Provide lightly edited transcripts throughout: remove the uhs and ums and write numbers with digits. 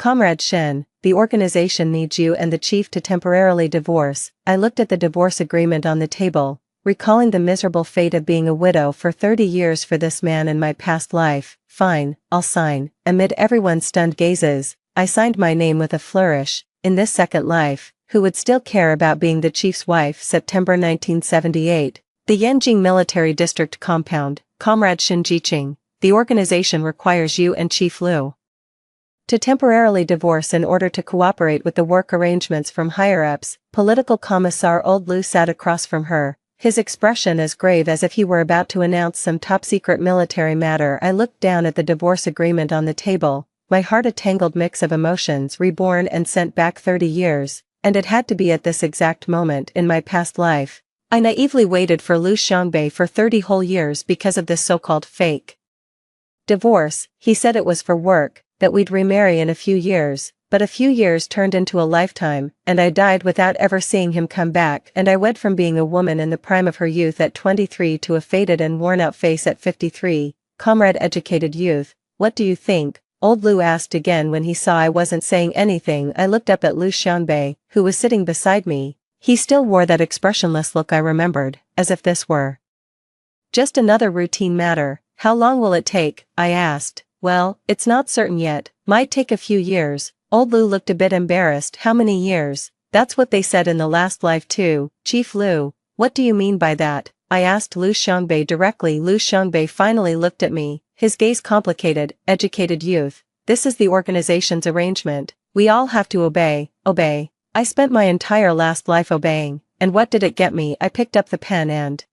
Comrade Shen, the organization needs you and the chief to temporarily divorce. I looked at the divorce agreement on the table, recalling the miserable fate of being a widow for 30 years for this man in my past life. Fine, I'll sign. Amid everyone's stunned gazes, I signed my name with a flourish. In this second life, who would still care about being the chief's wife? September 1978. The Yanjing Military District Compound. Comrade Shen Jiqing, the organization requires you and Chief Liu to temporarily divorce in order to cooperate with the work arrangements from higher-ups. Political Commissar Old Liu sat across from her, his expression as grave as if he were about to announce some top-secret military matter. I looked down at the divorce agreement on the table, my heart a tangled mix of emotions. Reborn and sent back 30 years, and it had to be at this exact moment in my past life. I naively waited for Liu Xiangbei for 30 whole years because of this so-called fake divorce. He said it was for work, that we'd remarry in a few years, but a few years turned into a lifetime, and I died without ever seeing him come back. And I went from being a woman in the prime of her youth at 23 to a faded and worn-out face at 53. Comrade Educated Youth, what do you think? Old Liu asked again when he saw I wasn't saying anything. I looked up at Liu Xiangbei, who was sitting beside me. He still wore that expressionless look I remembered, as if this were just another routine matter. How long will it take? I asked. Well, it's not certain yet, might take a few years. Old Liu looked a bit embarrassed. How many years? That's what they said in the last life too. Chief Liu, what do you mean by that? I asked Liu Xiangbei directly. Liu Xiangbei finally looked at me, his gaze complicated. Educated Youth, this is the organization's arrangement. We all have to obey. I spent my entire last life obeying, and what did it get me? I picked up the pen and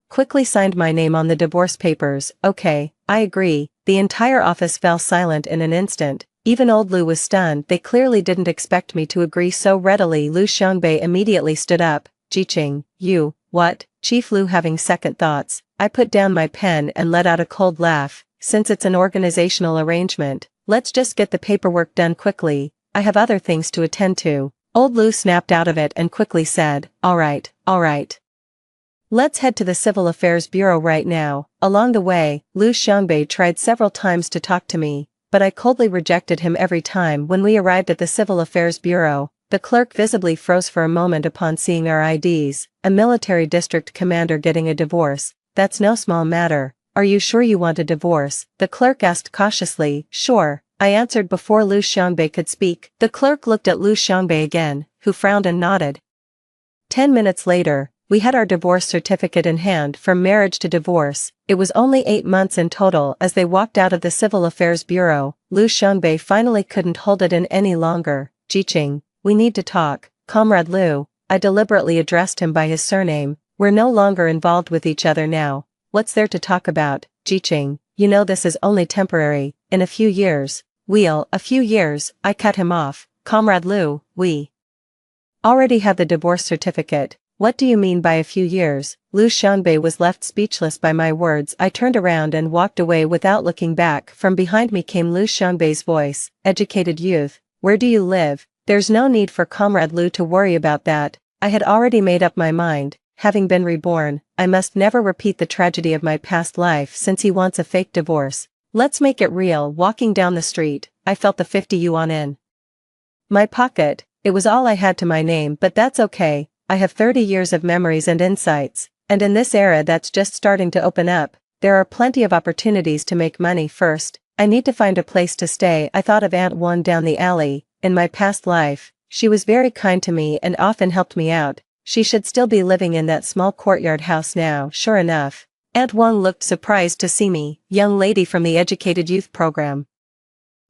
quickly signed my name on the divorce papers. Okay, I agree. The entire office fell silent in an instant. Even Old Liu was stunned. They clearly didn't expect me to agree so readily. Liu Xiangbei immediately stood up. Jiqing, you, what? Chief Liu having second thoughts. I put down my pen and let out a cold laugh. Since it's an organizational arrangement, let's just get the paperwork done quickly. I have other things to attend to. Old Liu snapped out of it and quickly said, all right. Let's head to the Civil Affairs Bureau right now. Along the way, Liu Xiangbei tried several times to talk to me, but I coldly rejected him every time. When we arrived at the Civil Affairs Bureau, the clerk visibly froze for a moment upon seeing our IDs. A military district commander getting a divorce, that's no small matter. Are you sure you want a divorce? The clerk asked cautiously. Sure, I answered before Liu Xiangbei could speak. The clerk looked at Liu Xiangbei again, who frowned and nodded. 10 minutes later, we had our divorce certificate in hand. From marriage to divorce, it was only 8 months in total. As they walked out of the Civil Affairs Bureau, Liu Xiangbei finally couldn't hold it in any longer. Jiqing, we need to talk. Comrade Liu, I deliberately addressed him by his surname. We're no longer involved with each other now. What's there to talk about? Jiqing, you know this is only temporary. In a few years. A few years, I cut him off. Comrade Liu, we already have the divorce certificate. What do you mean by a few years? Liu Xiangbei was left speechless by my words. I turned around and walked away without looking back. From behind me came Liu Xiangbei's voice. Educated Youth, where do you live? There's no need for Comrade Liu to worry about that. I had already made up my mind. Having been reborn, I must never repeat the tragedy of my past life. Since he wants a fake divorce, let's make it real. Walking down the street, I felt the 50 yuan in my pocket. It was all I had to my name, but that's okay. I have 30 years of memories and insights, and in this era that's just starting to open up, there are plenty of opportunities to make money. First, I need to find a place to stay. I thought of Aunt Wan down the alley. In my past life, she was very kind to me and often helped me out. She should still be living in that small courtyard house now. Sure enough, Aunt Wan looked surprised to see me. Young lady from the Educated Youth program.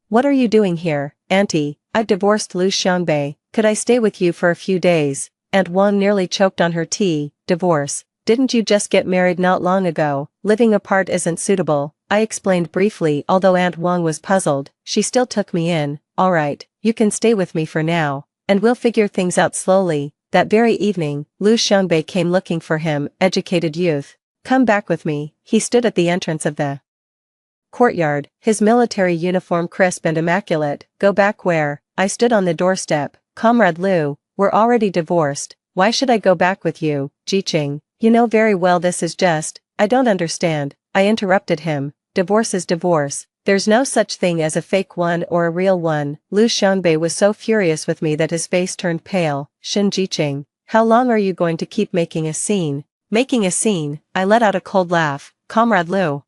What are you doing here, Auntie? I've divorced Liu Xiangbei. Could I stay with you for a few days? Aunt Wan nearly choked on her tea. Divorce? Didn't you just get married not long ago? Living apart isn't suitable, I explained briefly. Although Aunt Wan was puzzled, she still took me in. Alright, you can stay with me for now, and we'll figure things out slowly. That very evening, Liu Xiangbei came looking for him. Educated Youth, come back with me. He stood at the entrance of the courtyard, his military uniform crisp and immaculate. Go back where? I stood on the doorstep. Comrade Liu, we're already divorced. Why should I go back with you? Jiqing, you know very well this is just, I don't understand. I interrupted him. Divorce is divorce. There's no such thing as a fake one or a real one. Lu Xiangbei was so furious with me that his face turned pale. Shen Jiqing, how long are you going to keep making a scene? Making a scene, I let out a cold laugh. Comrade Lu.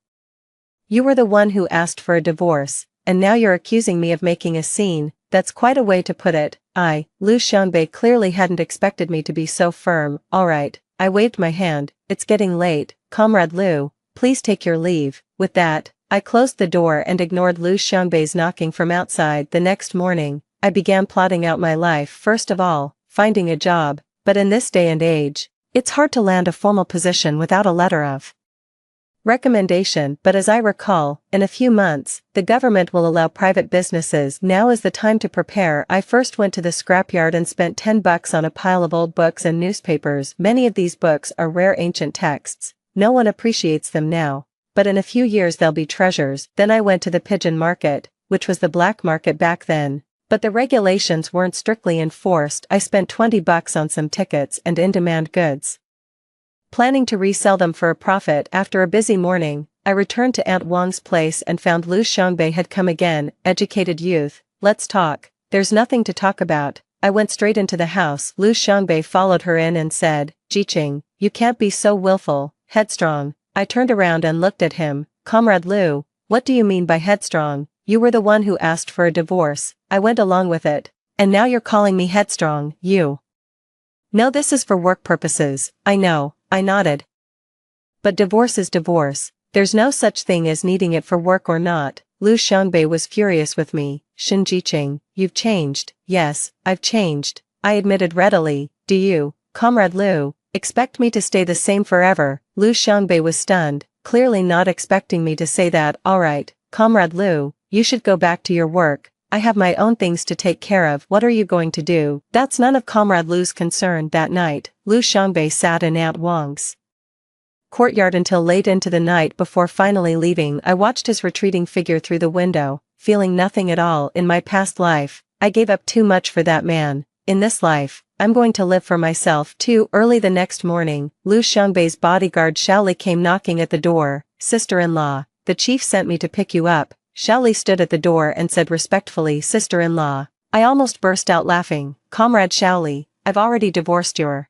You were the one who asked for a divorce, and now you're accusing me of making a scene. That's quite a way to put it. Lu Xiangbei clearly hadn't expected me to be so firm. Alright, I waved my hand. It's getting late. Comrade Lu, please take your leave. With that, I closed the door and ignored Lu Xiangbei's knocking from outside. The next morning, I began plotting out my life. First of all, finding a job, but in this day and age, it's hard to land a formal position without a letter of recommendation, but as I recall, in a few months, the government will allow private businesses. Now is the time to prepare. I first went to the scrapyard and spent $10 on a pile of old books and newspapers. Many of these books are rare ancient texts. No one appreciates them now, but in a few years they'll be treasures. Then I went to the pigeon market, which was the black market back then, but the regulations weren't strictly enforced. I spent $20 on some tickets and in-demand goods, planning to resell them for a profit. After a busy morning, I returned to Aunt Wang's place and found Lu Xiangbei had come again. Educated youth, let's talk. There's nothing to talk about. I went straight into the house. Lu Xiangbei followed her in and said, Jiqing, you can't be so willful, headstrong. I turned around and looked at him. Comrade Lu, what do you mean by headstrong? You were the one who asked for a divorce. I went along with it. And now you're calling me headstrong. You. No, this is for work purposes. I know. I nodded. But divorce is divorce. There's no such thing as needing it for work or not. Lu Xiangbei was furious with me. Shen Jiqing, you've changed. Yes, I've changed, I admitted readily. Do you, Comrade Lu, expect me to stay the same forever? Lu Xiangbei was stunned, clearly not expecting me to say that. Alright, Comrade Lu, you should go back to your work. I have my own things to take care of. What are you going to do? That's none of Comrade Lu's concern. That night, Lu Xiangbei sat in Aunt Wang's courtyard until late into the night before finally leaving. I watched his retreating figure through the window, feeling nothing at all. In my past life, I gave up too much for that man. In this life, I'm going to live for myself too. Early the next morning, Lu Xiangbei's bodyguard Shaoli came knocking at the door. Sister-in-law, the chief sent me to pick you up. Shaoli stood at the door and said respectfully, Sister-in-law. I almost burst out laughing. Comrade Shaoli, I've already divorced your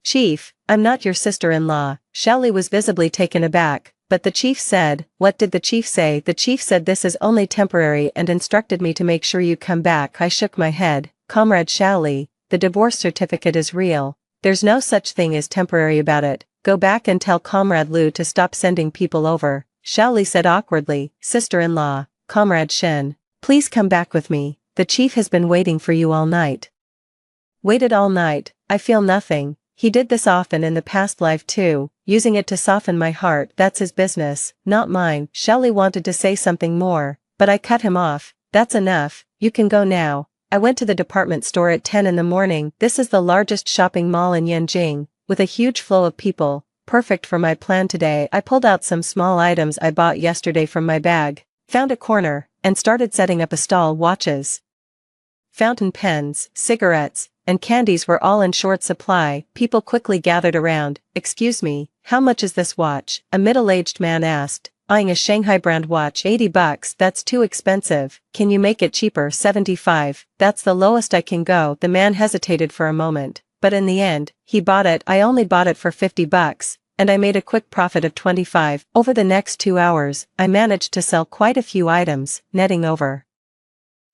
chief. I'm not your sister-in-law. Shaoli was visibly taken aback, but the chief said, what did the chief say? The chief said this is only temporary and instructed me to make sure you come back. I shook my head. Comrade Shaoli, the divorce certificate is real. There's no such thing as temporary about it. Go back and tell Comrade Lu to stop sending people over. Shaoli said awkwardly, Sister-in-law, Comrade Shen, please come back with me. The chief has been waiting for you all night. Waited all night? I feel nothing. He did this often in the past life too, using it to soften my heart. That's his business, not mine. Shaoli wanted to say something more, but I cut him off. That's enough, you can go now. I went to the department store at 10 in the morning. This is the largest shopping mall in Yanjing, with a huge flow of people. Perfect for my plan today. I pulled out some small items I bought yesterday from my bag, found a corner, and started setting up a stall. Watches, fountain pens, cigarettes, and candies were all in short supply. People quickly gathered around. Excuse me, how much is this watch? A middle-aged man asked, eyeing a Shanghai brand watch. $80, that's too expensive. Can you make it cheaper? 75, that's the lowest I can go. The man hesitated for a moment, but in the end, he bought it. I only bought it for $50, and I made a quick profit of 25. Over the next 2 hours, I managed to sell quite a few items, netting over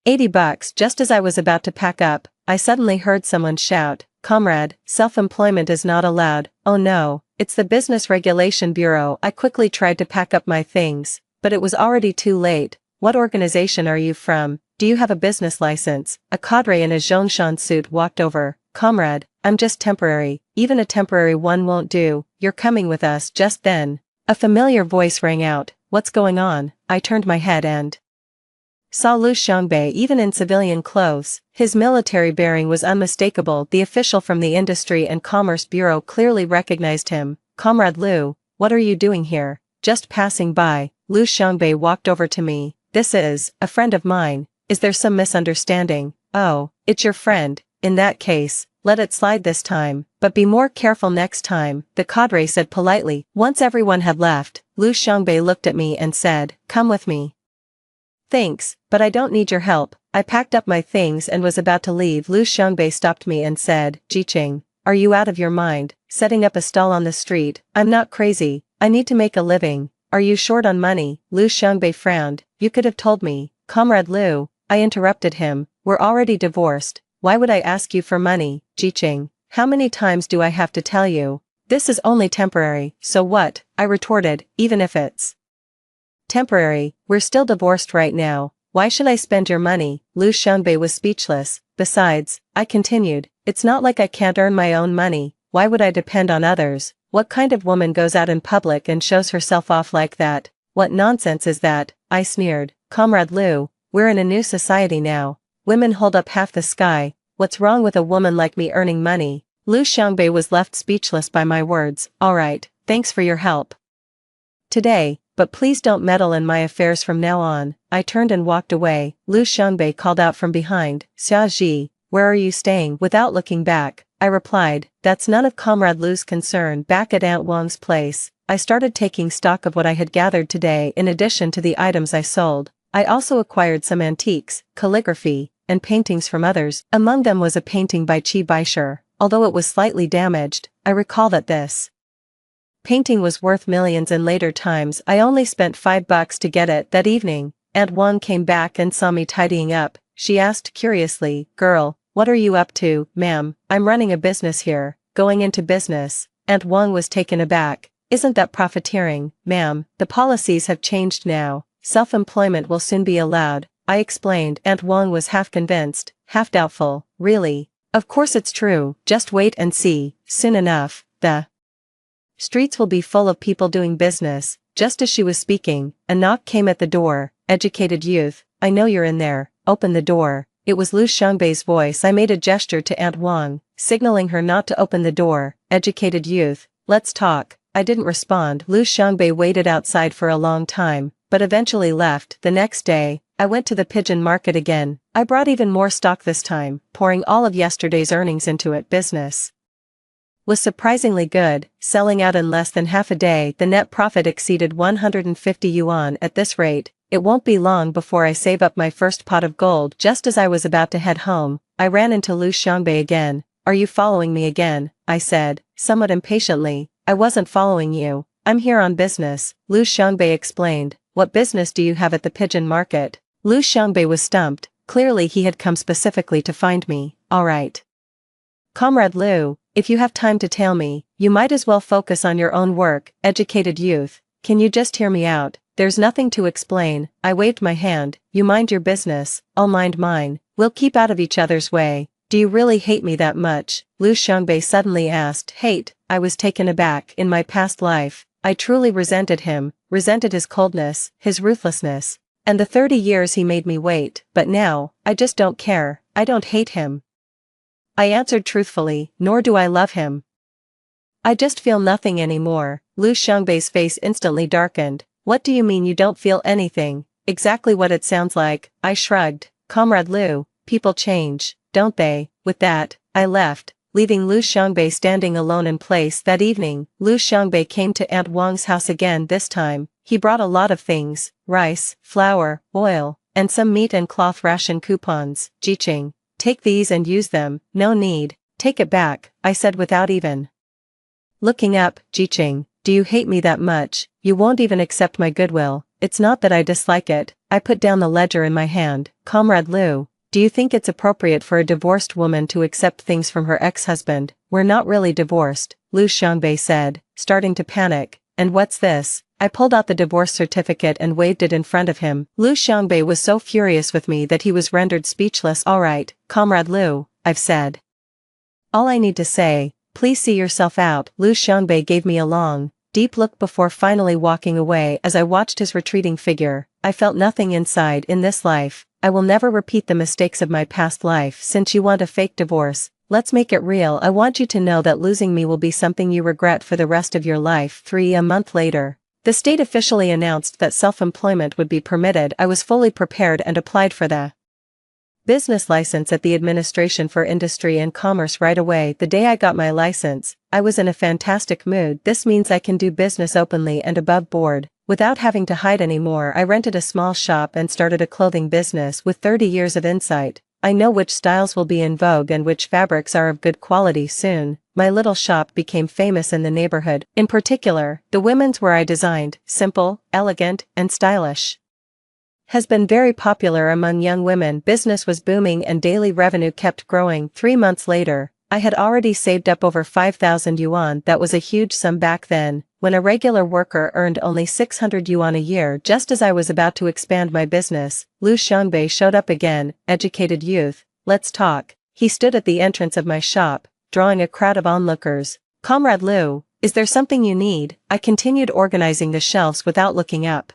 $80. Just as I was about to pack up, I suddenly heard someone shout, Comrade, self-employment is not allowed. Oh no, it's the Business Regulation Bureau. I quickly tried to pack up my things, but it was already too late. What organization are you from? Do you have a business license? A cadre in a Zhongshan suit walked over. Comrade, I'm just temporary. Even a temporary one won't do. You're coming with us. Just then, a familiar voice rang out. What's going on? I turned my head and saw Lu Xiangbei even in civilian clothes. His military bearing was unmistakable. The official from the Industry and Commerce Bureau clearly recognized him. Comrade Lu, what are you doing here? Just passing by. Lu Xiangbei walked over to me. This is a friend of mine. Is there some misunderstanding? Oh, it's your friend. In that case, let it slide this time, but be more careful next time, the cadre said politely. Once everyone had left, Lu Xiangbei looked at me and said, come with me. Thanks, but I don't need your help. I packed up my things and was about to leave. Lu Xiangbei stopped me and said, Jiqing, are you out of your mind, setting up a stall on the street? I'm not crazy, I need to make a living. Are you short on money? Lu Xiangbei frowned. You could have told me. Comrade Lu, I interrupted him, we're already divorced. Why would I ask you for money, Jiqing? How many times do I have to tell you? This is only temporary, so what? I retorted, even if it's temporary, we're still divorced right now. Why should I spend your money? Lu Xiangbei was speechless. Besides, I continued, it's not like I can't earn my own money. Why would I depend on others? What kind of woman goes out in public and shows herself off like that? What nonsense is that? I sneered. Comrade Lu, we're in a new society now. Women hold up half the sky. What's wrong with a woman like me earning money? Lu Xiangbei was left speechless by my words. Alright, thanks for your help today, but please don't meddle in my affairs from now on. I turned and walked away. Lu Xiangbei called out from behind, Xia Ji, where are you staying? Without looking back, I replied, that's none of Comrade Lu's concern. Back at Aunt Wang's place, I started taking stock of what I had gathered today. In addition to the items I sold, I also acquired some antiques, calligraphy, and paintings from others. Among them was a painting by Qi Baisher. Although it was slightly damaged, I recall that this painting was worth millions. In later times I only spent $5 to get it. That evening, Aunt Wang came back and saw me tidying up. She asked curiously, girl, what are you up to? Ma'am, I'm running a business here. Going into business? Aunt Wang was taken aback. Isn't that profiteering? Ma'am, the policies have changed now. Self-employment will soon be allowed, I explained. Aunt Wang was half convinced, half doubtful. Really? Of course it's true, just wait and see. Soon enough, the streets will be full of people doing business. Just as she was speaking, a knock came at the door. Educated youth, I know you're in there, open the door. It was Lu Xiangbei's voice. I made a gesture to Aunt Wang, signaling her not to open the door. Educated youth, let's talk. I didn't respond. Lu Xiangbei waited outside for a long time, but eventually left. The next day, I went to the pigeon market again. I brought even more stock this time, pouring all of yesterday's earnings into it. Business was surprisingly good, selling out in less than half a day. The net profit exceeded 150 yuan. At this rate, it won't be long before I save up my first pot of gold. Just as I was about to head home, I ran into Lu Xiangbei again. Are you following me again? I said, somewhat impatiently. I wasn't following you. I'm here on business, Lu Xiangbei explained. What business do you have at the pigeon market? Lu Xiangbei was stumped. Clearly he had come specifically to find me. Alright. Comrade Lu, if you have time to tell me, you might as well focus on your own work. Educated youth, can you just hear me out? There's nothing to explain. I waved my hand. You mind your business, I'll mind mine. We'll keep out of each other's way. Do you really hate me that much? Lu Xiangbei suddenly asked. Hate? I was taken aback. In my past life, I truly resented him, resented his coldness, his ruthlessness, and the 30 years he made me wait. But now, I just don't care. I don't hate him, I answered truthfully, nor do I love him. I just feel nothing anymore. Lu Xiangbei's face instantly darkened. What do you mean you don't feel anything? Exactly what it sounds like. I shrugged. Comrade Lu, people change, don't they? With that, I left, leaving Lu Xiangbei standing alone in place. That evening, Lu Xiangbei came to Aunt Wang's house again. This time, he brought a lot of things, rice, flour, oil, and some meat and cloth ration coupons. Jiqing, take these and use them. No need. Take it back, I said without even looking up. Jiqing, do you hate me that much? You won't even accept my goodwill. It's not that I dislike it. I put down the ledger in my hand. Comrade Lu, do you think it's appropriate for a divorced woman to accept things from her ex-husband? We're not really divorced, Lu Xiangbei said, starting to panic. And what's this? I pulled out the divorce certificate and waved it in front of him. Lu Xiangbei was so furious with me that he was rendered speechless. Alright, Comrade Lu, I've said all I need to say. Please see yourself out. Lu Xiangbei gave me a long, deep look before finally walking away. As I watched his retreating figure, I felt nothing inside. In this life, I will never repeat the mistakes of my past life. Since you want a fake divorce, let's make it real. I want you to know that losing me will be something you regret for the rest of your life. A month later, the state officially announced that self-employment would be permitted. I was fully prepared and applied for the business license at the Administration for Industry and Commerce right away. The day I got my license, I was in a fantastic mood. This means I can do business openly and above board. Without having to hide anymore, I rented a small shop and started a clothing business with 30 years of insight. I know which styles will be in vogue and which fabrics are of good quality soon. My little shop became famous in the neighborhood. In particular, the women's wear I designed, simple, elegant, and stylish, has been very popular among young women. Business was booming and daily revenue kept growing. 3 months later, I had already saved up over 5,000 yuan. That was a huge sum back then, when a regular worker earned only 600 yuan a year. Just as I was about to expand my business, Lu Xiangbei showed up again. Educated youth, let's talk. He stood at the entrance of my shop, drawing a crowd of onlookers. Comrade Lu, is there something you need? I continued organizing the shelves without looking up.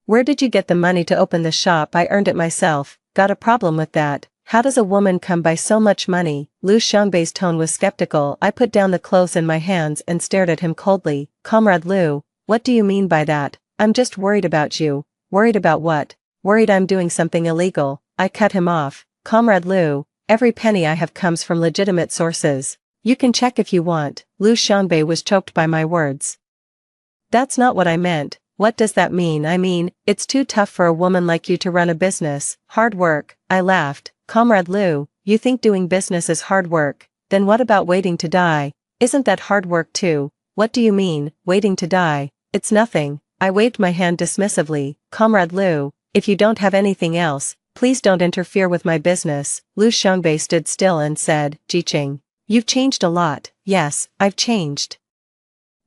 Where did you get the money to open the shop? I earned it myself. Got a problem with that? How does a woman come by so much money? Lu Xiangbei's tone was skeptical. I put down the clothes in my hands and stared at him coldly. Comrade Lu, what do you mean by that? I'm just worried about you. Worried about what? Worried I'm doing something illegal. I cut him off. Comrade Lu, every penny I have comes from legitimate sources. You can check if you want. Lu Xiangbei was choked by my words. That's not what I meant. What does that mean? I mean, it's too tough for a woman like you to run a business. Hard work. I laughed. Comrade Lu, you think doing business is hard work? Then what about waiting to die? Isn't that hard work too? What do you mean, waiting to die? It's nothing. I waved my hand dismissively. Comrade Lu, if you don't have anything else, please don't interfere with my business. Lu Xiangbei stood still and said, Jiqing, you've changed a lot. Yes, I've changed.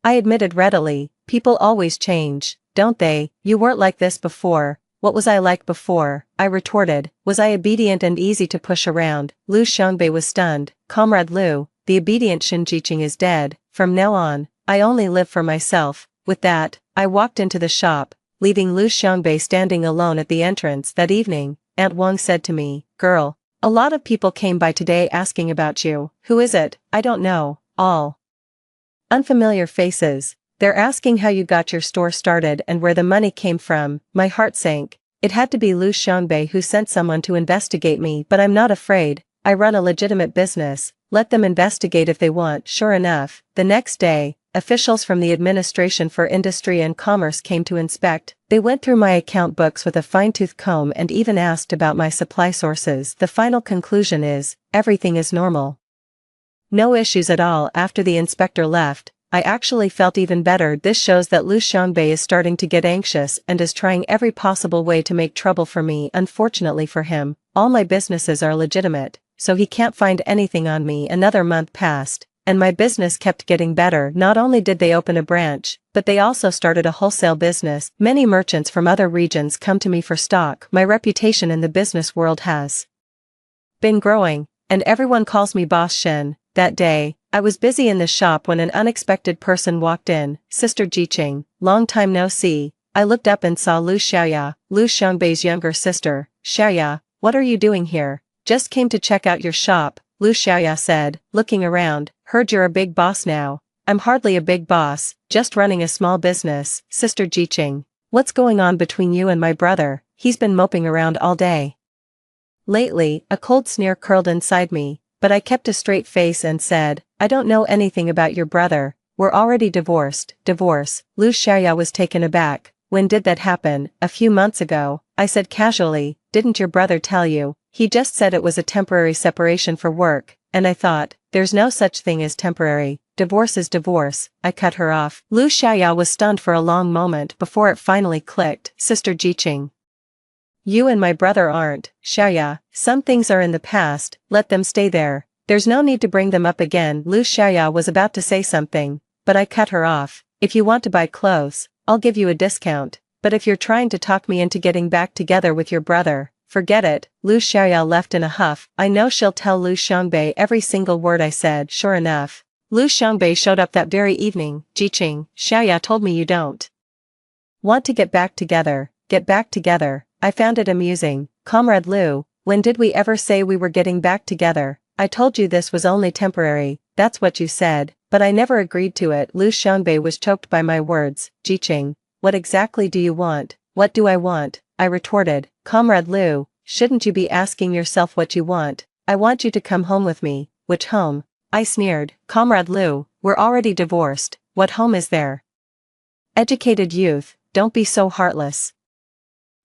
I admitted readily. People always change, don't they? You weren't like this before. What was I like before? I retorted. Was I obedient and easy to push around? Lu Xiangbei was stunned. Comrade Lu, the obedient Shen Jiqing is dead. From now on, I only live for myself. With that, I walked into the shop, leaving Lu Xiangbei standing alone at the entrance. That evening, Aunt Wang said to me, Girl, a lot of people came by today asking about you. Who is it? I don't know. All unfamiliar faces. They're asking how you got your store started and where the money came from. My heart sank. It had to be Lu Xiangbei who sent someone to investigate me, but I'm not afraid. I run a legitimate business. Let them investigate if they want. Sure enough, the next day, officials from the Administration for Industry and Commerce came to inspect. They went through my account books with a fine-tooth comb and even asked about my supply sources. The final conclusion is, everything is normal. No issues at all. After the inspector left, I actually felt even better. This shows that Lu Xiangbei is starting to get anxious and is trying every possible way to make trouble for me. Unfortunately for him, all my businesses are legitimate, so he can't find anything on me. Another month passed, and my business kept getting better. Not only did they open a branch, but they also started a wholesale business. Many merchants from other regions come to me for stock. My reputation in the business world has been growing, and everyone calls me Boss Shen. That day, I was busy in the shop when an unexpected person walked in. Sister Jiqing, long time no see. I looked up and saw Lu Xiaoya, Lu Xiangbei's younger sister. Xiaoya, what are you doing here? Just came to check out your shop, Lu Xiaoya said, looking around. Heard you're a big boss now. I'm hardly a big boss, just running a small business. Sister Jiqing, what's going on between you and my brother? He's been moping around all day lately. A cold sneer curled inside me, but I kept a straight face and said, I don't know anything about your brother. We're already divorced. Divorce? Lu Xiaoya was taken aback. When did that happen? A few months ago, I said casually. Didn't your brother tell you? He just said it was a temporary separation for work, and I thought, there's no such thing as temporary. Divorce is divorce. I cut her off. Lu Xiaoya was stunned for a long moment before it finally clicked. Sister Jiqing, you and my brother aren't. Xiaoya, some things are in the past, let them stay there. There's no need to bring them up again. Lu Xiaoya was about to say something, but I cut her off. If you want to buy clothes, I'll give you a discount, but if you're trying to talk me into getting back together with your brother, forget it. Lu Xiaoya left in a huff. I know she'll tell Lu Xiangbei every single word I said. Sure enough, Lu Xiangbei showed up that very evening. Jiqing, Xiaoya told me you don't want to get back together. Get back together. I found it amusing. Comrade Lu, when did we ever say we were getting back together? I told you this was only temporary. That's what you said, but I never agreed to it. Lu Xiangbei was choked by my words. Jiqing, what exactly do you want? What do I want? I retorted. Comrade Lu, shouldn't you be asking yourself what you want? I want you to come home with me. Which home? I sneered. Comrade Lu, we're already divorced. What home is there? Educated youth, don't be so heartless.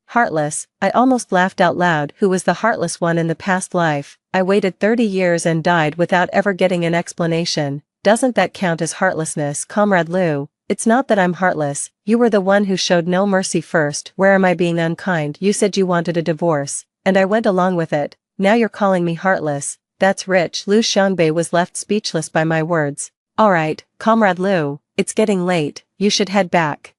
Heartless, I almost laughed out loud. Who was the heartless one in the past life? I waited 30 years and died without ever getting an explanation. Doesn't that count as heartlessness, Comrade Lou? It's not that I'm heartless, you were the one who showed no mercy first. Where am I being unkind? You said you wanted a divorce, and I went along with it. Now you're calling me heartless. That's rich. Lu Xiangbei was left speechless by my words. Alright, Comrade Lou, it's getting late, you should head back.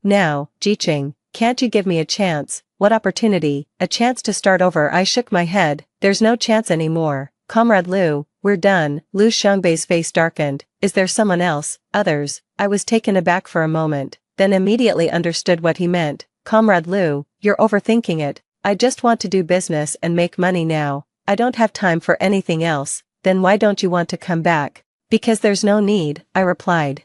Now, Jiqing, can't you give me a chance? What opportunity? A chance to start over? I shook my head. There's no chance anymore. Comrade Lou, we're done. Lu Xiangbei's face darkened. Is there someone else? Others? I was taken aback for a moment, then immediately understood what he meant. Comrade Lou, you're overthinking it. I just want to do business and make money now. I don't have time for anything else. Then why don't you want to come back? Because there's no need, I replied.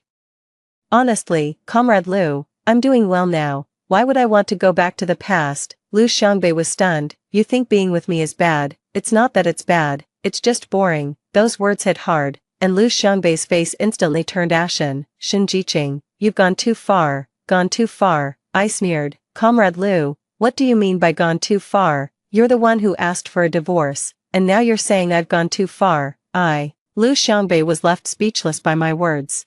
Honestly, Comrade Lou, I'm doing well now. Why would I want to go back to the past? Lu Xiangbei was stunned. You think being with me is bad? It's not that it's bad, it's just boring. Those words hit hard, and Lu Xiangbei's face instantly turned ashen. Shen Jiqing, you've gone too far, I sneered. Comrade Lou, what do you mean by gone too far? You're the one who asked for a divorce, and now you're saying I've gone too far. Lu Xiangbei was left speechless by my words.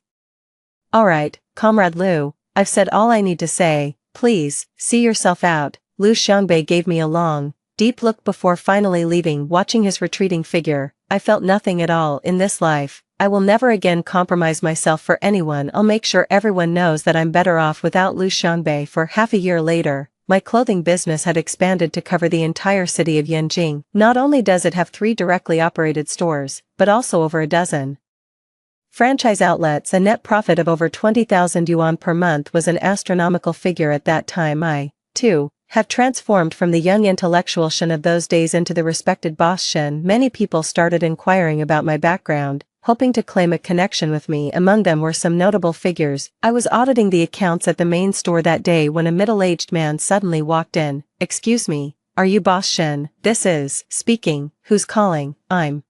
Alright, Comrade Lou, I've said all I need to say. Please, see yourself out. Lu Xiangbei gave me a long, deep look before finally leaving. Watching his retreating figure, I felt nothing at all in this life. I will never again compromise myself for anyone. I'll make sure everyone knows that I'm better off without Lu Xiangbei. For half a year later, my clothing business had expanded to cover the entire city of Yanjing. Not only does it have 3 directly operated stores, but also over a dozen franchise outlets. A net profit of over 20,000 yuan per month was an astronomical figure at that time. I, too, have transformed from the young intellectual Shen of those days into the respected boss Shen. Many people started inquiring about my background, hoping to claim a connection with me. Among them were some notable figures. I was auditing the accounts at the main store that day when a middle-aged man suddenly walked in. Excuse me, are you boss Shen? This is, speaking, who's calling? I'm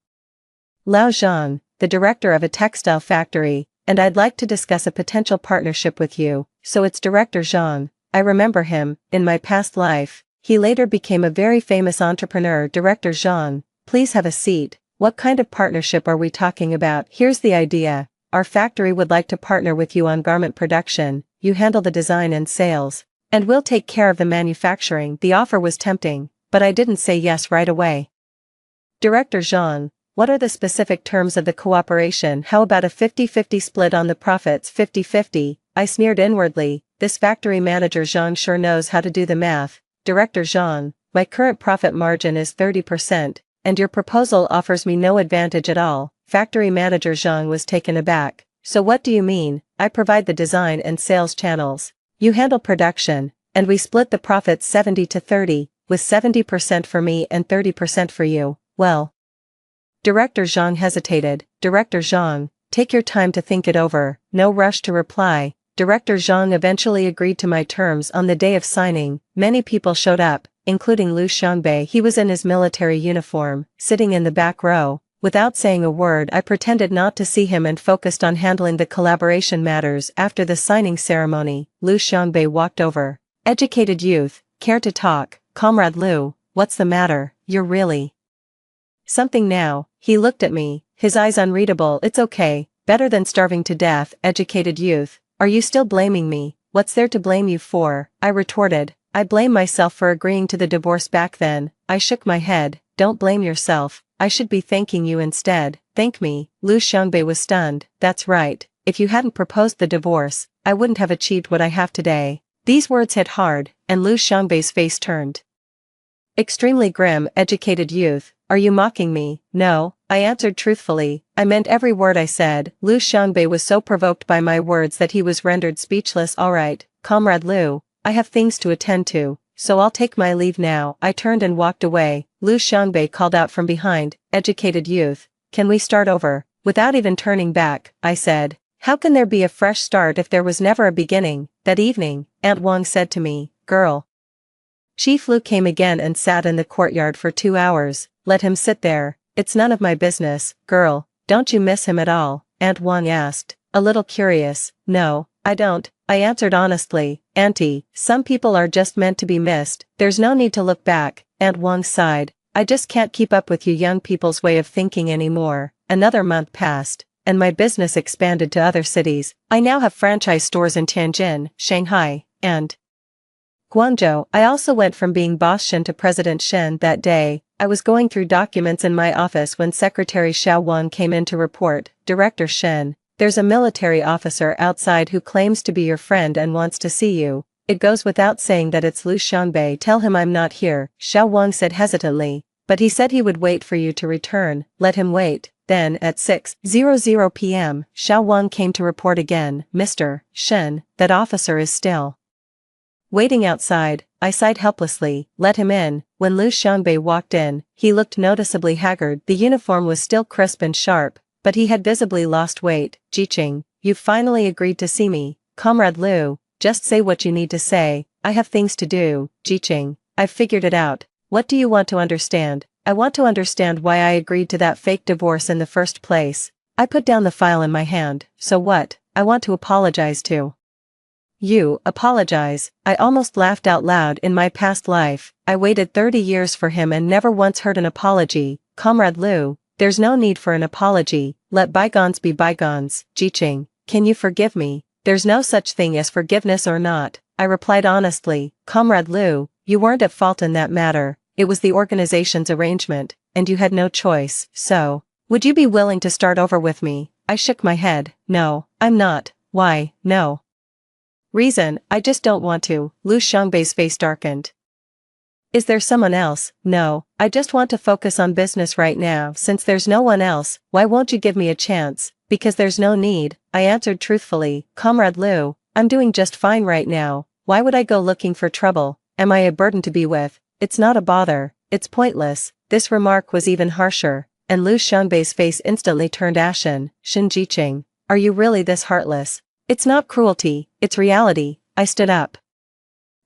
Lao Zhang, the director of a textile factory, and I'd like to discuss a potential partnership with you. So it's Director Zhang. I remember him. In my past life, he later became a very famous entrepreneur. Director Zhang, please have a seat. What kind of partnership are we talking about? Here's the idea. Our factory would like to partner with you on garment production. You handle the design and sales, and we'll take care of the manufacturing. The offer was tempting, but I didn't say yes right away. Director Zhang, what are the specific terms of the cooperation? How about a 50-50 split on the profits? 50-50, I sneered inwardly. This factory manager Zhang sure knows how to do the math. Director Zhang, my current profit margin is 30%, and your proposal offers me no advantage at all. Factory manager Zhang was taken aback. So what do you mean? I provide the design and sales channels. You handle production, and we split the profits 70-30, with 70% for me and 30% for you. Well, Director Zhang hesitated. Director Zhang, take your time to think it over. No rush to reply. Director Zhang eventually agreed to my terms. On the day of signing, many people showed up, including Lu Xiangbei. He was in his military uniform, sitting in the back row. Without saying a word, I pretended not to see him and focused on handling the collaboration matters. After the signing ceremony, Lu Xiangbei walked over. Educated youth, care to talk? Comrade Lu, what's the matter? You're really something now. He looked at me, his eyes unreadable. It's okay, better than starving to death. Educated youth, are you still blaming me? What's there to blame you for? I retorted. I blame myself for agreeing to the divorce back then. I shook my head. Don't blame yourself. I should be thanking you instead. Thank me. Lu Xiangbei was stunned. That's right. If you hadn't proposed the divorce, I wouldn't have achieved what I have today. These words hit hard, and Lu Xiangbei's face turned extremely grim. Educated youth, are you mocking me? No, I answered truthfully. I meant every word I said. Lu Xiangbei was so provoked by my words that he was rendered speechless. Alright, Comrade Lu, I have things to attend to, so I'll take my leave now. I turned and walked away. Lu Xiangbei called out from behind. Educated youth, can we start over? Without even turning back, I said. How can there be a fresh start if there was never a beginning? That evening, Aunt Wang said to me, girl. Chief Lu came again and sat in the courtyard for 2 hours. Let him sit there. It's none of my business. Girl, don't you miss him at all? Aunt Wang asked, a little curious. No, I don't. I answered honestly. Auntie, some people are just meant to be missed, there's no need to look back. Aunt Wang sighed. I just can't keep up with you young people's way of thinking anymore. Another month passed, and my business expanded to other cities. I now have franchise stores in Tianjin, Shanghai, and Guangzhou. I also went from being boss Shen to President Shen that day. I was going through documents in my office when Secretary Xiao Wang came in to report. Director Shen, there's a military officer outside who claims to be your friend and wants to see you. It goes without saying that it's Lu Xiangbei. Tell him I'm not here, Xiao Wang said hesitantly, but he said he would wait for you to return. Let him wait. Then, at 6:00 p.m., Xiao Wang came to report again. Mr. Shen, that officer is still waiting outside. I sighed helplessly. Let him in. When Lu Xiangbei walked in, he looked noticeably haggard. The uniform was still crisp and sharp, but he had visibly lost weight. Jiqing, you've finally agreed to see me. Comrade Lu, just say what you need to say. I have things to do. Jiqing, I've figured it out. What do you want to understand? I want to understand why I agreed to that fake divorce in the first place. I put down the file in my hand. So what? I want to apologize to you. Apologize? I almost laughed out loud. In my past life, I waited 30 years for him and never once heard an apology. Comrade Lu, there's no need for an apology. Let bygones be bygones. Jiqing, can you forgive me? There's no such thing as forgiveness or not. I replied honestly. Comrade Lu, you weren't at fault in that matter. It was the organization's arrangement, and you had no choice. So, would you be willing to start over with me? I shook my head. No, I'm not. Why, no reason, I just don't want to. Lu Xiangbei's face darkened. Is there someone else? No, I just want to focus on business right now. Since there's no one else, why won't you give me a chance? Because there's no need, I answered truthfully. Comrade Lu, I'm doing just fine right now. Why would I go looking for trouble? Am I a burden to be with? It's not a bother. It's pointless. This remark was even harsher, and Lu Xiangbei's face instantly turned ashen. Shen Jiqing, are you really this heartless? It's not cruelty, it's reality. I stood up.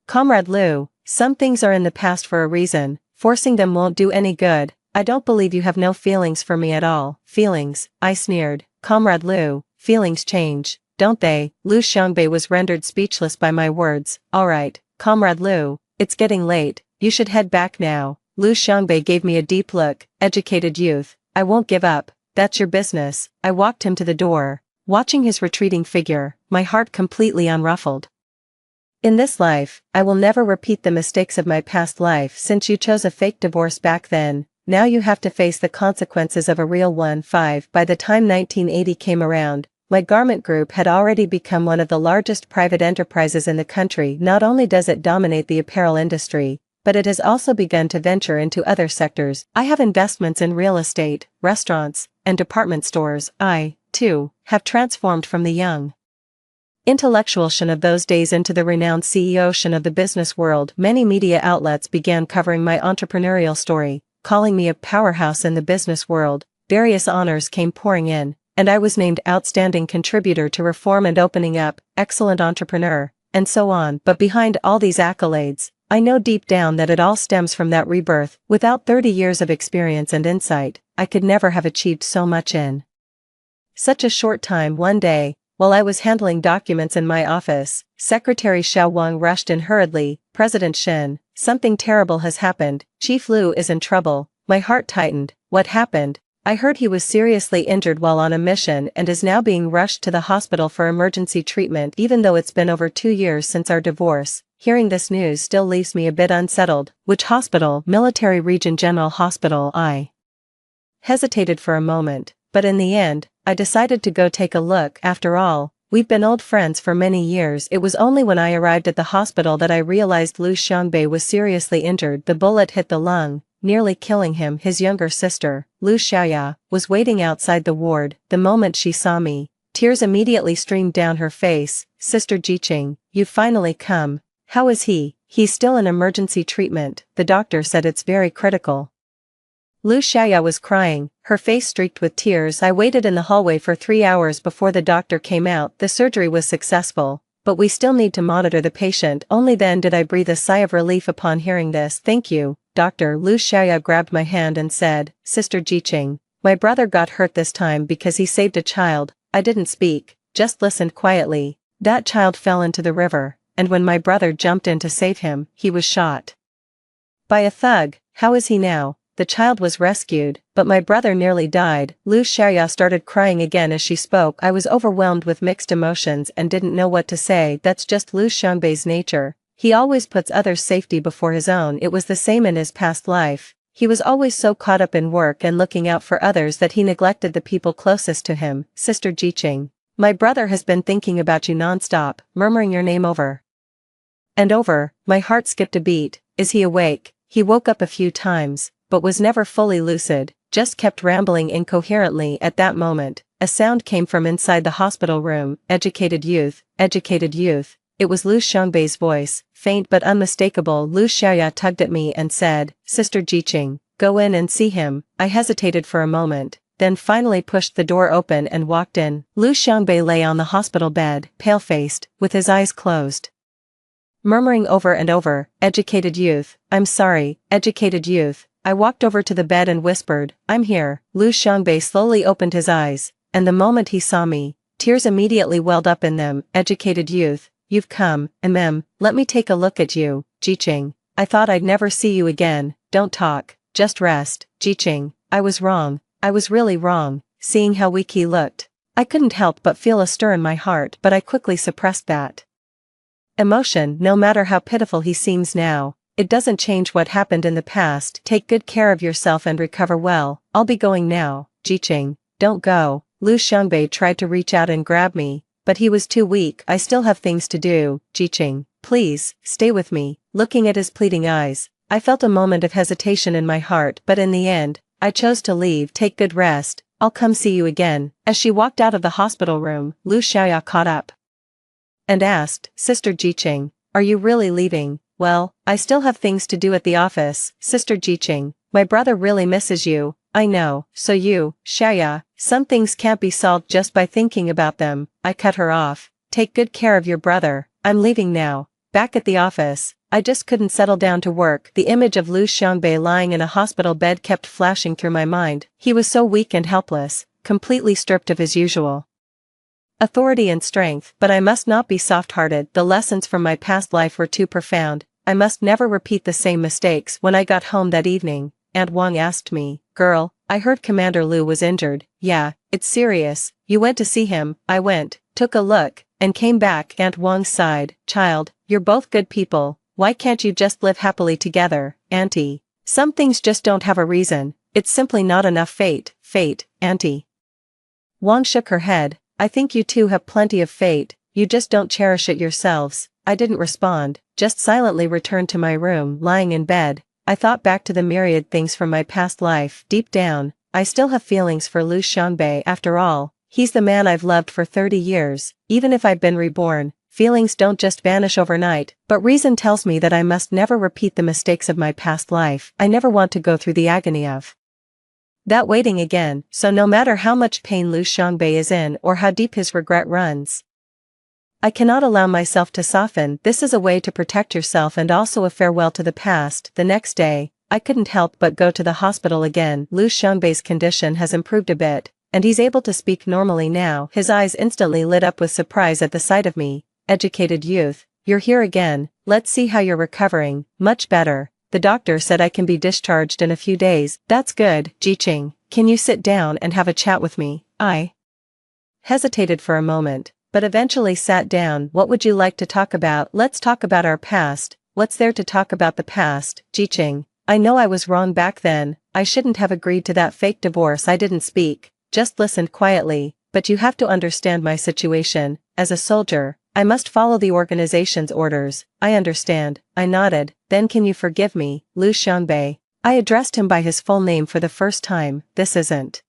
Comrade Lu, some things are in the past for a reason. Forcing them won't do any good. I don't believe you have no feelings for me at all. Feelings? I sneered. Comrade Lu, feelings change, don't they? Lu Xiangbei was rendered speechless by my words. Alright, Comrade Lu, it's getting late. You should head back now. Lu Xiangbei gave me a deep look. Educated youth, I won't give up. That's your business. I walked him to the door. Watching his retreating figure, my heart completely unruffled. In this life, I will never repeat the mistakes of my past life. Since you chose a fake divorce back then, now you have to face the consequences of a real one. 5. By the time 1980 came around, my garment group had already become one of the largest private enterprises in the country. Not only does it dominate the apparel industry, but it has also begun to venture into other sectors. I have investments in real estate, restaurants, and department stores. I, too, have transformed from the young, intellectual Shen of those days into the renowned CEO Shen of the business world. Many media outlets began covering my entrepreneurial story, calling me a powerhouse in the business world. Various honors came pouring in, and I was named outstanding contributor to reform and opening up, excellent entrepreneur, and so on. But behind all these accolades, I know deep down that it all stems from that rebirth. Without 30 years of experience and insight, I could never have achieved so much in such a short time. One day, while I was handling documents in my office, Secretary Xiao Wang rushed in hurriedly. President Shen, something terrible has happened. Chief Lu is in trouble. My heart tightened. What happened? I heard he was seriously injured while on a mission and is now being rushed to the hospital for emergency treatment. Even though it's been over 2 years since our divorce, hearing this news still leaves me a bit unsettled. Which hospital? Military Region General Hospital. I hesitated for a moment, but in the end, I decided to go take a look. After all, we've been old friends for many years. It was only when I arrived at the hospital that I realized Lu Xiangbei was seriously injured. The bullet hit the lung, nearly killing him. His younger sister, Lu Xiaoya, was waiting outside the ward. The moment she saw me, tears immediately streamed down her face. Sister Jiqing, you've finally come. How is he? He's still in emergency treatment. The doctor said it's very critical. Lu Xiaoya was crying, her face streaked with tears. I waited in the hallway for 3 hours before the doctor came out. The surgery was successful, but we still need to monitor the patient. Only then did I breathe a sigh of relief upon hearing this. Thank you, doctor. Lu Xiaoya grabbed my hand and said, Sister Jiqing, my brother got hurt this time because he saved a child. I didn't speak, just listened quietly. That child fell into the river, and when my brother jumped in to save him, he was shot by a thug. How is he now? The child was rescued, but my brother nearly died. Lu Xiaoya started crying again as she spoke. I was overwhelmed with mixed emotions and didn't know what to say. That's just Lu Xiangbei's nature. He always puts others' safety before his own. It was the same in his past life. He was always so caught up in work and looking out for others that he neglected the people closest to him. Sister Jiqing, my brother has been thinking about you non-stop, murmuring your name over and over. My heart skipped a beat. Is he awake? He woke up a few times, but was never fully lucid, just kept rambling incoherently. At that moment, a sound came from inside the hospital room. Educated youth, educated youth. It was Lu Xiangbei's voice, faint but unmistakable. Lu Xiaoya tugged at me and said, Sister Jiqing, go in and see him. I hesitated for a moment, then finally pushed the door open and walked in. Lu Xiangbei lay on the hospital bed, pale-faced, with his eyes closed, murmuring over and over, educated youth, I'm sorry, educated youth. I walked over to the bed and whispered, I'm here. Lu Xiangbei slowly opened his eyes, and the moment he saw me, tears immediately welled up in them. Educated youth, you've come, let me take a look at you. Jiqing, I thought I'd never see you again. Don't talk, just rest. Jiqing, I was wrong, I was really wrong. Seeing how weak he looked, I couldn't help but feel a stir in my heart, but I quickly suppressed that emotion. No matter how pitiful he seems now, it doesn't change what happened in the past. Take good care of yourself and recover well. I'll be going now. Jiqing, don't go. Lu Xiangbei tried to reach out and grab me, but he was too weak. I still have things to do. Jiqing, please, stay with me. Looking at his pleading eyes, I felt a moment of hesitation in my heart, but in the end, I chose to leave. Take good rest. I'll come see you again. As she walked out of the hospital room, Lu Xiaoya caught up and asked, Sister Jiqing, are you really leaving? Well, I still have things to do at the office. Sister Jiqing, my brother really misses you. I know, so you, Xiaoya, some things can't be solved just by thinking about them. I cut her off. Take good care of your brother. I'm leaving now. Back at the office, I just couldn't settle down to work. The image of Lu Xiangbei lying in a hospital bed kept flashing through my mind. He was so weak and helpless, completely stripped of his usual authority and strength. But I must not be soft-hearted. The lessons from my past life were too profound. I must never repeat the same mistakes. When I got home that evening, Aunt Wang asked me, Girl, I heard Commander Lu was injured. Yeah, it's serious. You went to see him. I went, took a look, and came back. Aunt Wang sighed. Child, you're both good people. Why can't you just live happily together, Auntie? Some things just don't have a reason. It's simply not enough fate. Fate, Auntie. Wang shook her head. I think you two have plenty of fate. You just don't cherish it yourselves. I didn't respond, just silently returned to my room. Lying in bed, I thought back to the myriad things from my past life. Deep down, I still have feelings for Lu Xiangbei. After all, he's the man I've loved for 30 years. Even if I've been reborn, feelings don't just vanish overnight, but reason tells me that I must never repeat the mistakes of my past life. I never want to go through the agony of that waiting again. So no matter how much pain Lu Xiangbei is in or how deep his regret runs, I cannot allow myself to soften. This is a way to protect yourself and also a farewell to the past. The next day, I couldn't help but go to the hospital again. Lu Xiangbei's condition has improved a bit, and he's able to speak normally now. His eyes instantly lit up with surprise at the sight of me. Educated youth, you're here again. Let's see how you're recovering. Much better. The doctor said I can be discharged in a few days. That's good. Jiqing, can you sit down and have a chat with me? I hesitated for a moment, but eventually sat down. What would you like to talk about? Let's talk about our past. What's there to talk about the past? Jiqing, I know I was wrong back then. I shouldn't have agreed to that fake divorce. I didn't speak, just listened quietly, but you have to understand my situation. As a soldier, I must follow the organization's orders. I understand. I nodded. Then can you forgive me, Lu Xiangbei? I addressed him by his full name for the first time. This isn't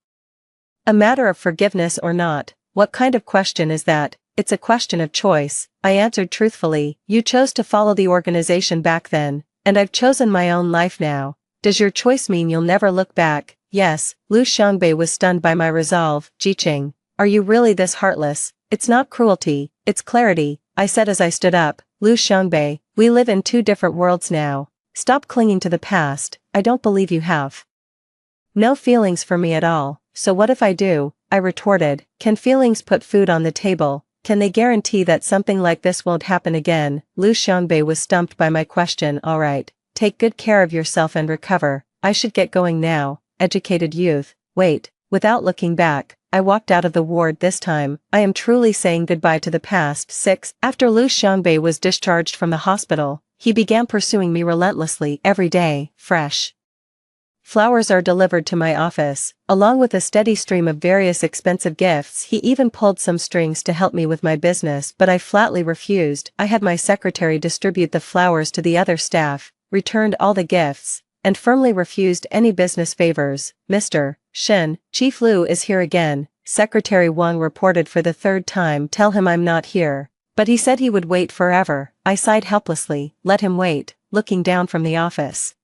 a matter of forgiveness or not. What kind of question is that? It's a question of choice. I answered truthfully. You chose to follow the organization back then, and I've chosen my own life now. Does your choice mean you'll never look back? Yes. Lu Xiangbei was stunned by my resolve. Jiqing, are you really this heartless? It's not cruelty, it's clarity, I said as I stood up. Lu Xiangbei, we live in two different worlds now. Stop clinging to the past. I don't believe you have no feelings for me at all. So what if I do? I retorted. Can feelings put food on the table? Can they guarantee that something like this won't happen again? Lu Xiangbei was stumped by my question. Alright, take good care of yourself and recover. I should get going now. Educated youth. Wait. Without looking back, I walked out of the ward. This time, I am truly saying goodbye to the past. 6. After Lu Xiangbei was discharged from the hospital, he began pursuing me relentlessly every day. Fresh flowers are delivered to my office, along with a steady stream of various expensive gifts. He even pulled some strings to help me with my business, but I flatly refused. I had my secretary distribute the flowers to the other staff, returned all the gifts, and firmly refused any business favors. Mr. Shen, Chief Lu is here again, Secretary Wang reported for the third time. Tell him I'm not here. But he said he would wait forever. I sighed helplessly. Let him wait. Looking down from the office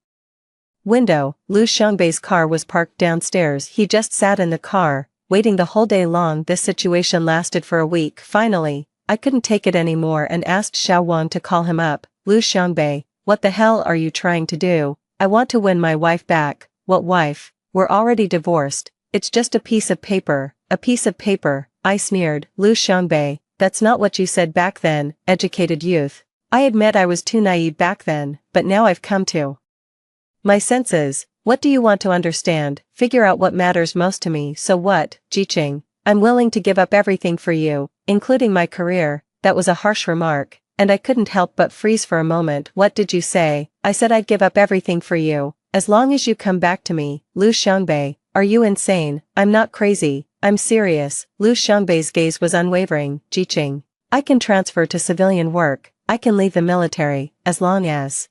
window, Lu Xiangbei's car was parked downstairs. He just sat in the car, waiting the whole day long. This situation lasted for a week. Finally, I couldn't take it anymore and asked Xiao Wang to call him up. Lu Xiangbei, what the hell are you trying to do? I want to win my wife back. What wife? We're already divorced. It's just a piece of paper. A piece of paper, I sneered. Lu Xiangbei, that's not what you said back then, educated youth. I admit I was too naive back then, but now I've come to my senses. What do you want to understand? Figure out what matters most to me. So what, Jiqing? I'm willing to give up everything for you, including my career. That was a harsh remark, and I couldn't help but freeze for a moment. What did you say? I said I'd give up everything for you, as long as you come back to me. Lu Xiangbei, are you insane? I'm not crazy, I'm serious. Lu Xiangbei's gaze was unwavering. Jiqing, I can transfer to civilian work, I can leave the military, as long as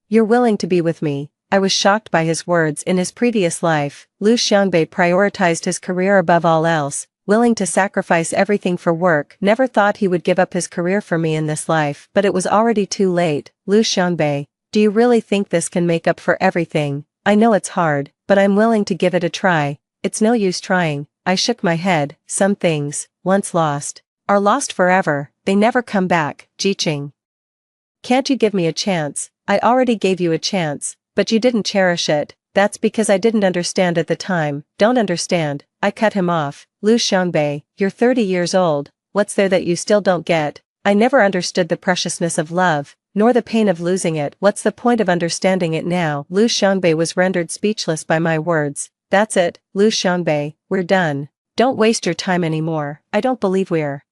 you're willing to be with me. I was shocked by his words. In his previous life, Lu Xiangbei prioritized his career above all else, willing to sacrifice everything for work. Never thought he would give up his career for me in this life, but it was already too late. Lu Xiangbei, do you really think this can make up for everything? I know it's hard, but I'm willing to give it a try. It's no use trying. I shook my head. Some things, once lost, are lost forever. They never come back. Jiqing, can't you give me a chance? I already gave you a chance, but you didn't cherish it. That's because I didn't understand at the time. Don't understand. I cut him off. Lu Xiangbei, you're 30 years old. What's there that you still don't get? I never understood the preciousness of love, nor the pain of losing it. What's the point of understanding it now? Lu Xiangbei was rendered speechless by my words. That's it, Lu Xiangbei, we're done. Don't waste your time anymore. I don't believe we're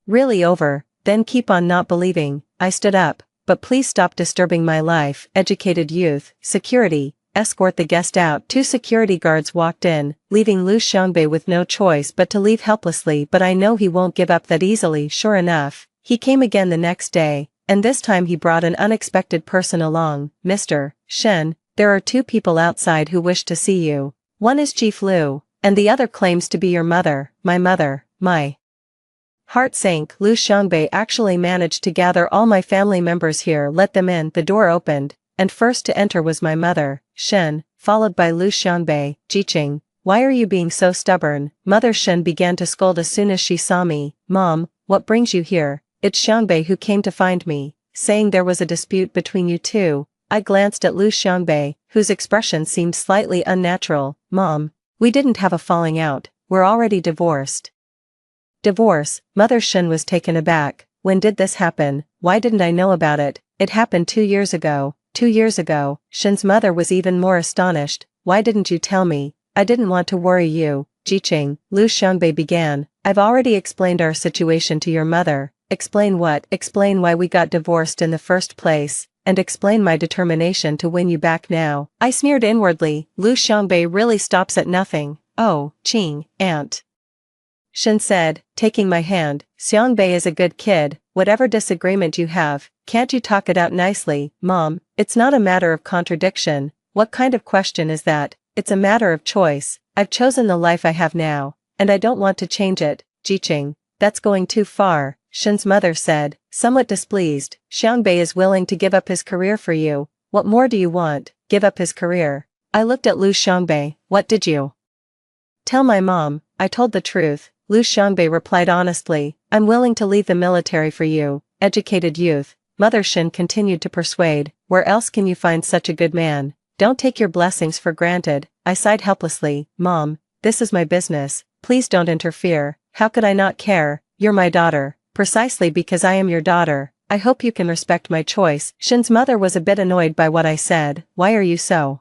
really over. Then keep on not believing. I stood up. But please stop disturbing my life. Educated youth. Security, escort the guest out. 2 security guards walked in, leaving Lu Xiangbei with no choice but to leave helplessly. But I know he won't give up that easily. Sure enough, he came again the next day, and this time he brought an unexpected person along. Mr. Shen, there are 2 people outside who wish to see you. One is Chief Lu, and the other claims to be your mother. My mother. My heart sank. Lu Xiangbei actually managed to gather all my family members here. Let them in. The door opened, and first to enter was my mother, Shen, followed by Lu Xiangbei. Jiqing, why are you being so stubborn? Mother Shen began to scold as soon as she saw me. Mom, what brings you here? It's Xiangbei who came to find me, saying there was a dispute between you two. I glanced at Lu Xiangbei, whose expression seemed slightly unnatural. Mom, we didn't have a falling out. We're already divorced. Divorce? Mother Shen was taken aback. When did this happen? Why didn't I know about it? It happened 2 years ago. 2 years ago? Shen's mother was even more astonished. Why didn't you tell me? I didn't want to worry you. Jiqing, Lu Xiangbei began. I've already explained our situation to your mother. Explain what? Explain why we got divorced in the first place, and explain my determination to win you back now. I sneered inwardly. Lu Xiangbei really stops at nothing. Oh, Qing, aunt, Shen said, taking my hand. Xiangbei is a good kid. Whatever disagreement you have, can't you talk it out nicely? Mom, it's not a matter of contradiction. What kind of question is that? It's a matter of choice. I've chosen the life I have now, and I don't want to change it. Jiqing, that's going too far, Shen's mother said, somewhat displeased. Xiangbei is willing to give up his career for you. What more do you want? Give up his career? I looked at Lu Xiangbei. What did you tell my mom? I told the truth. Lu Xiangbei replied honestly. I'm willing to leave the military for you. Educated youth. Mother Shen continued to persuade. Where else can you find such a good man? Don't take your blessings for granted. I sighed helplessly. Mom, this is my business. Please don't interfere. How could I not care? You're my daughter. Precisely because I am your daughter, I hope you can respect my choice. Shin's mother was a bit annoyed by what I said. Why are you so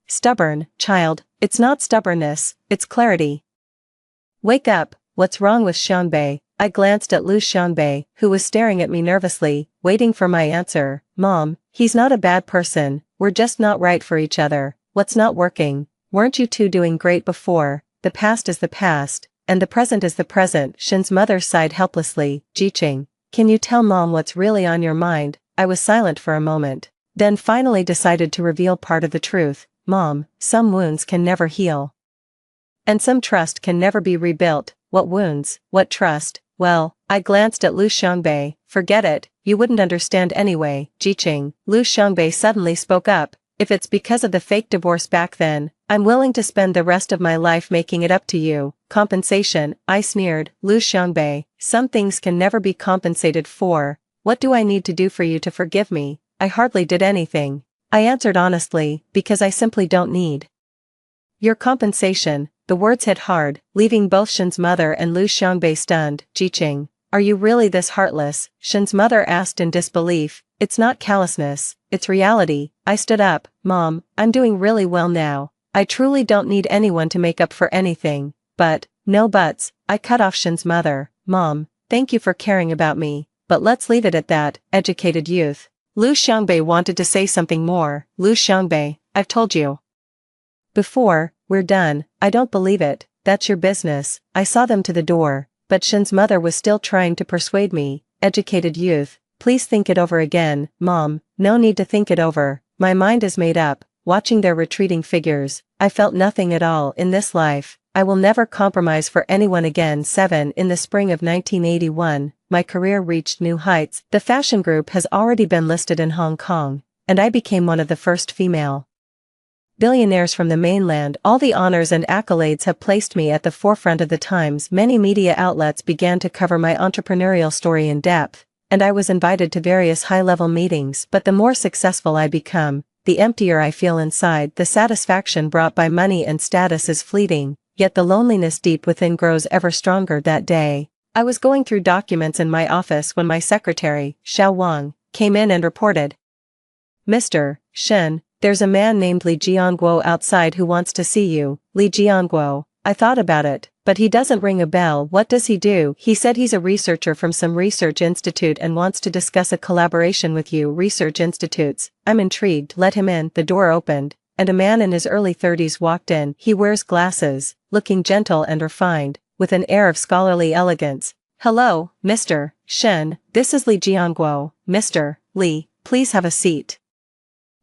stubborn, child? It's not stubbornness, it's clarity. Wake up, what's wrong with Xianbei? I glanced at Lu Xianbei, who was staring at me nervously, waiting for my answer. Mom, he's not a bad person, we're just not right for each other. What's not working? Weren't you two doing great before? The past is the past, and the present is the present. Shin's mother sighed helplessly. Jiqing, can you tell Mom what's really on your mind? I was silent for a moment, then finally decided to reveal part of the truth. Mom, some wounds can never heal. And some trust can never be rebuilt. What wounds? What trust? Well, I glanced at Lu Xianbei. Forget it, you wouldn't understand anyway. Jiqing, Lu Xianbei suddenly spoke up. If it's because of the fake divorce back then, I'm willing to spend the rest of my life making it up to you. Compensation, I sneered. Lu Xianbei, some things can never be compensated for. What do I need to do for you to forgive me? I hardly did anything. I answered honestly, because I simply don't need your compensation. The words hit hard, leaving both Shin's mother and Lu Xianbei stunned. Jiqing, are you really this heartless? Shin's mother asked in disbelief. It's not callousness, it's reality. I stood up. Mom, I'm doing really well now. I truly don't need anyone to make up for anything. But, no buts, I cut off Shin's mother. Mom, thank you for caring about me, but let's leave it at that, educated youth. Lu Xianbei wanted to say something more. Lu Xianbei, I've told you before, we're done. I don't believe it. That's your business. I saw them to the door, but Shin's mother was still trying to persuade me. Educated youth, please think it over again. Mom, no need to think it over. My mind is made up. Watching their retreating figures, I felt nothing at all in this life. I will never compromise for anyone again. 7 In the spring of 1981, my career reached new heights. The fashion group has already been listed in Hong Kong, and I became one of the first female billionaires from the mainland. All the honors and accolades have placed me at the forefront of the times. Many media outlets began to cover my entrepreneurial story in depth, and I was invited to various high-level meetings. But the more successful I become, the emptier I feel inside. The satisfaction brought by money and status is fleeting, yet the loneliness deep within grows ever stronger. That day, I was going through documents in my office when my secretary, Xiao Wang, came in and reported, Mr. Shen, there's a man named Li Jianguo outside who wants to see you. Li Jianguo, I thought about it, but he doesn't ring a bell. What does he do? He said he's a researcher from some research institute and wants to discuss a collaboration with you. Research institutes, I'm intrigued. Let him in. The door opened, and a man in his early 30s walked in. He wears glasses, looking gentle and refined, with an air of scholarly elegance. Hello, Mr. Shen, this is Li Jianguo. Mr. Li, please have a seat.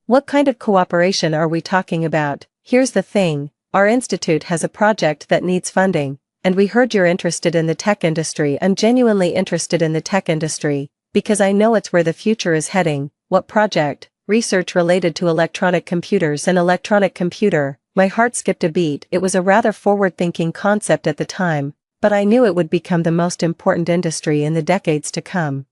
What kind of cooperation are we talking about? Here's the thing, our institute has a project that needs funding, and we heard you're interested in the tech industry. I'm genuinely interested in the tech industry, because I know it's where the future is heading. What project? Research related to electronic computers. An electronic computer. My heart skipped a beat. It was a rather forward-thinking concept at the time, but I knew it would become the most important industry in the decades to come.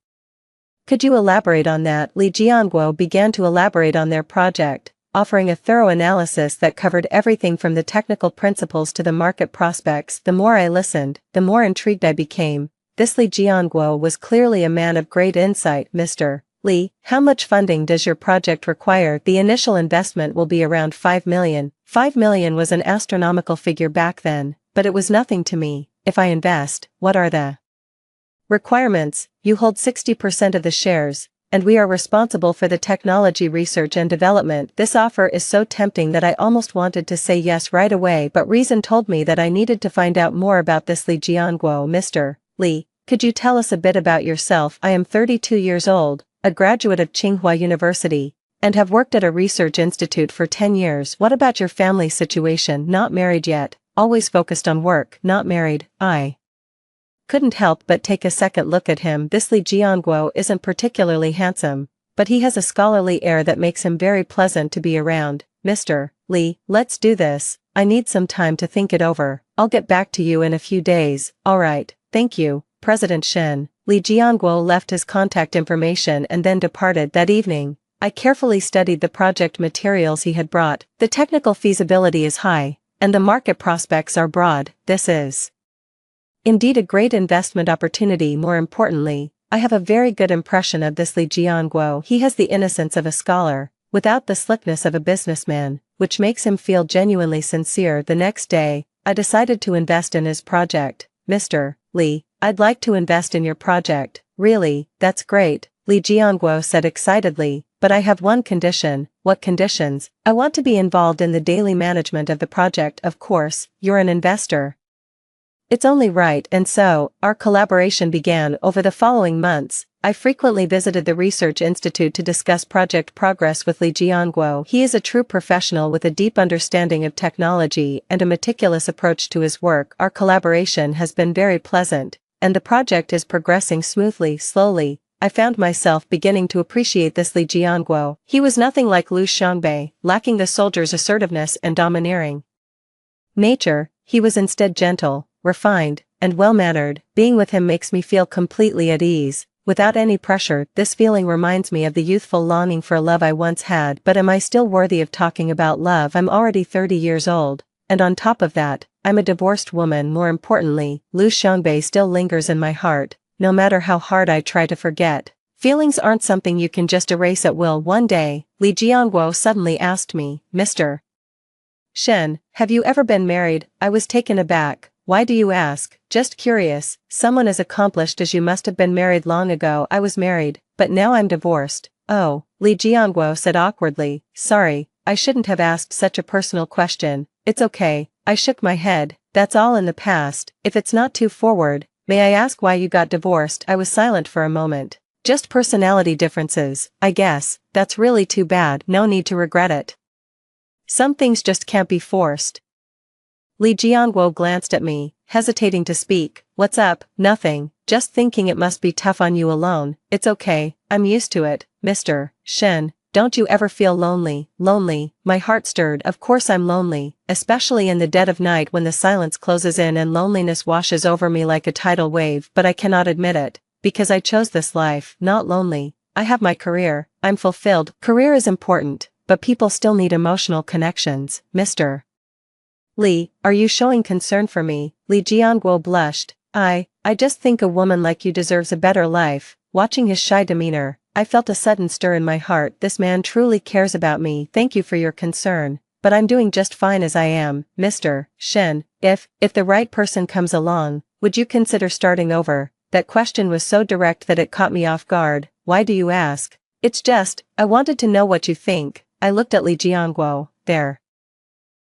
Could you elaborate on that? Li Jianguo began to elaborate on their project, offering a thorough analysis that covered everything from the technical principles to the market prospects. The more I listened, the more intrigued I became. This Li Jianguo was clearly a man of great insight. Mr. Li, how much funding does your project require? The initial investment will be around 5 million. 5 million was an astronomical figure back then, but it was nothing to me. If I invest, what are the requirements? You hold 60% of the shares, and we are responsible for the technology research and development. This offer is so tempting that I almost wanted to say yes right away, but reason told me that I needed to find out more about this Li Jianguo. Mr. Li, could you tell us a bit about yourself? I am 32 years old, a graduate of Tsinghua University, and have worked at a research institute for 10 years. What about your family situation? Not married yet, always focused on work. Not married. I couldn't help but take a second look at him. This Li Jianguo isn't particularly handsome, but he has a scholarly air that makes him very pleasant to be around. Mr. Li, let's do this. I need some time to think it over. I'll get back to you in a few days. Alright, thank you, President Shen. Li Jianguo left his contact information and then departed. That evening, I carefully studied the project materials he had brought. The technical feasibility is high, and the market prospects are broad. This is Indeed a great investment opportunity. More importantly, I have a very good impression of this Li Jianguo. He has the innocence of a scholar, without the slickness of a businessman, which makes him feel genuinely sincere. The next day, I decided to invest in his project. Mr. Li, I'd like to invest in your project. Really, that's great, Li Jianguo said excitedly, but I have one condition. What conditions? I want to be involved in the daily management of the project. Of course, you're an investor. It's only right. And so, our collaboration began. Over the following months, I frequently visited the research institute to discuss project progress with Li Jianguo. He is a true professional with a deep understanding of technology and a meticulous approach to his work. Our collaboration has been very pleasant, and the project is progressing smoothly. Slowly, I found myself beginning to appreciate this Li Jianguo. He was nothing like Lu Xiangbei, lacking the soldier's assertiveness and domineering nature. He was instead gentle, refined, and well-mannered. Being with him makes me feel completely at ease, without any pressure. This feeling reminds me of the youthful longing for love I once had. But am I still worthy of talking about love? I'm already 30 years old, and on top of that, I'm a divorced woman. More importantly, Lu Xiangbei still lingers in my heart, no matter how hard I try to forget. Feelings aren't something you can just erase at will. One day, Li Jianguo suddenly asked me, Mr. Shen, have you ever been married? I was taken aback. Why do you ask? Just curious. Someone as accomplished as you must have been married long ago. I was married, but now I'm divorced. Oh, Li Jianguo said awkwardly. Sorry, I shouldn't have asked such a personal question. It's okay. I shook my head. That's all in the past. If it's not too forward, may I ask why you got divorced? I was silent for a moment. Just personality differences, I guess. That's really too bad. No need to regret it. Some things just can't be forced. Li Jianguo glanced at me, hesitating to speak. What's up? Nothing, just thinking it must be tough on you alone. It's okay, I'm used to it. Mr. Shen, don't you ever feel lonely? Lonely? My heart stirred. Of course I'm lonely, especially in the dead of night when the silence closes in and loneliness washes over me like a tidal wave. But I cannot admit it, because I chose this life. Not lonely. I have my career. I'm fulfilled. Career is important, but people still need emotional connections. Mr. Li, are you showing concern for me? Li Jianguo blushed. I just think a woman like you deserves a better life. Watching his shy demeanor, I felt a sudden stir in my heart. This man truly cares about me. Thank you for your concern, but I'm doing just fine as I am. Mr. Shen, if the right person comes along, would you consider starting over? That question was so direct that it caught me off guard. Why do you ask? It's just, I wanted to know what you think. I looked at Li Jianguo. There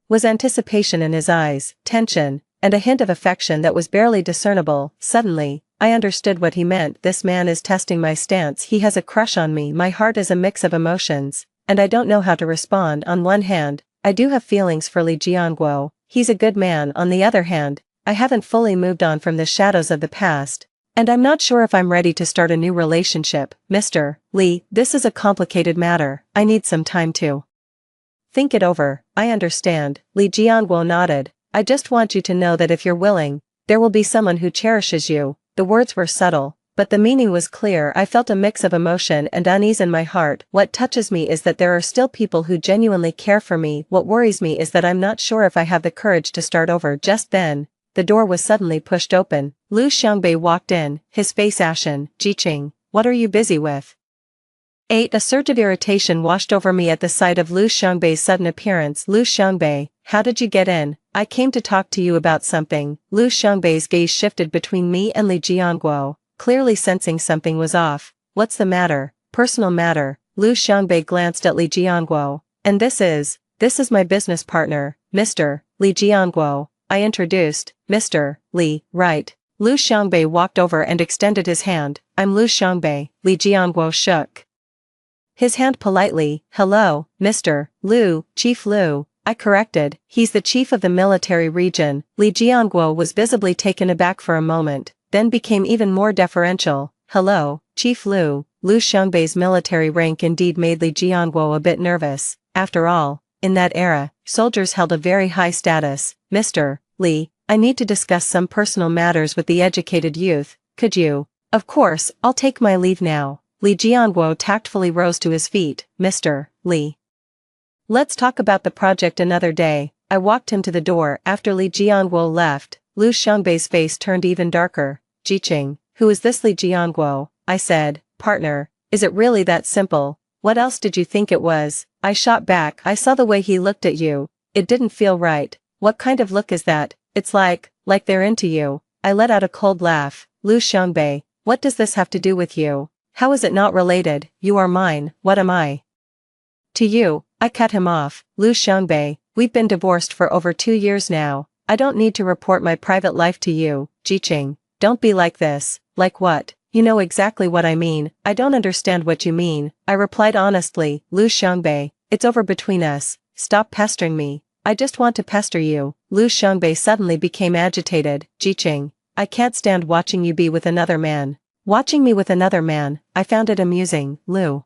was anticipation in his eyes, tension, and a hint of affection that was barely discernible. Suddenly, I understood what he meant. This man is testing my stance. He has a crush on me. My heart is a mix of emotions, and I don't know how to respond. On one hand, I do have feelings for Li Jianguo. He's a good man. On the other hand, I haven't fully moved on from the shadows of the past, and I'm not sure if I'm ready to start a new relationship. Mr. Li, this is a complicated matter. I need some time to think it over. I understand. Li Jianguo nodded. I just want you to know that if you're willing, there will be someone who cherishes you. The words were subtle, but the meaning was clear. I felt a mix of emotion and unease in my heart. What touches me is that there are still people who genuinely care for me. What worries me is that I'm not sure if I have the courage to start over. Just then, the door was suddenly pushed open. Lu Xiangbei walked in, his face ashen. Jiqing, what are you busy with? A surge of irritation washed over me at the sight of Lu Xiangbei's sudden appearance. Lu Xiangbei, how did you get in? I came to talk to you about something. Lu Xiangbei's gaze shifted between me and Li Jianguo, clearly sensing something was off. What's the matter? Personal matter. Lu Xiangbei glanced at Li Jianguo. And this is my business partner, Mr. Li Jianguo. I introduced. Mr. Li, right. Lu Xiangbei walked over and extended his hand. I'm Lu Xiangbei. Li Jianguo shook his hand politely. Hello, Mr. Lu, Chief Lu. I corrected. He's the chief of the military region. Li Jianguo was visibly taken aback for a moment, then became even more deferential. Hello, Chief Lu. Lu Xiangbei's military rank indeed made Li Jianguo a bit nervous. After all, in that era, soldiers held a very high status. Mr. Li, I need to discuss some personal matters with the educated youth. Could you? Of course, I'll take my leave now. Li Jianguo tactfully rose to his feet. Mr. Li, let's talk about the project another day. I walked him to the door. After Li Jianguo left, Lu Xiangbei's face turned even darker. Jiqing, who is this Li Jianguo? I said, partner, is it really that simple? What else did you think it was? I shot back. I saw the way he looked at you. It didn't feel right. What kind of look is that? It's like they're into you. I let out a cold laugh. Lu Xiangbei, what does this have to do with you? How is it not related? You are mine, what am I? To you, I cut him off. Lu Xiangbei, we've been divorced for over 2 years now. I don't need to report my private life to you, Jiqing. Don't be like this. Like what? You know exactly what I mean. I don't understand what you mean, I replied honestly. Lu Xiangbei, it's over between us. Stop pestering me. I just want to pester you. Lu Xiangbei suddenly became agitated. Jiqing, I can't stand watching you be with another man. Watching me with another man, I found it amusing. Lu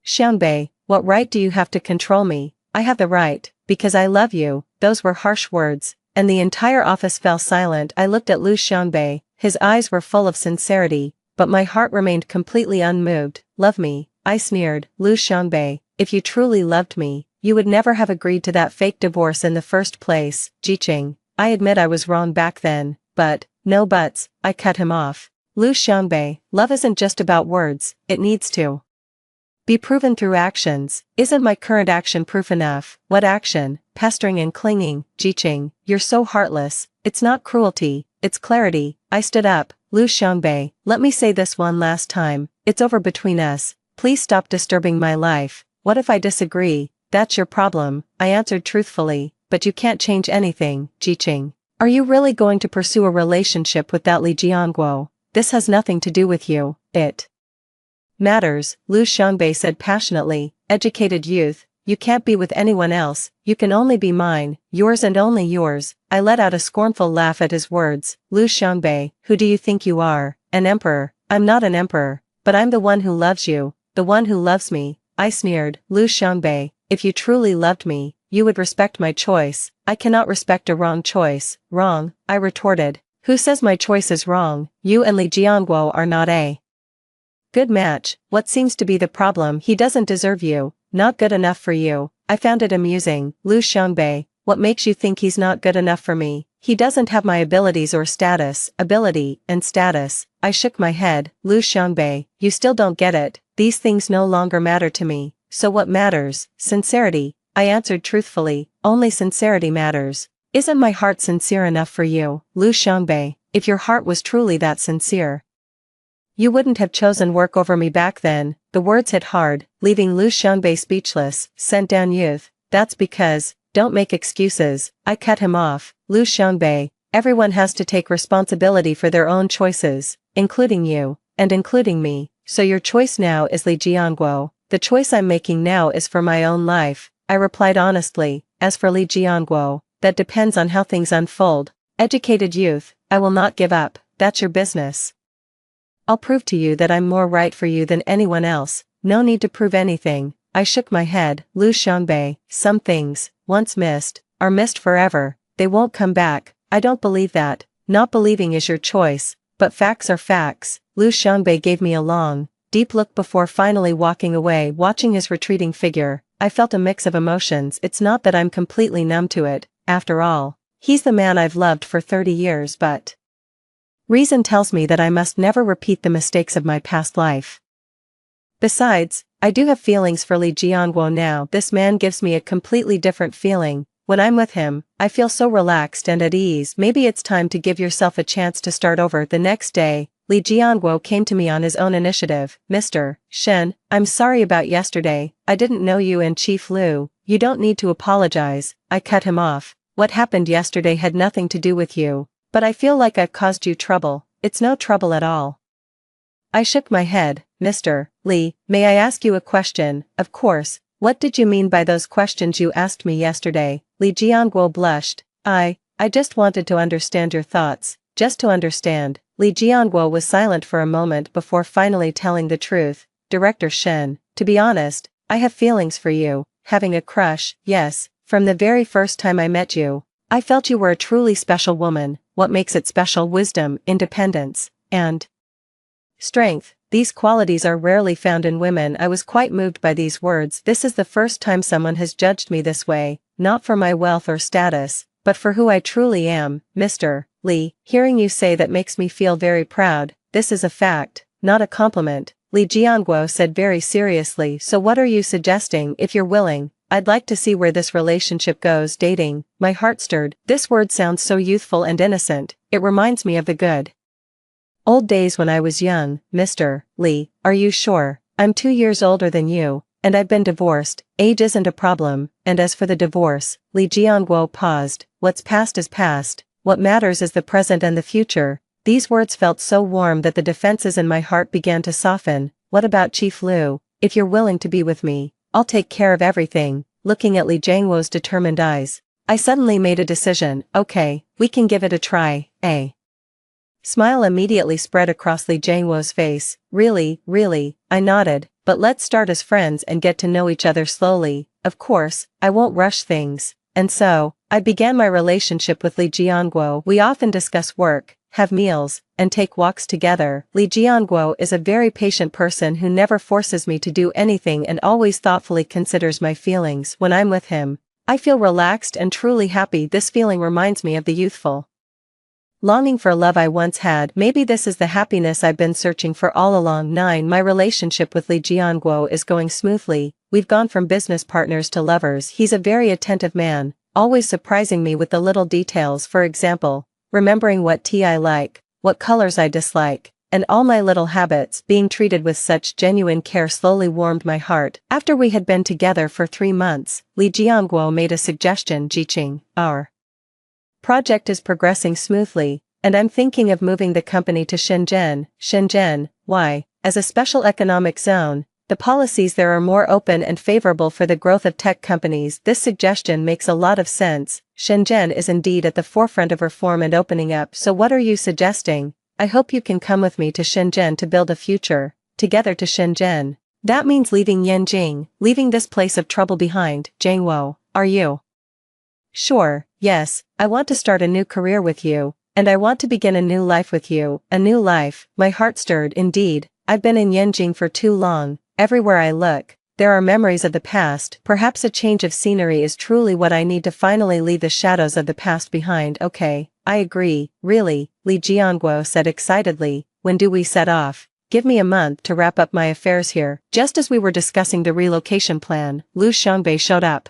Xiangbei, what right do you have to control me? I have the right, because I love you. Those were harsh words, and the entire office fell silent. I looked at Lu Xiangbei. His eyes were full of sincerity, but my heart remained completely unmoved. Love me, I sneered. Lu Xiangbei, if you truly loved me, you would never have agreed to that fake divorce in the first place. Jiqing, I admit I was wrong back then, but, no buts, I cut him off. Lu Xiangbei, love isn't just about words, it needs to be proven through actions. Isn't my current action proof enough? What action? Pestering and clinging. Jiqing, you're so heartless. It's not cruelty, it's clarity. I stood up. Lu Xiangbei, let me say this one last time. It's over between us. Please stop disturbing my life. What if I disagree? That's your problem, I answered truthfully, but you can't change anything. Jiqing, are you really going to pursue a relationship with that Li Jianguo? This has nothing to do with you. It matters, Lu Xiangbei said passionately. Educated youth, you can't be with anyone else, you can only be mine, yours and only yours. I let out a scornful laugh at his words. Lu Xiangbei, who do you think you are? An emperor? I'm not an emperor, but I'm the one who loves you, the one who loves me. I sneered. Lu Xiangbei, if you truly loved me, you would respect my choice. I cannot respect a wrong choice. Wrong, I retorted. Who says my choice is wrong? You and Li Jianguo are not a good match. What seems to be the problem? He doesn't deserve you. Not good enough for you. I found it amusing. Lu Xiangbei, what makes you think he's not good enough for me? He doesn't have my abilities or status. Ability and status. I shook my head. Lu Xiangbei, you still don't get it. These things no longer matter to me. So what matters? Sincerity. I answered truthfully. Only sincerity matters. Isn't my heart sincere enough for you? Lu Xiangbei, if your heart was truly that sincere, you wouldn't have chosen work over me back then. The words hit hard, leaving Lu Xiangbei speechless. Sent down youth, that's because, don't make excuses. I cut him off. Lu Xiangbei, everyone has to take responsibility for their own choices, including you, and including me. So your choice now is Li Jianguo. The choice I'm making now is for my own life, I replied honestly. As for Li Jianguo, that depends on how things unfold. Educated youth, I will not give up. That's your business. I'll prove to you that I'm more right for you than anyone else. No need to prove anything. I shook my head. Lu Xiangbei, some things, once missed, are missed forever. They won't come back. I don't believe that. Not believing is your choice, but facts are facts. Lu Xiangbei gave me a long, deep look before finally walking away. Watching his retreating figure, I felt a mix of emotions. It's not that I'm completely numb to it. After all, he's the man I've loved for 30 years, but reason tells me that I must never repeat the mistakes of my past life. Besides, I do have feelings for Li Jianguo now. This man gives me a completely different feeling. When I'm with him, I feel so relaxed and at ease. Maybe it's time to give yourself a chance to start over. The next day, Li Jianguo came to me on his own initiative. Mr. Shen, I'm sorry about yesterday. I didn't know you and Chief Lu. You don't need to apologize. I cut him off. What happened yesterday had nothing to do with you. But I feel like I've caused you trouble. It's no trouble at all. I shook my head. Mr. Li, may I ask you a question? Of course. What did you mean by those questions you asked me yesterday? Li Jianguo blushed. I just wanted to understand your thoughts. Just to understand. Li Jianguo was silent for a moment before finally telling the truth. Director Shen, to be honest, I have feelings for you. Having a crush, yes. From the very first time I met you, I felt you were a truly special woman. What makes it special? Wisdom, independence, and strength. These qualities are rarely found in women. I was quite moved by these words. This is the first time someone has judged me this way, not for my wealth or status, but for who I truly am. Mr. Li, hearing you say that makes me feel very proud. This is a fact, not a compliment, Li Jianguo said very seriously. So what are you suggesting? If you're willing, I'd like to see where this relationship goes. Dating, my heart stirred. This word sounds so youthful and innocent. It reminds me of the good old days when I was young. Mr. Li, are you sure? I'm 2 years older than you, and I've been divorced. Age isn't a problem, and as for the divorce, Li Jianguo paused. What's past is past. What matters is the present and the future. These words felt so warm that the defenses in my heart began to soften. What about Chief Lu? If you're willing to be with me, I'll take care of everything. Looking at Li Jianguo's determined eyes, I suddenly made a decision. Okay, we can give it a try, eh? Smile immediately spread across Li Jianguo's face. Really, really, I nodded, but let's start as friends and get to know each other slowly. Of course, I won't rush things. And so, I began my relationship with Li Jianguo. We often discuss work, have meals, and take walks together. Li Jianguo is a very patient person who never forces me to do anything and always thoughtfully considers my feelings. When I'm with him, I feel relaxed and truly happy. This feeling reminds me of the youthful longing for love I once had. Maybe this is the happiness I've been searching for all along. 9. My relationship with Li Jianguo is going smoothly. We've gone from business partners to lovers. He's a very attentive man, always surprising me with the little details. For example, remembering what tea I like, what colors I dislike, and all my little habits. Being treated with such genuine care slowly warmed my heart. After we had been together for 3 months, Li Jianguo made a suggestion. Jiqing, our project is progressing smoothly, and I'm thinking of moving the company to Shenzhen. Shenzhen, why? As a special economic zone, the policies there are more open and favorable for the growth of tech companies. This suggestion makes a lot of sense. Shenzhen is indeed at the forefront of reform and opening up. So what are you suggesting? I hope you can come with me to Shenzhen to build a future together. To Shenzhen. That means leaving Yanjing, leaving this place of trouble behind. Jianguo, are you sure? Yes, I want to start a new career with you, and I want to begin a new life with you. A new life. My heart stirred. Indeed, I've been in Yanjing for too long. Everywhere I look, there are memories of the past. Perhaps a change of scenery is truly what I need to finally leave the shadows of the past behind. Okay, I agree. Really, Li Jianguo said excitedly. When do we set off? Give me a month to wrap up my affairs here. Just as we were discussing the relocation plan, Lu Xiangbei showed up.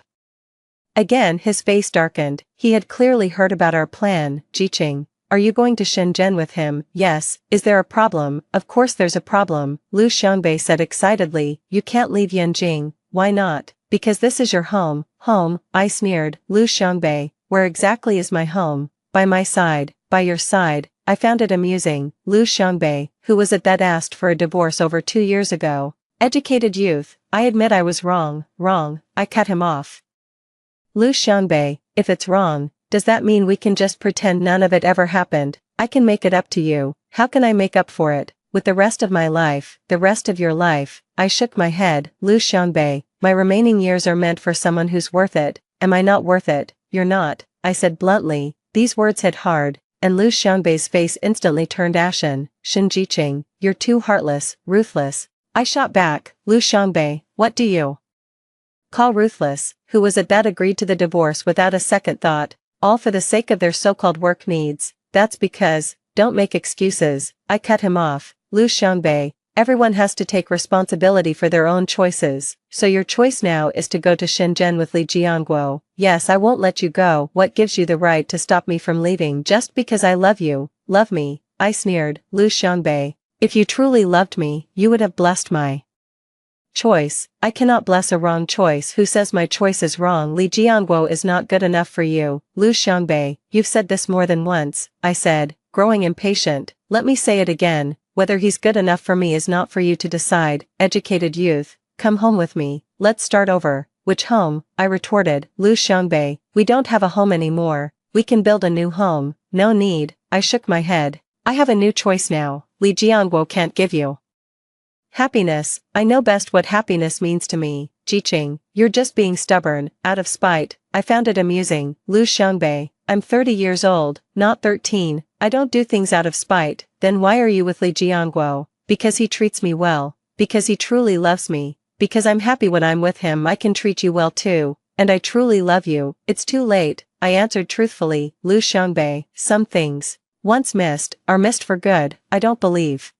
Again his face darkened. He had clearly heard about our plan. Jiqing, are you going to Shenzhen with him? Yes. Is there a problem? Of course there's a problem, Lu Xiangbei said excitedly. You can't leave Yanjing. Why not? Because this is your home. Home, I sneered. Lu Xiangbei, where exactly is my home? By my side. By your side. I found it amusing. Lu Xiangbei, who was at that asked for a divorce over 2 years ago. Educated youth, I admit I was wrong. I cut him off. Lu Xiangbei, if it's wrong, does that mean we can just pretend none of it ever happened? I can make it up to you. How can I make up for it? With the rest of my life, the rest of your life. I shook my head. Lu Xiangbei, my remaining years are meant for someone who's worth it. Am I not worth it? You're not, I said bluntly. These words hit hard, and Lu Xiangbei's face instantly turned ashen. Shen Jiqing, you're too heartless, ruthless. I shot back. Lu Xiangbei, what do you call ruthless? Who was at that agreed to the divorce without a second thought, all for the sake of their so-called work needs. That's because, don't make excuses. I cut him off. Lu Xiangbei, everyone has to take responsibility for their own choices. So your choice now is to go to Shenzhen with Li Jianguo. Yes, I won't let you go. What gives you the right to stop me from leaving just because I love you? Love me? I sneered. Lu Xiangbei, if you truly loved me, you would have blessed my choice. I cannot bless a wrong choice. Who says my choice is wrong? Li Jianguo is not good enough for you. Lu Xiangbei, you've said this more than once, I said, growing impatient. Let me say it again. Whether he's good enough for me is not for you to decide. Educated youth, come home with me. Let's start over. Which home? I retorted. Lu Xiangbei, we don't have a home anymore. We can build a new home. No need. I shook my head. I have a new choice now. Li Jianguo can't give you happiness. I know best what happiness means to me. Jiqing, you're just being stubborn, out of spite. I found it amusing. Lu Xiangbei, I'm 30 years old, not 13. I don't do things out of spite. Then why are you with Li Jianguo? Because he treats me well. Because he truly loves me. Because I'm happy when I'm with him. I can treat you well too. And I truly love you. It's too late, I answered truthfully. Lu Xiangbei, some things Once missed, are missed for good, I don't believe.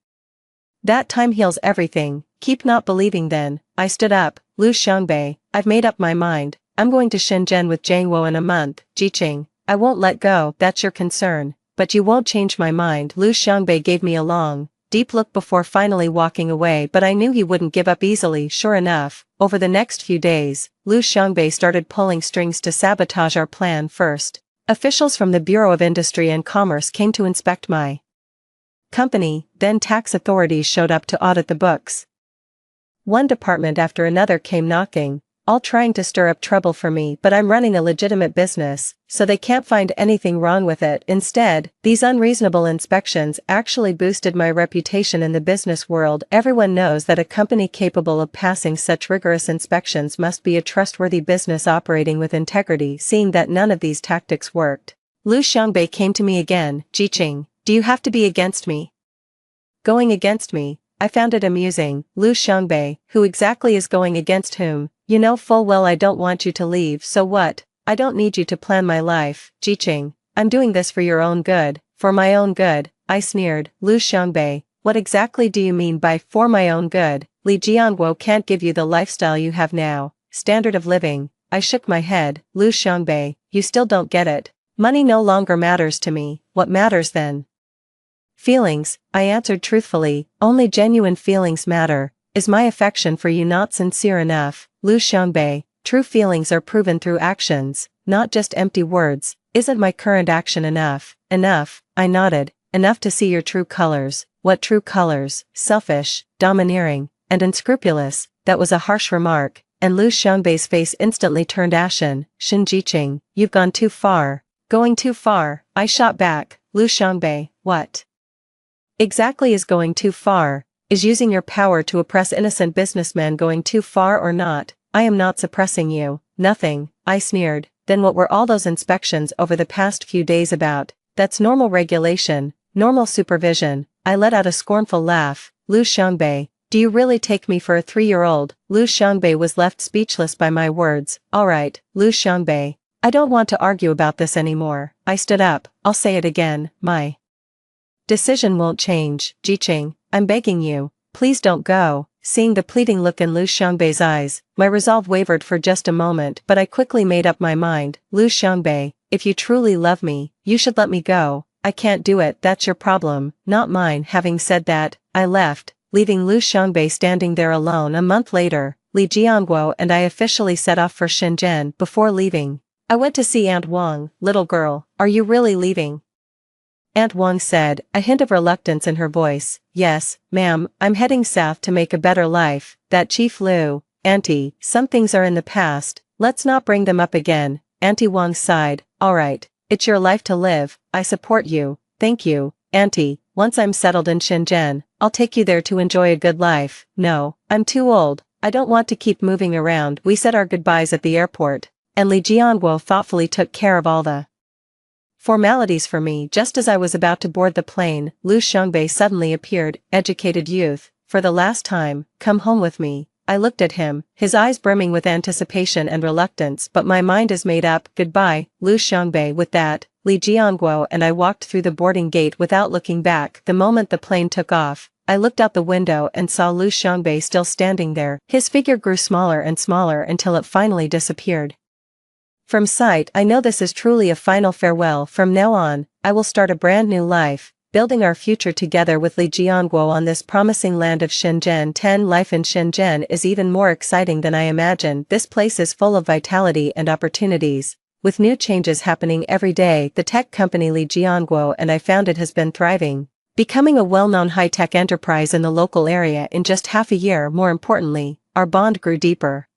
That time heals everything, keep not believing then. I stood up. Lu Xiangbei, I've made up my mind, I'm going to Shenzhen with Jiangwo in a month. Jiqing, I won't let go, that's your concern, but you won't change my mind. Lu Xiangbei gave me a long, deep look before finally walking away, but I knew he wouldn't give up easily. Sure enough, over the next few days, Lu Xiangbei started pulling strings to sabotage our plan. First, officials from the Bureau of Industry and Commerce came to inspect my company, then tax authorities showed up to audit the books. One department after another came knocking, all trying to stir up trouble for me, but I'm running a legitimate business, so they can't find anything wrong with it. Instead, these unreasonable inspections actually boosted my reputation in the business world. Everyone knows that a company capable of passing such rigorous inspections must be a trustworthy business operating with integrity. Seeing that none of these tactics worked, Lu Xiangbei came to me again. Jiqing, do you have to be against me? Going against me? I found it amusing. Lu Xiangbei, who exactly is going against whom? You know full well I don't want you to leave, so what? I don't need you to plan my life. Jiqing, I'm doing this for your own good. For my own good, I sneered. Lu Xiangbei, what exactly do you mean by for my own good? Li Jianguo can't give you the lifestyle you have now, standard of living. I shook my head. Lu Xiangbei, you still don't get it. Money no longer matters to me. What matters then? Feelings, I answered truthfully. Only genuine feelings matter. Is my affection for you not sincere enough? Lu Xiangbei, true feelings are proven through actions, not just empty words. Isn't my current action enough? Enough, I nodded. Enough to see your true colors. What true colors? Selfish, domineering, and unscrupulous. That was a harsh remark, and Lu Xiangbei's face instantly turned ashen. Shin Jiqing, you've gone too far. Going too far, I shot back. Lu Xiangbei, what exactly is going too far? Is using your power to oppress innocent businessmen going too far or not? I am not suppressing you. Nothing, I sneered. Then what were all those inspections over the past few days about? That's normal regulation, normal supervision. I let out a scornful laugh. Lu Xiangbei, do you really take me for a 3-year-old? Lu Xiangbei was left speechless by my words. Alright, Lu Xiangbei, I don't want to argue about this anymore. I stood up. I'll say it again, my decision won't change. Jiqing, I'm begging you, please don't go. Seeing the pleading look in Lu Xiangbei's eyes, my resolve wavered for just a moment, but I quickly made up my mind. Lu Xiangbei, if you truly love me, you should let me go. I can't do it, that's your problem, not mine. Having said that, I left, leaving Lu Xiangbei standing there alone. A month later, Li Jianguo and I officially set off for Shenzhen. Before leaving, I went to see Aunt Wang. Little girl, are you really leaving? Aunt Wang said, a hint of reluctance in her voice. Yes, ma'am, I'm heading south to make a better life. That Chief Lu, Auntie, some things are in the past, let's not bring them up again. Auntie Wang sighed. Alright, it's your life to live, I support you. Thank you, Auntie. Once I'm settled in Shenzhen, I'll take you there to enjoy a good life. No, I'm too old, I don't want to keep moving around. We said our goodbyes at the airport, and Li Jianguo thoughtfully took care of all the formalities for me. Just as I was about to board the plane, Lu Xiangbei suddenly appeared. Educated youth, for the last time, come home with me. I looked at him, his eyes brimming with anticipation and reluctance, but my mind is made up. Goodbye, Lu Xiangbei. With that, Li Jianguo and I walked through the boarding gate without looking back. The moment the plane took off, I looked out the window and saw Lu Xiangbei still standing there. His figure grew smaller and smaller until it finally disappeared from sight. I know this is truly a final farewell. From now on, I will start a brand new life, building our future together with Li Jianguo on this promising land of Shenzhen. 10 Life in Shenzhen is even more exciting than I imagined. This place is full of vitality and opportunities, with new changes happening every day. The tech company Li Jianguo and I founded has been thriving, becoming a well-known high-tech enterprise in the local area in just half a year. More importantly, our bond grew deeper.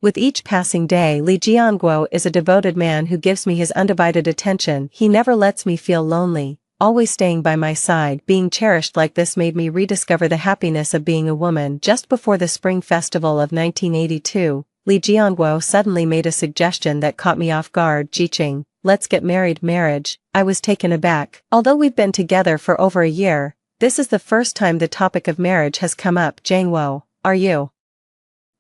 With each passing day, Li Jianguo is a devoted man who gives me his undivided attention. He never lets me feel lonely, always staying by my side. Being cherished like this made me rediscover the happiness of being a woman. Just before the Spring Festival of 1982, Li Jianguo suddenly made a suggestion that caught me off guard. Jiqing, let's get married. Marriage? I was taken aback. Although we've been together for over a year, this is the first time the topic of marriage has come up. Jiangwo, are you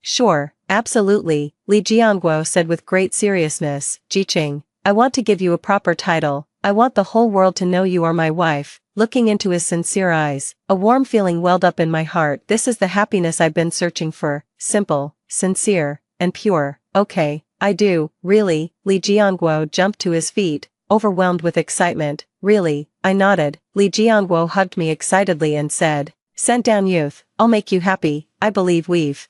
sure? Absolutely, Li Jianguo said with great seriousness. Jiqing, I want to give you a proper title. I want the whole world to know you are my wife." Looking into his sincere eyes, a warm feeling welled up in my heart. This is the happiness I've been searching for, simple, sincere, and pure. "Okay, I do, really." Li Jianguo jumped to his feet, overwhelmed with excitement. "Really?" I nodded. Li Jianguo hugged me excitedly and said, "Sent down youth, I'll make you happy. I believe we've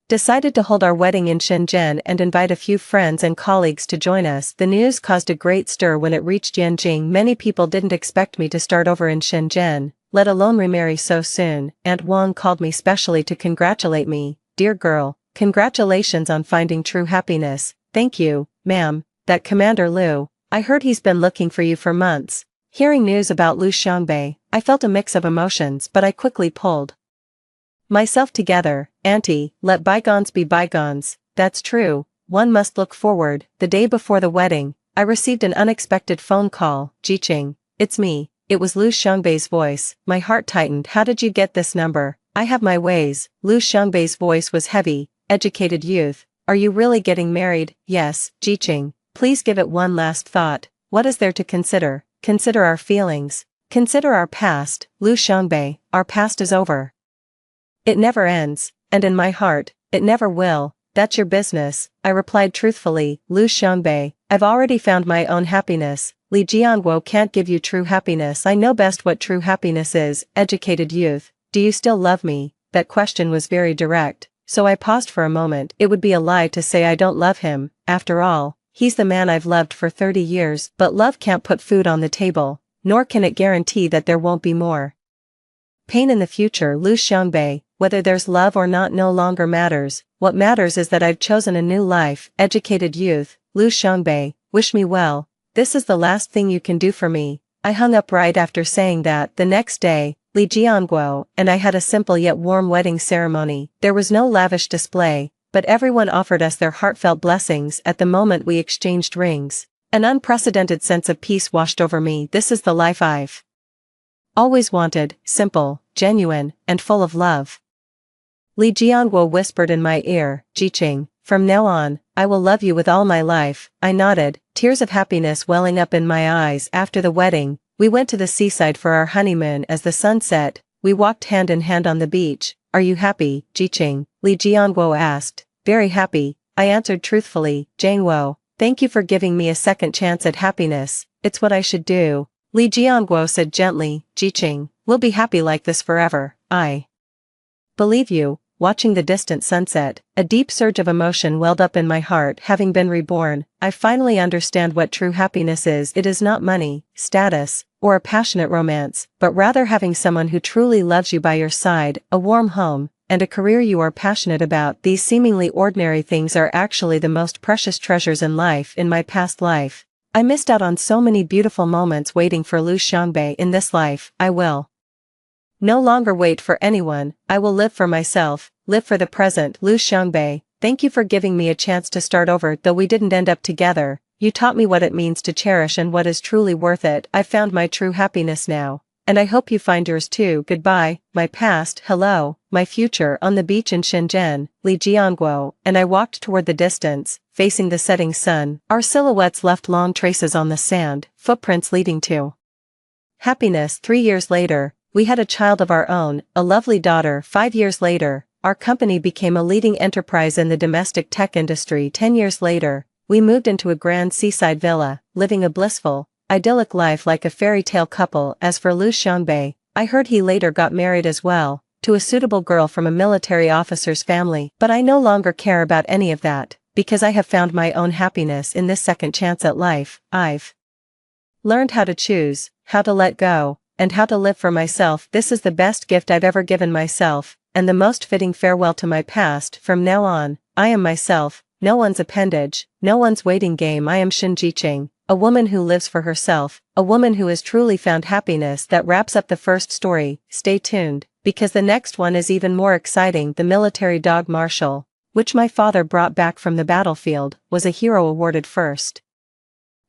decided to hold our wedding in Shenzhen and invite a few friends and colleagues to join us." The news caused a great stir when it reached Yanjing. Many people didn't expect me to start over in Shenzhen, let alone remarry so soon. Aunt Wang called me specially to congratulate me. "Dear girl, congratulations on finding true happiness." "Thank you, ma'am." "That Commander Liu, I heard he's been looking for you for months." Hearing news about Liu Xiangbei, I felt a mix of emotions, but I quickly pulled myself together. "Auntie, let bygones be bygones." "That's true, one must look forward." The day before the wedding, I received an unexpected phone call. "Jiqing, it's me." It was Liu Xiangbei's voice. My heart tightened. "How did you get this number?" "I have my ways." Liu Xiangbei's voice was heavy. "Educated youth, are you really getting married?" "Yes." "Jiqing, please give it one last thought. What is there to consider?" "Consider our feelings. Consider our past." "Liu Xiangbei, our past is over. It never ends, and in my heart, it never will." "That's your business," I replied truthfully. "Liu Xiangbei, I've already found my own happiness." "Li Jianguo can't give you true happiness. I know best what true happiness is." "Educated youth, do you still love me?" That question was very direct, so I paused for a moment. It would be a lie to say I don't love him. After all, he's the man I've loved for 30 years. But love can't put food on the table, nor can it guarantee that there won't be more pain in the future. Liu Xiangbei, whether there's love or not no longer matters. What matters is that I've chosen a new life. Educated youth, Liu Xiangbei, wish me well. This is the last thing you can do for me." I hung up right after saying that. The next day, Li Jianguo and I had a simple yet warm wedding ceremony. There was no lavish display, but everyone offered us their heartfelt blessings. At the moment we exchanged rings, an unprecedented sense of peace washed over me. This is the life I've always wanted, simple, genuine, and full of love. Li Jianguo whispered in my ear, "Jiqing, from now on, I will love you with all my life." I nodded, tears of happiness welling up in my eyes. After the wedding, we went to the seaside for our honeymoon. As the sun set, we walked hand in hand on the beach. "Are you happy, Jiqing?" Li Jianguo asked. "Very happy," I answered truthfully. "Jianguo, thank you for giving me a second chance at happiness. It's what I should do." Li Jianguo said gently, "Jiqing, we'll be happy like this forever. I believe you." Watching the distant sunset, a deep surge of emotion welled up in my heart. Having been reborn, I finally understand what true happiness is. It is not money, status, or a passionate romance, but rather having someone who truly loves you by your side, a warm home, and a career you are passionate about. These seemingly ordinary things are actually the most precious treasures in life. In my past life, I missed out on so many beautiful moments waiting for Liu Xiangbei. In this life, I will no longer wait for anyone. I will live for myself, live for the present. Liu Xiangbei, thank you for giving me a chance to start over. Though we didn't end up together, you taught me what it means to cherish and what is truly worth it. I've found my true happiness now, and I hope you find yours too. Goodbye, my past. Hello, my future. On the beach in Shenzhen, Li Jianguo and I walked toward the distance, facing the setting sun. Our silhouettes left long traces on the sand, footprints leading to happiness. 3 years later, we had a child of our own, a lovely daughter. 5 years later, our company became a leading enterprise in the domestic tech industry. 10 years later, we moved into a grand seaside villa, living a blissful, idyllic life like a fairy tale couple. As for Liu Xiangbei, I heard he later got married as well, to a suitable girl from a military officer's family. But I no longer care about any of that, because I have found my own happiness in this second chance at life. I've learned how to choose, how to let go, and how to live for myself. This is the best gift I've ever given myself, and the most fitting farewell to my past. From now on, I am myself, no one's appendage, no one's waiting game. I am Shen Jiqing, a woman who lives for herself, a woman who has truly found happiness. That wraps up the first story. Stay tuned, because the next one is even more exciting. The military dog Marshall, which my father brought back from the battlefield, was a hero awarded first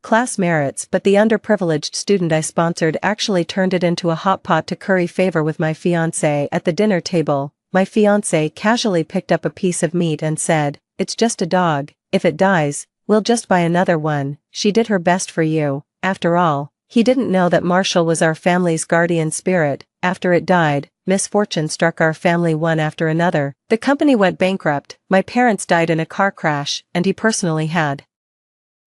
class merits, but the underprivileged student I sponsored actually turned it into a hot pot to curry favor with my fiancé. At the dinner table, my fiancé casually picked up a piece of meat and said, "It's just a dog. If it dies, we'll just buy another one." She did her best for you, After all, he didn't know that Marshall was our family's guardian spirit. After it died, misfortune struck our family one after another. The company went bankrupt, my parents died in a car crash, and he personally had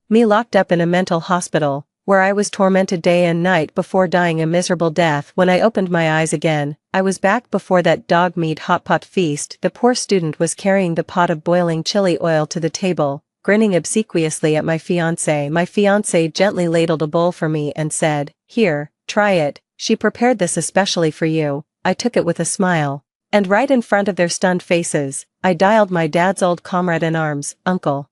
me locked up in a mental hospital, where I was tormented day and night before dying a miserable death. When I opened my eyes again, I was back before that dog meat hot pot feast. The poor student was carrying the pot of boiling chili oil to the table, grinning obsequiously at my fiancé. My fiancé gently ladled a bowl for me and said, "Here, try it. She prepared this especially for you." I took it with a smile. And right in front of their stunned faces, I dialed my dad's old comrade in arms, Uncle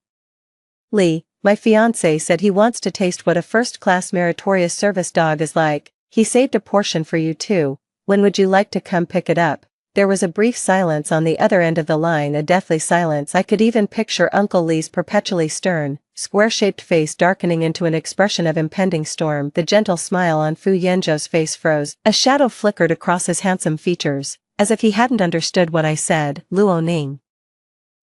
Lee. My fiancé said he wants to taste what a first-class meritorious service dog is like. He saved a portion for you too. When would you like to come pick it up? There was a brief silence on the other end of the line, a deathly silence. I could even picture Uncle Lee's perpetually stern, square-shaped face darkening into an expression of impending storm. The gentle smile on Fu Yanzhou's face froze. A shadow flickered across his handsome features, as if he hadn't understood what I said. Luo Ning.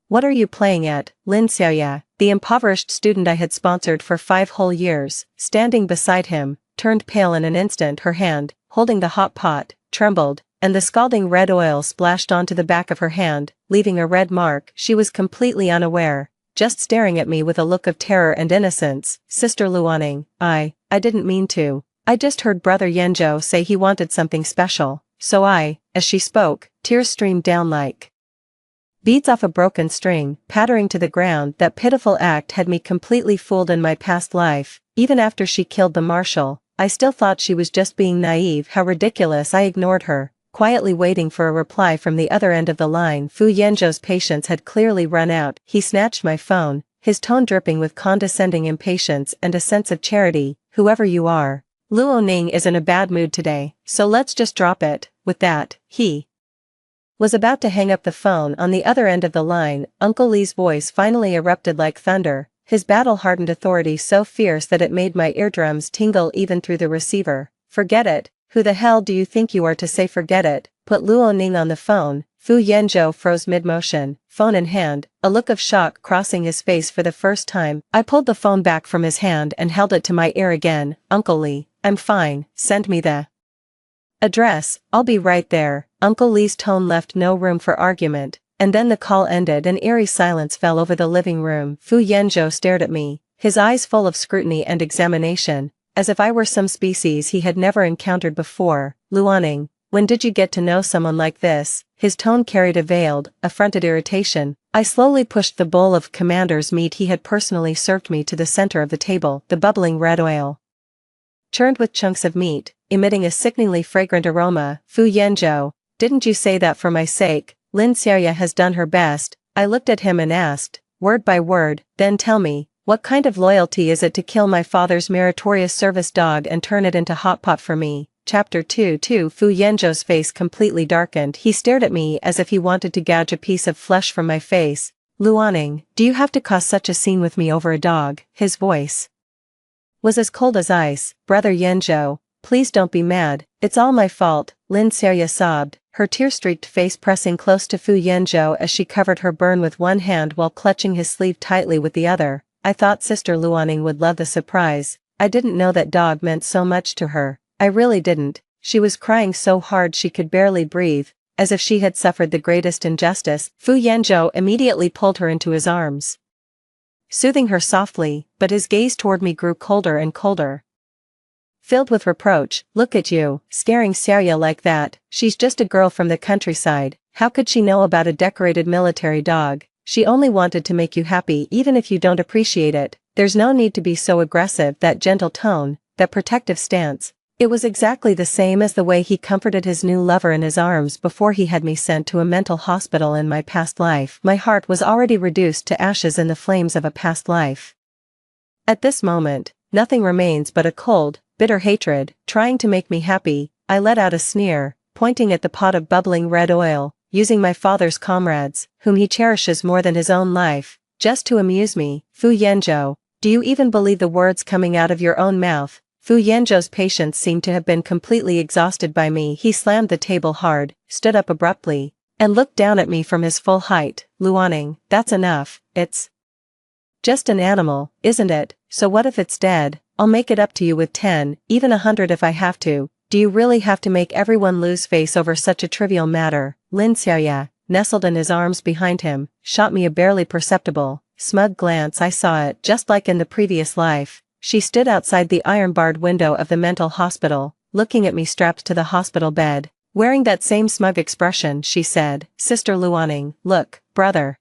What are you playing at? Lin Xiaoya, the impoverished student I had sponsored for 5 whole years, standing beside him, turned pale in an instant. Her hand, holding the hot pot, trembled, and the scalding red oil splashed onto the back of her hand, leaving a red mark. She was completely unaware, just staring at me with a look of terror and innocence. Sister Luoning, I didn't mean to. I just heard Brother Yanzhou say he wanted something special, so as she spoke, tears streamed down like beads off a broken string, pattering to the ground. That pitiful act had me completely fooled in my past life. Even after she killed the marshal, I still thought she was just being naive. How ridiculous. I ignored her, quietly waiting for a reply from the other end of the line. Fu Yanzhou's patience had clearly run out. He snatched my phone, his tone dripping with condescending impatience and a sense of charity. Whoever you are, Luo Ning is in a bad mood today, so let's just drop it. With that, he was about to hang up the phone. On the other end of the line, Uncle Lee's voice finally erupted like thunder, his battle-hardened authority so fierce that it made my eardrums tingle even through the receiver. Forget it. Who the hell do you think you are to say forget it? Put Luo Ning on the phone. Fu Yanzhou froze mid-motion, phone in hand, a look of shock crossing his face for the first time. I pulled the phone back from his hand and held it to my ear again. Uncle Lee, I'm fine, send me the address, I'll be right there. Uncle Lee's tone left no room for argument, and then the call ended. An eerie silence fell over the living room. Fu Yanzhou stared at me, his eyes full of scrutiny and examination, as if I were some species he had never encountered before. Luoning, when did you get to know someone like this? His tone carried a veiled, affronted irritation. I slowly pushed the bowl of commander's meat he had personally served me to the center of the table. The bubbling red oil churned with chunks of meat, emitting a sickeningly fragrant aroma. Fu Yanzhou, didn't you say that for my sake? Lin Xiaoya has done her best. I looked at him and asked, word by word, then tell me, what kind of loyalty is it to kill my father's meritorious service dog and turn it into hot pot for me? Chapter 2. Fu Yanzhou's face completely darkened. He stared at me as if he wanted to gouge a piece of flesh from my face. Luoning, do you have to cause such a scene with me over a dog? His voice was as cold as ice. Brother Yanzhou, please don't be mad, it's all my fault. Lin Xiaoya sobbed, her tear-streaked face pressing close to Fu Yanzhou as she covered her burn with one hand while clutching his sleeve tightly with the other. I thought Sister Luoning would love the surprise. I didn't know that dog meant so much to her. I really didn't. She was crying so hard she could barely breathe, as if she had suffered the greatest injustice. Fu Yanzhou immediately pulled her into his arms, soothing her softly, but his gaze toward me grew colder and colder, filled with reproach. Look at you, scaring Xiaoya like that. She's just a girl from the countryside. How could she know about a decorated military dog? She only wanted to make you happy. Even if you don't appreciate it, there's no need to be so aggressive. That gentle tone, that protective stance. It was exactly the same as the way he comforted his new lover in his arms before he had me sent to a mental hospital in my past life. My heart was already reduced to ashes in the flames of a past life. At this moment, nothing remains but a cold, bitter hatred. Trying to make me happy, I let out a sneer, pointing at the pot of bubbling red oil, using my father's comrades, whom he cherishes more than his own life, just to amuse me. Fu Yanzhou, do you even believe the words coming out of your own mouth? Fu Yanzhou's patience seemed to have been completely exhausted by me. He slammed the table hard, stood up abruptly, and looked down at me from his full height. Luoning, that's enough. It's just an animal, isn't it? So what if it's dead? I'll make it up to you with 10, even 100 if I have to. Do you really have to make everyone lose face over such a trivial matter? Lin Xiaoya, nestled in his arms behind him, shot me a barely perceptible, smug glance. I saw it just like in the previous life. She stood outside the iron-barred window of the mental hospital, looking at me strapped to the hospital bed. Wearing that same smug expression, she said, Sister Luaning, look, brother.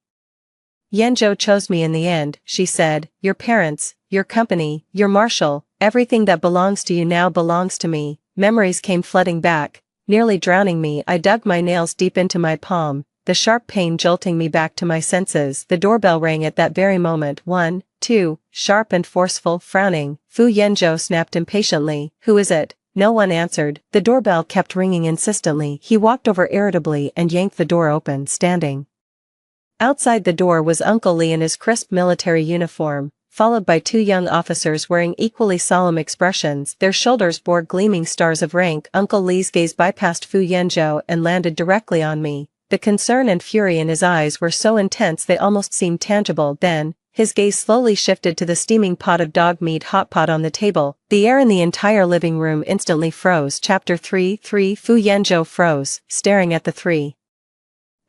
Yanzhou chose me in the end, she said, your parents, your company, your marshal, everything that belongs to you now belongs to me. Memories came flooding back, nearly drowning me. I dug my nails deep into my palm, the sharp pain jolting me back to my senses. The doorbell rang at that very moment. 1, 2, sharp and forceful. Frowning, Fu Yanzhou snapped impatiently, who is it? No one answered. The doorbell kept ringing insistently. He walked over irritably and yanked the door open. Standing outside the door was Uncle Li in his crisp military uniform, followed by 2 young officers wearing equally solemn expressions. Their shoulders bore gleaming stars of rank. Uncle Li's gaze bypassed Fu Yanzhou and landed directly on me. The concern and fury in his eyes were so intense they almost seemed tangible. Then, his gaze slowly shifted to the steaming pot of dog meat hot pot on the table. The air in the entire living room instantly froze. Chapter 3. Fu Yanzhou froze, staring at the 3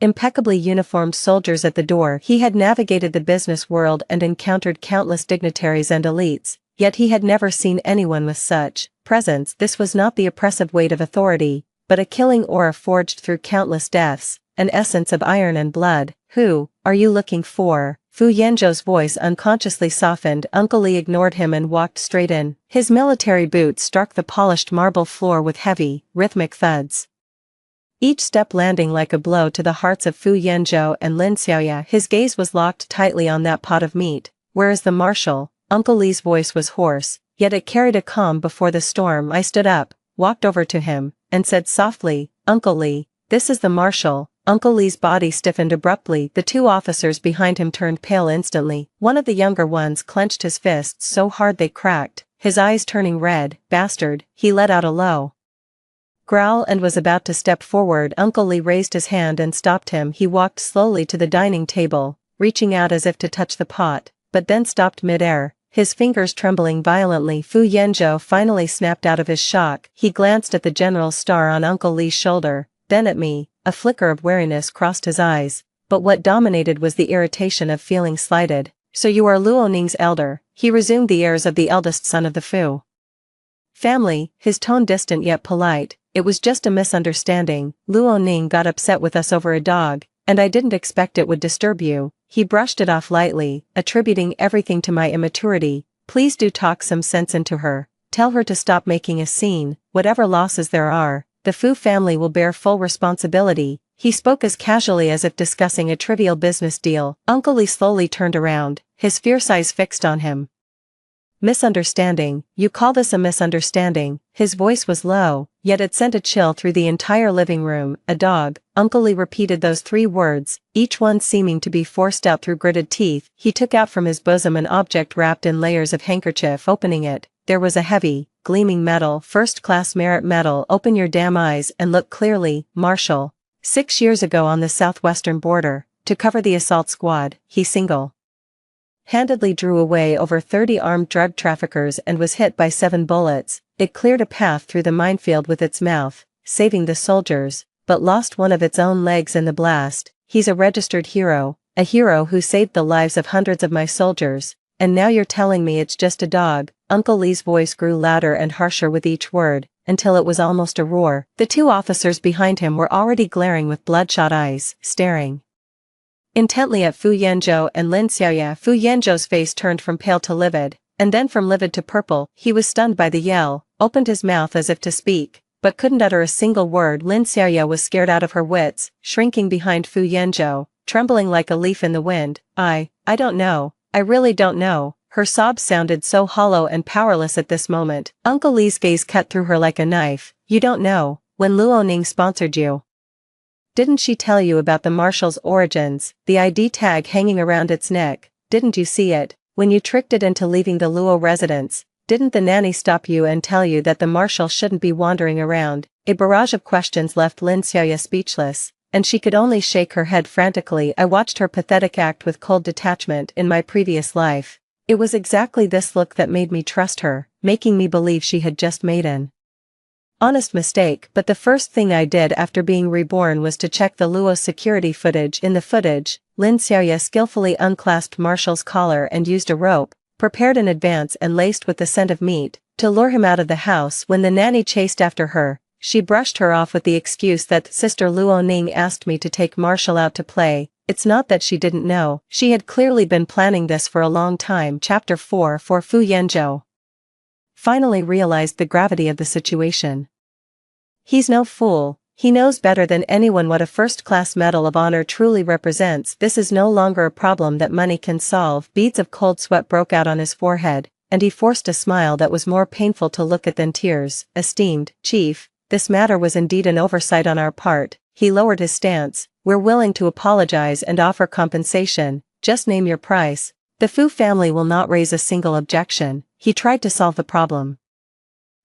impeccably uniformed soldiers at the door. He had navigated the business world and encountered countless dignitaries and elites, yet he had never seen anyone with such presence. This was not the oppressive weight of authority, but a killing aura forged through countless deaths, an essence of iron and blood. Who are you looking for? Fu Yanzhou's voice unconsciously softened. Uncle Li ignored him and walked straight in. His military boots struck the polished marble floor with heavy, rhythmic thuds, each step landing like a blow to the hearts of Fu Yanzhou and Lin Xiaoya. His gaze was locked tightly on that pot of meat. Where is the marshal? Uncle Li's voice was hoarse, yet it carried a calm before the storm. I stood up, walked over to him, and said softly, Uncle Li, this is the marshal. Uncle Li's body stiffened abruptly. The 2 officers behind him turned pale instantly. One of the younger ones clenched his fists so hard they cracked, his eyes turning red. Bastard, he let out a low growl and was about to step forward. Uncle Li raised his hand and stopped him. He walked slowly to the dining table, reaching out as if to touch the pot, but then stopped mid-air, his fingers trembling violently. Fu Yanzhou finally snapped out of his shock. He glanced at the general's star on Uncle Li's shoulder, then at me. A flicker of wariness crossed his eyes, but what dominated was the irritation of feeling slighted. So you are Luo Ning's elder, he resumed, the heirs of the eldest son of the Fu family, his tone distant yet polite. It was just a misunderstanding. Luo Ning got upset with us over a dog, and I didn't expect it would disturb you. He brushed it off lightly, attributing everything to my immaturity. Please do talk some sense into her. Tell her to stop making a scene. Whatever losses there are, the Fu family will bear full responsibility. He spoke as casually as if discussing a trivial business deal. Uncle Li slowly turned around, his fierce eyes fixed on him. Misunderstanding? You call this a misunderstanding? His voice was low, yet it sent a chill through the entire living room. A dog. Uncle Li repeated those 3 words, each one seeming to be forced out through gritted teeth. He took out from his bosom an object wrapped in layers of handkerchief. Opening it, there was a heavy, gleaming metal, first-class merit metal. Open your damn eyes and look clearly, Marshal. 6 years ago on the southwestern border, to cover the assault squad, he single-handedly drew away over 30 armed drug traffickers and was hit by 7 bullets. It cleared a path through the minefield with its mouth, saving the soldiers, but lost one of its own legs in the blast. He's a registered hero, a hero who saved the lives of hundreds of my soldiers, and now you're telling me it's just a dog. Uncle Li's voice grew louder and harsher with each word, until it was almost a roar. The 2 officers behind him were already glaring with bloodshot eyes, staring intently at Fu Yanzhou and Lin Xiaoya. Fu Yanzhou's face turned from pale to livid, and then from livid to purple. He was stunned by the yell, opened his mouth as if to speak, but couldn't utter a single word. Lin Xiaoya was scared out of her wits, shrinking behind Fu Yanzhou, trembling like a leaf in the wind. I don't know. I really don't know. Her sobs sounded so hollow and powerless at this moment. Uncle Li's gaze cut through her like a knife. You don't know, when Luo Ning sponsored you. Didn't she tell you about the marshal's origins, the ID tag hanging around its neck? Didn't you see it, when you tricked it into leaving the Luo residence? Didn't the nanny stop you and tell you that the marshal shouldn't be wandering around? A barrage of questions left Lin Xiaoya speechless, and she could only shake her head frantically. I watched her pathetic act with cold detachment. In my previous life, It was exactly this look that made me trust her, making me believe she had just made an honest mistake. But the first thing I did after being reborn was to check the Luo security footage. In the footage, Lin Xiaoya skillfully unclasped Marshall's collar and used a rope, prepared in advance and laced with the scent of meat, to lure him out of the house. When the nanny chased after her, she brushed her off with the excuse that Sister Luo Ning asked me to take Marshall out to play. It's not that she didn't know, she had clearly been planning this for a long time. Chapter 4 For Fu Yanzhou finally realized the gravity of the situation. He's no fool, he knows better than anyone what a first-class Medal of Honor truly represents. This is no longer a problem that money can solve. Beads of cold sweat broke out on his forehead, and he forced a smile that was more painful to look at than tears. Esteemed Chief, this matter was indeed an oversight on our part. He lowered his stance. We're willing to apologize and offer compensation, just name your price. The Fu family will not raise a single objection. He tried to solve the problem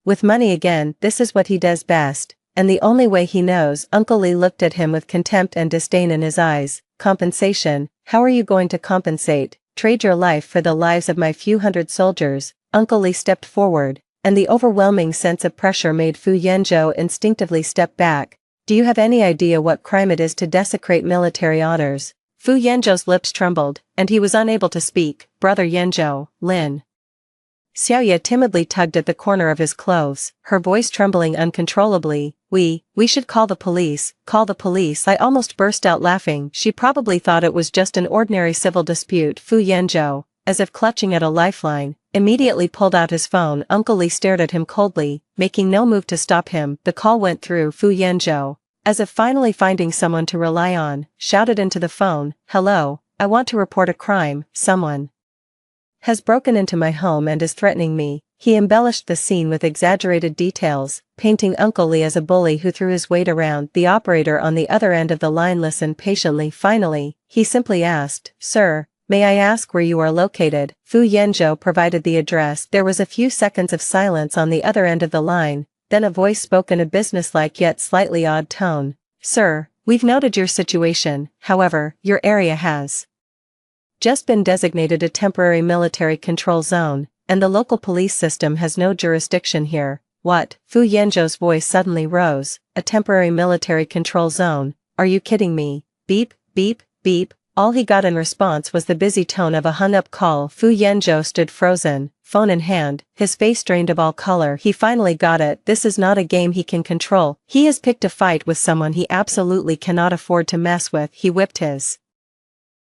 with money again. This is what he does best, and the only way he knows. Uncle Li looked at him with contempt and disdain in his eyes. Compensation? How are you going to compensate? Trade your life for the lives of my few hundred soldiers? Uncle Li stepped forward, and the overwhelming sense of pressure made Fu Yanzhou instinctively step back. Do you have any idea what crime it is to desecrate military honors? Fu Yanzhou's lips trembled, and he was unable to speak. Brother Yanzhou, Lin Xiaoya timidly tugged at the corner of his clothes, her voice trembling uncontrollably. We should call the police. Call the police. I almost burst out laughing. She probably thought it was just an ordinary civil dispute. Fu Yanzhou, as if clutching at a lifeline, immediately pulled out his phone. Uncle Li stared at him coldly, making no move to stop him. The call went through. Fu Yanzhou, as if finally finding someone to rely on, shouted into the phone, "Hello, I want to report a crime. Someone has broken into my home and is threatening me." He embellished the scene with exaggerated details, painting Uncle Li as a bully who threw his weight around. The operator on the other end of the line listened patiently. Finally, he simply asked, "Sir, may I ask where you are located?" Fu Yanzhou provided the address. There was a few seconds of silence on the other end of the line, then a voice spoke in a businesslike yet slightly odd tone. "Sir, we've noted your situation, however, your area has just been designated a temporary military control zone, and the local police system has no jurisdiction here." What? Fu Yanzhou's voice suddenly rose. A temporary military control zone? Are you kidding me? Beep, beep, beep. All he got in response was the busy tone of a hung-up call. Fu Yanzhou stood frozen, phone in hand, his face drained of all color. He finally got it. This is not a game he can control. He has picked a fight with someone he absolutely cannot afford to mess with. He whipped his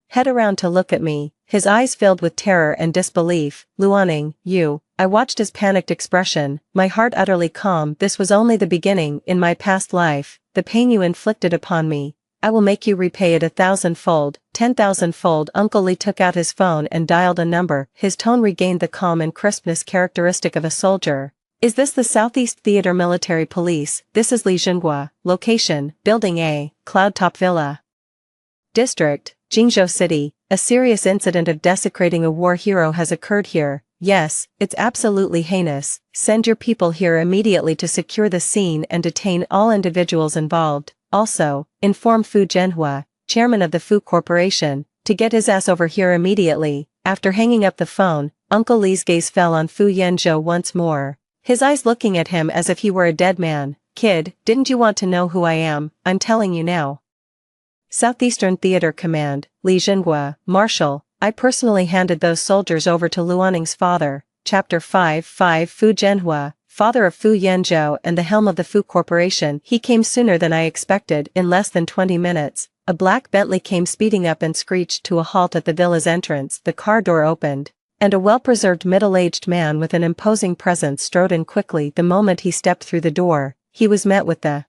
head around to look at me, his eyes filled with terror and disbelief. "Luoning, you." I watched his panicked expression, my heart utterly calm. "This was only the beginning. In my past life, the pain you inflicted upon me, I will make you repay it 1,000-fold, 10,000-fold." Uncle Li took out his phone and dialed a number. His tone regained the calm and crispness characteristic of a soldier. "Is this the Southeast Theater Military Police? This is Li Zhenghua. Location, Building A, Cloud Top Villa. District, Jingzhou City. A serious incident of desecrating a war hero has occurred here. Yes, it's absolutely heinous. Send your people here immediately to secure the scene and detain all individuals involved. Also, inform Fu Zhenhua, chairman of the Fu Corporation, to get his ass over here immediately." After hanging up the phone, Uncle Li's gaze fell on Fu Yanzhou once more, his eyes looking at him as if he were a dead man. "Kid, didn't you want to know who I am? I'm telling you now. Southeastern Theater Command, Li Zhenghua, Marshal. I personally handed those soldiers over to Luoning's father." Chapter 5 Fu Zhenhua, father of Fu Yanzhou and the helm of the Fu Corporation. He came sooner than I expected. In less than 20 minutes, a black Bentley came speeding up and screeched to a halt at the villa's entrance. The car door opened, and a well-preserved middle-aged man with an imposing presence strode in quickly. The moment he stepped through the door, he was met with the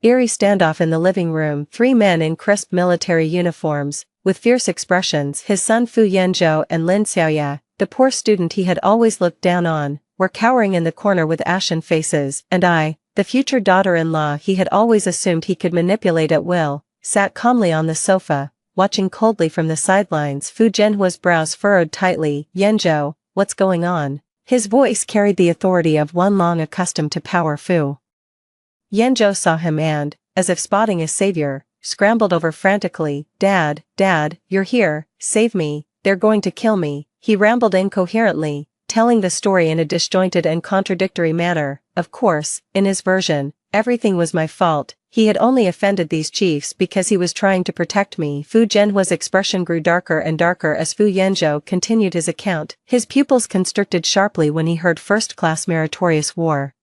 eerie standoff in the living room. Three men in crisp military uniforms, with fierce expressions, his son Fu Yanzhou and Lin Xiaoya, the poor student he had always looked down on, were cowering in the corner with ashen faces. And I, the future daughter-in-law he had always assumed he could manipulate at will, sat calmly on the sofa, watching coldly from the sidelines. Fu Zhenhua's brows furrowed tightly. "Yanzhou, what's going on?" His voice carried the authority of one long accustomed to power. Fu Yanzhou saw him and, as if spotting his savior, scrambled over frantically. Dad, you're here, save me, they're going to kill me." He rambled incoherently, telling the story in a disjointed and contradictory manner. Of course, in his version, everything was my fault. He had only offended these chiefs because he was trying to protect me. Fu Zhenhua's expression grew darker and darker as Fu Yanzhou continued his account. His pupils constricted sharply when he heard first-class meritorious war.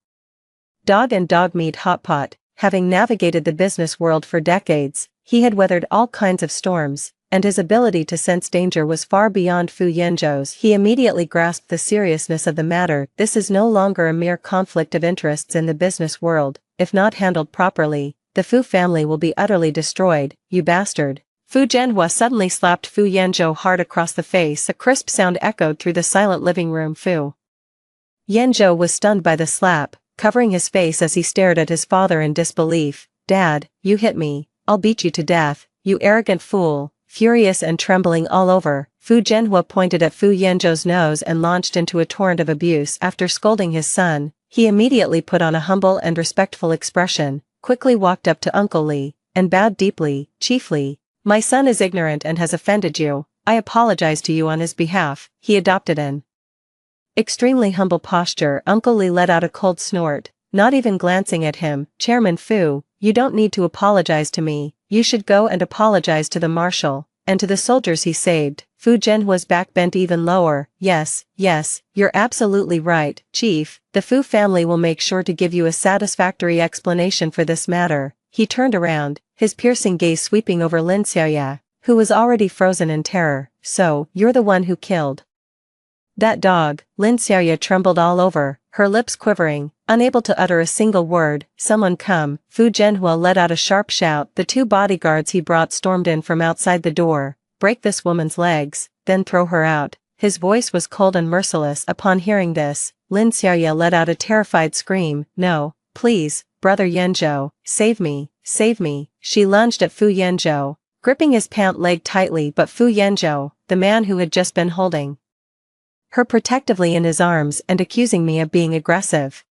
Dog and dog meat hot pot. Having navigated the business world for decades, he had weathered all kinds of storms, and his ability to sense danger was far beyond Fu Yanzhou's. He immediately grasped the seriousness of the matter. This is no longer a mere conflict of interests in the business world. If not handled properly, the Fu family will be utterly destroyed, you bastard. Fu Zhenhua suddenly slapped Fu Yanzhou hard across the face. A crisp sound echoed through the silent living room. Fu Yanzhou was stunned by the slap, covering his face as he stared at his father in disbelief. Dad, you hit me, I'll beat you to death, you arrogant fool. Furious and trembling all over, Fu Zhenhua pointed at Fu Yanzhou's nose and launched into a torrent of abuse. After scolding his son, he immediately put on a humble and respectful expression, quickly walked up to Uncle Li, and bowed deeply. Chief Li, my son is ignorant and has offended you. I apologize to you on his behalf. He adopted an extremely humble posture. Uncle Li let out a cold snort, not even glancing at him. Chairman Fu, you don't need to apologize to me. You should go and apologize to the marshal, and to the soldiers he saved. Fu Zhenhua's back bent even lower. Yes, you're absolutely right, Chief. The Fu family will make sure to give you a satisfactory explanation for this matter. He turned around, his piercing gaze sweeping over Lin Xiaoya, who was already frozen in terror. So, you're the one who killed that dog. Lin Xiaoya trembled all over, her lips quivering, unable to utter a single word. Someone come. Fu Zhenhua let out a sharp shout. The two bodyguards he brought stormed in from outside the door. Break this woman's legs, then throw her out. His voice was cold and merciless. Upon hearing this, Lin Xiaoya let out a terrified scream. No, please, brother Yanzhou, save me, save me. She lunged at Fu Yanzhou, gripping his pant leg tightly, but Fu Yanzhou, the man who had just been holding her protectively in his arms and accusing me of being aggressive,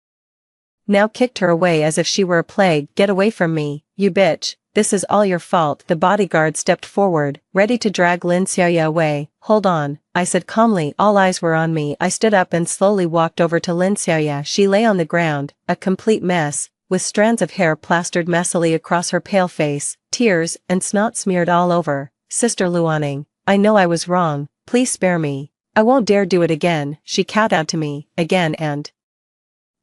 now kicked her away as if she were a plague. Get away from me, you bitch, this is all your fault. The bodyguard stepped forward, ready to drag Lin Xiaoya away. Hold on, I said calmly. All eyes were on me. I stood up and slowly walked over to Lin Xiaoya. She lay on the ground, a complete mess, with strands of hair plastered messily across her pale face, tears and snot smeared all over. Sister Luaning, I know I was wrong, please spare me. I won't dare do it again. She kowtowed to me, again and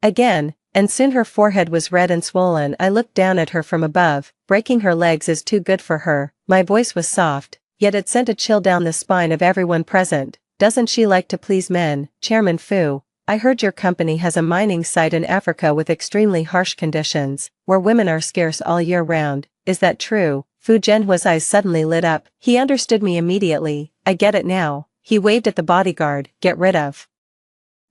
again, and soon her forehead was red and swollen. I looked down at her from above. Breaking her legs is too good for her. My voice was soft, yet it sent a chill down the spine of everyone present. Doesn't she like to please men? Chairman Fu, I heard your company has a mining site in Africa with extremely harsh conditions, where women are scarce all year round. Is that true? Fu Zhenhua's eyes suddenly lit up. He understood me immediately. I get it now. He waved at the bodyguard. Get rid of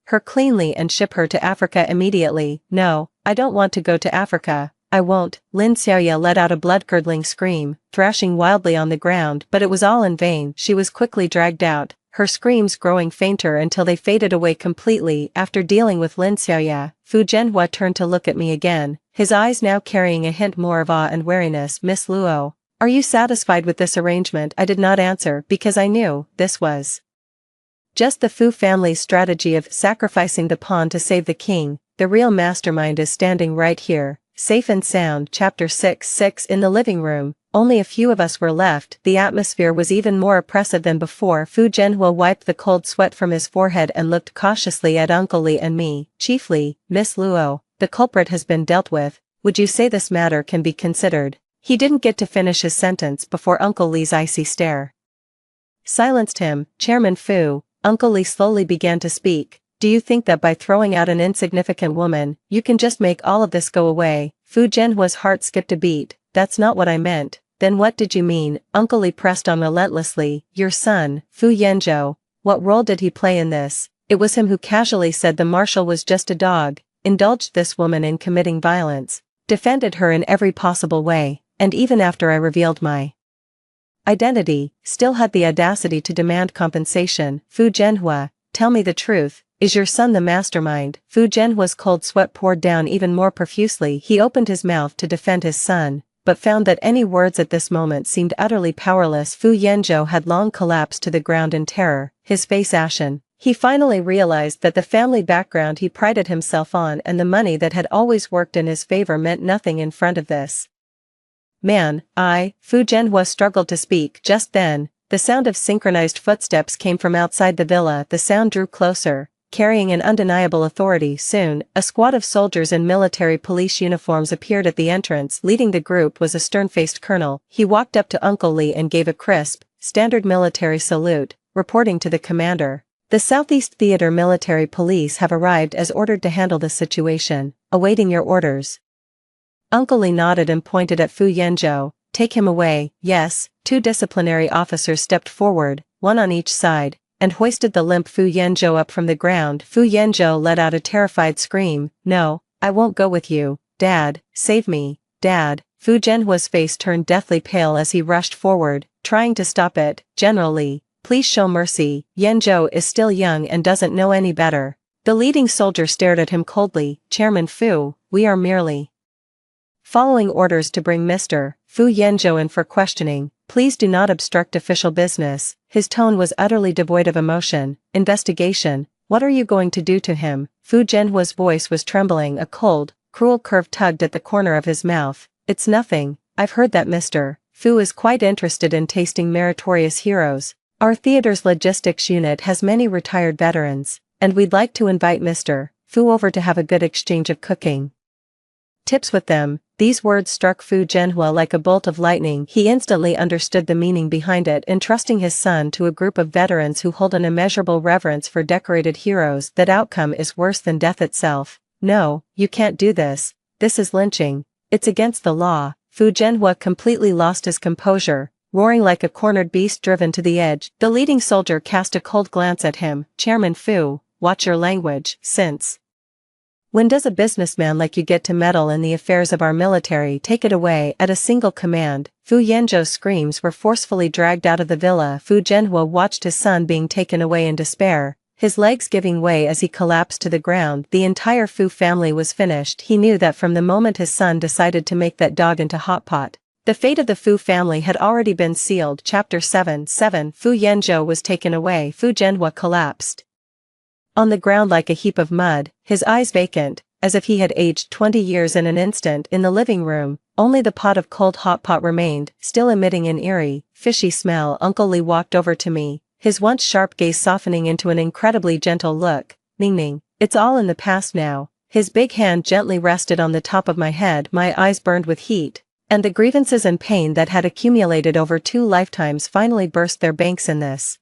her cleanly and ship her to Africa immediately. No, I don't want to go to Africa. I won't. Lin Xiaoya let out a blood-curdling scream, thrashing wildly on the ground, but it was all in vain. She was quickly dragged out, her screams growing fainter until they faded away completely. After dealing with Lin Xiaoya, Fu Zhenhua turned to look at me again, his eyes now carrying a hint more of awe and wariness. Miss Luo, are you satisfied with this arrangement? I did not answer because I knew this was just the Fu family's strategy of sacrificing the pawn to save the king. The real mastermind is standing right here, safe and sound. Chapter 6. In the living room, only a few of us were left. The atmosphere was even more oppressive than before. Fu Zhenhua wiped the cold sweat from his forehead and looked cautiously at Uncle Li and me. Chief Li, Miss Luo, the culprit has been dealt with. Would you say this matter can be considered? He didn't get to finish his sentence before Uncle Li's icy stare silenced him. Chairman Fu, Uncle Li slowly began to speak. Do you think that by throwing out an insignificant woman, you can just make all of this go away? Fu Zhenhua's heart skipped a beat. That's not what I meant. Then what did you mean? Uncle Li pressed on relentlessly. Your son, Fu Yanzhou, what role did he play in this? It was him who casually said the marshal was just a dog, indulged this woman in committing violence, defended her in every possible way, and even after I revealed my identity, still had the audacity to demand compensation. Fu Zhenhua, tell me the truth, is your son the mastermind? Fu Zhenhua's cold sweat poured down even more profusely. He opened his mouth to defend his son, but found that any words at this moment seemed utterly powerless. Fu Yanzhou had long collapsed to the ground in terror, his face ashen. He finally realized that the family background he prided himself on and the money that had always worked in his favor meant nothing in front of this man. Fu Zhenhua struggled to speak. Just then, the sound of synchronized footsteps came from outside the villa. The sound drew closer, carrying an undeniable authority. Soon, a squad of soldiers in military police uniforms appeared at the entrance. Leading the group was a stern-faced colonel. He walked up to Uncle Li and gave a crisp, standard military salute, reporting to the commander. The Southeast Theater military police have arrived as ordered to handle the situation, awaiting your orders. Uncle Li nodded and pointed at Fu Yanzhou. Take him away. Yes. Two disciplinary officers stepped forward, one on each side, and hoisted the limp Fu Yanzhou up from the ground. Fu Yanzhou let out a terrified scream. No, I won't go with you. Dad, save me. Dad. Fu Zhenhua's face turned deathly pale as he rushed forward, trying to stop it. General Li, please show mercy. Yanzhou is still young and doesn't know any better. The leading soldier stared at him coldly. Chairman Fu, we are merely following orders to bring Mr. Fu Yanzhou in for questioning. Please do not obstruct official business. His tone was utterly devoid of emotion. Investigation. What are you going to do to him? Fu Zhenhua's voice was trembling. A cold, cruel curve tugged at the corner of his mouth. It's nothing. I've heard that Mr. Fu is quite interested in tasting meritorious heroes. Our theater's logistics unit has many retired veterans, and we'd like to invite Mr. Fu over to have a good exchange of cooking tips with them. These words struck Fu Zhenhua like a bolt of lightning. He instantly understood the meaning behind it. Entrusting his son to a group of veterans who hold an immeasurable reverence for decorated heroes, that outcome is worse than death itself. No, you can't do this. This is lynching. It's against the law. Fu Zhenhua completely lost his composure, roaring like a cornered beast driven to the edge. The leading soldier cast a cold glance at him. Chairman Fu, watch your language. Since when does a businessman like you get to meddle in the affairs of our military? Take it away. At a single command, Fu Yanzhou's screams were forcefully dragged out of the villa. Fu Zhenhua watched his son being taken away in despair, his legs giving way as he collapsed to the ground. The entire Fu family was finished. He knew that from the moment his son decided to make that dog into hot pot, the fate of the Fu family had already been sealed. Chapter 7. Fu Yanzhou was taken away. Fu Zhenhua collapsed on the ground like a heap of mud, his eyes vacant, as if he had aged 20 years in an instant. In the living room, only the pot of cold hot pot remained, still emitting an eerie, fishy smell. Uncle Li walked over to me, his once sharp gaze softening into an incredibly gentle look. Ning, it's all in the past now. His big hand gently rested on the top of my head. My eyes burned with heat, and the grievances and pain that had accumulated over 2 lifetimes finally burst their banks in this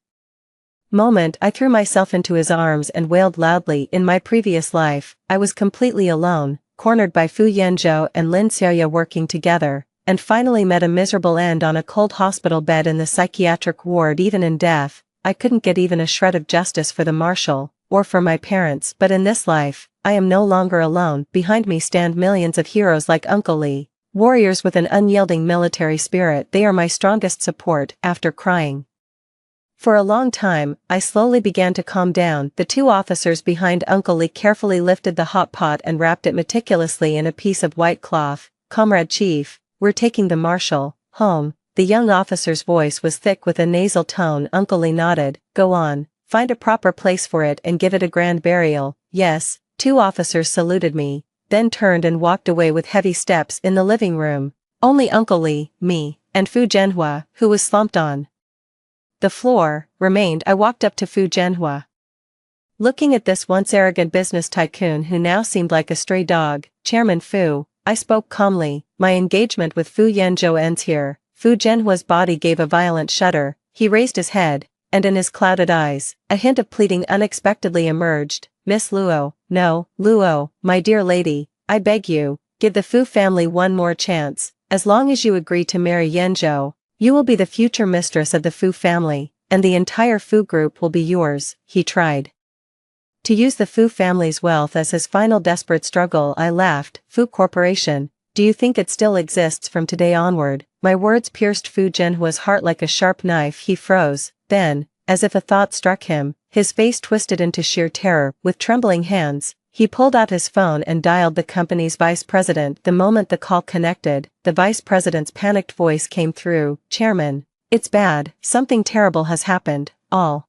moment. I threw myself into his arms and wailed loudly. In my previous life, I was completely alone, cornered by Fu Yanzhou and Lin Xiaoya working together, and finally met a miserable end on a cold hospital bed in the psychiatric ward. Even in death, I couldn't get even a shred of justice for the marshal, or for my parents. But in this life, I am no longer alone. Behind me stand millions of heroes like Uncle Li, warriors with an unyielding military spirit. They are my strongest support. After crying for a long time, I slowly began to calm down. The 2 officers behind Uncle Li carefully lifted the hot pot and wrapped it meticulously in a piece of white cloth. Comrade Chief, we're taking the marshal home. The young officer's voice was thick with a nasal tone. Uncle Li nodded. Go on, find a proper place for it and give it a grand burial. Yes. 2 officers saluted me, then turned and walked away with heavy steps. In the living room, only Uncle Li, me, and Fu Zhenhua, who was slumped on the floor, remained. I walked up to Fu Zhenhua, looking at this once arrogant business tycoon who now seemed like a stray dog. Chairman Fu, I spoke calmly, my engagement with Fu Yanzhou ends here. Fu Zhenhua's body gave a violent shudder. He raised his head, and in his clouded eyes, a hint of pleading unexpectedly emerged. Miss Luo, no, Luo, my dear lady, I beg you, give the Fu family one more chance. As long as you agree to marry Yanzhou, you will be the future mistress of the Fu family, and the entire Fu group will be yours. He tried to use the Fu family's wealth as his final desperate struggle. I laughed. Fu Corporation, do you think it still exists from today onward? My words pierced Fu Zhenhua's heart like a sharp knife. He froze, then, as if a thought struck him, his face twisted into sheer terror. With trembling hands, He pulled out his phone and dialed the company's vice president. The moment the call connected, the vice president's panicked voice came through. "Chairman, it's bad, something terrible has happened. All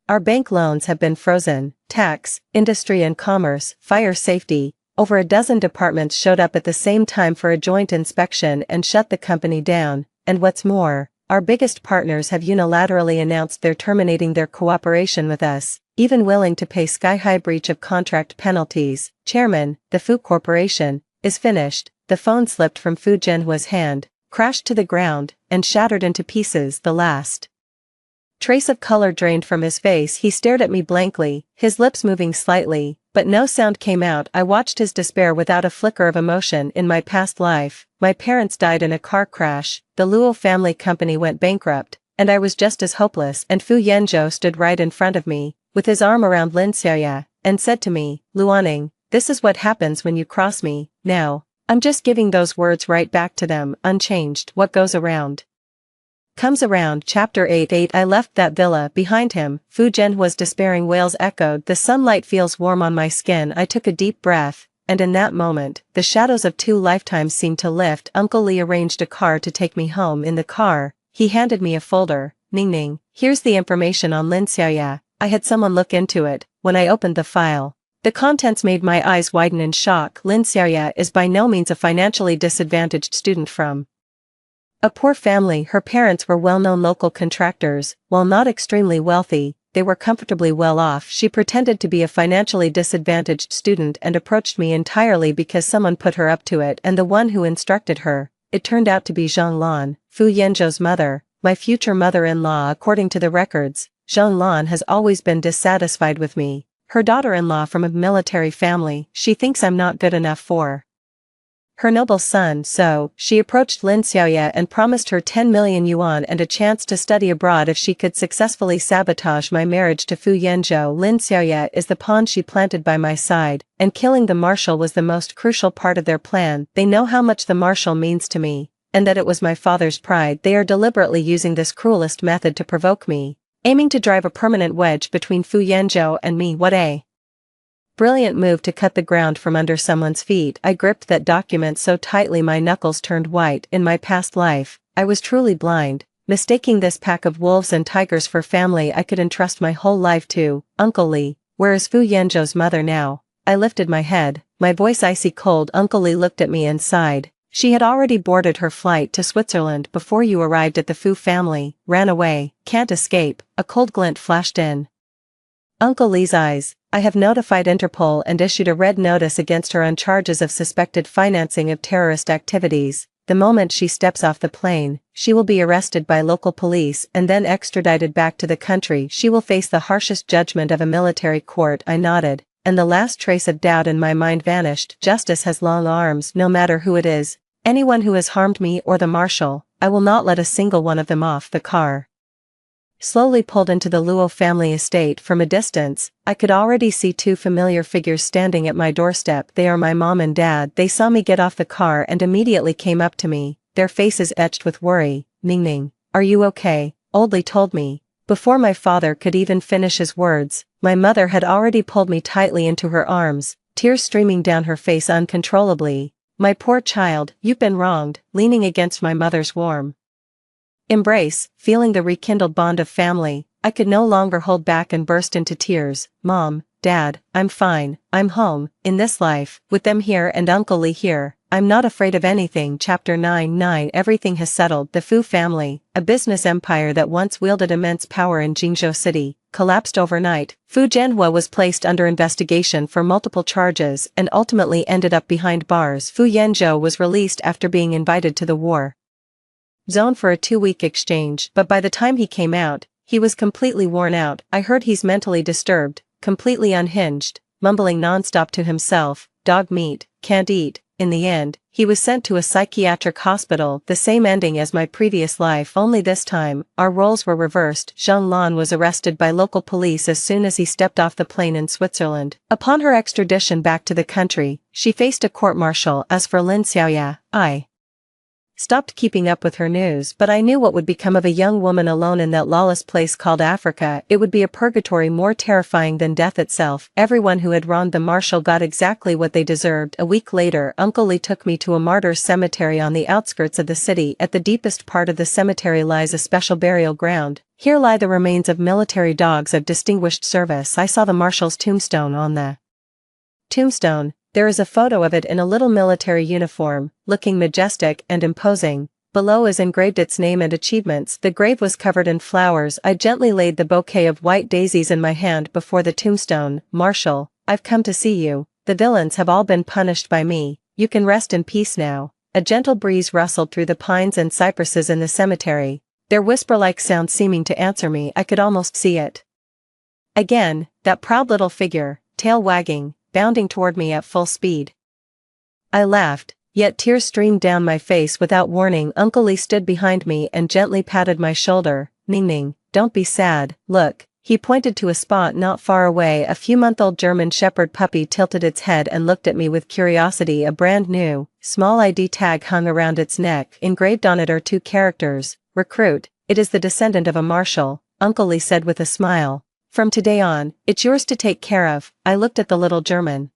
our bank loans have been frozen, tax, industry and commerce, fire safety." Over a dozen departments showed up at the same time for a joint inspection and shut the company down, and what's more, our biggest partners have unilaterally announced they're terminating their cooperation with us, even willing to pay sky-high breach of contract penalties. "Chairman, the Fu Corporation is finished." The phone slipped from Fu Jianhua's hand, crashed to the ground, and shattered into pieces. The last trace of color drained from his face. He stared at me blankly, his lips moving slightly, but no sound came out. I watched his despair without a flicker of emotion. "In my past life, my parents died in a car crash, the Luo family company went bankrupt, and I was just as hopeless." And Fu Yanzhou stood right in front of me, with his arm around Lin Xiaoya, and said to me, "Luaning, this is what happens when you cross me." Now, I'm just giving those words right back to them, unchanged. What goes around comes around. Chapter 8. I left that villa behind him. Fu Jianhua's despairing wails echoed. "The sunlight feels warm on my skin." I took a deep breath, and in that moment, the shadows of 2 lifetimes seemed to lift. Uncle Li arranged a car to take me home. In the car, he handed me a folder. "Ning, here's the information on Lin Xiaoya." I had someone look into it. When I opened the file, the contents made my eyes widen in shock. Lin Xiaoya is by no means a financially disadvantaged student from a poor family. Her parents were well-known local contractors. While not extremely wealthy, they were comfortably well off. She pretended to be a financially disadvantaged student and approached me entirely because someone put her up to it, and the one who instructed her, it turned out to be Zhang Lan, Fu Yanzhou's mother, my future mother-in-law. According to the records, Zhang Lan has always been dissatisfied with me, her daughter-in-law from a military family. She thinks I'm not good enough for her noble son, so she approached Lin Xiaoya and promised her 10 million yuan and a chance to study abroad if she could successfully sabotage my marriage to Fu Yanzhou. Lin Xiaoya is the pawn she planted by my side, and killing the marshal was the most crucial part of their plan. They know how much the marshal means to me, and that it was my father's pride. They are deliberately using this cruelest method to provoke me, aiming to drive a permanent wedge between Fu Yanzhou and me. What a brilliant move to cut the ground from under someone's feet. I gripped that document so tightly my knuckles turned white. In my past life, I was truly blind, mistaking this pack of wolves and tigers for family I could entrust my whole life to. "Uncle Li, where is Fu Yanzhou's mother now?" I lifted my head, my voice icy cold. Uncle Li looked at me and sighed. "She had already boarded her flight to Switzerland before you arrived at the Fu family. Ran away, can't escape." A cold glint flashed in Uncle Li's eyes. "I have notified Interpol and issued a red notice against her on charges of suspected financing of terrorist activities. The moment she steps off the plane, she will be arrested by local police and then extradited back to the country. She will face the harshest judgment of a military court." I nodded, and the last trace of doubt in my mind vanished. Justice has long arms. No matter who it is, anyone who has harmed me or the marshal, I will not let a single one of them off. The car slowly pulled into the Luo family estate. From a distance, I could already see 2 familiar figures standing at my doorstep. They are my mom and dad. They saw me get off the car and immediately came up to me, their faces etched with worry. "Ning, are you okay?" Old Li told me. Before my father could even finish his words, my mother had already pulled me tightly into her arms, tears streaming down her face uncontrollably. "My poor child, you've been wronged." Leaning against my mother's warm embrace, feeling the rekindled bond of family, I could no longer hold back and burst into tears. "Mom, Dad, I'm fine, I'm home, in this life, with them here and Uncle Li here, I'm not afraid of anything." Chapter 9. Everything has settled. The Fu family, a business empire that once wielded immense power in Jingzhou City, collapsed overnight. Fu Jianhua was placed under investigation for multiple charges and ultimately ended up behind bars. Fu Yanzhou was released after being invited to the war zone for a 2-week exchange, but by the time he came out, he was completely worn out. I heard he's mentally disturbed, completely unhinged, mumbling nonstop to himself, "Dog meat, can't eat." In the end, he was sent to a psychiatric hospital. The same ending as my previous life, only this time, our roles were reversed. Zhang Lan was arrested by local police as soon as he stepped off the plane in Switzerland. Upon her extradition back to the country, she faced a court-martial. As for Lin Xiaoya, I stopped keeping up with her news, but I knew what would become of a young woman alone in that lawless place called Africa. It would be a purgatory more terrifying than death itself. Everyone who had wronged the Marshal got exactly what they deserved. A week later, Uncle Lee took me to a martyrs' cemetery on the outskirts of the city. At the deepest part of the cemetery lies a special burial ground. Here lie the remains of military dogs of distinguished service. I saw the Marshal's tombstone. On the tombstone, there is a photo of it in a little military uniform, looking majestic and imposing. Below is engraved its name and achievements. The grave was covered in flowers. I gently laid the bouquet of white daisies in my hand before the tombstone. Marshal, I've come to see you. The villains have all been punished by me. You can rest in peace now. A gentle breeze rustled through the pines and cypresses in the cemetery, their whisper-like sound seeming to answer me. I could almost see it. Again, that proud little figure, tail wagging, bounding toward me at full speed. I laughed, yet tears streamed down my face without warning. Uncle Lee stood behind me and gently patted my shoulder. Ning, don't be sad, look. He pointed to a spot not far away. A few-month-old German Shepherd puppy tilted its head and looked at me with curiosity. A brand new, small ID tag hung around its neck. Engraved on it are 2 characters, recruit. It is the descendant of a marshal, Uncle Lee said with a smile. From today on, it's yours to take care of. I looked at the little German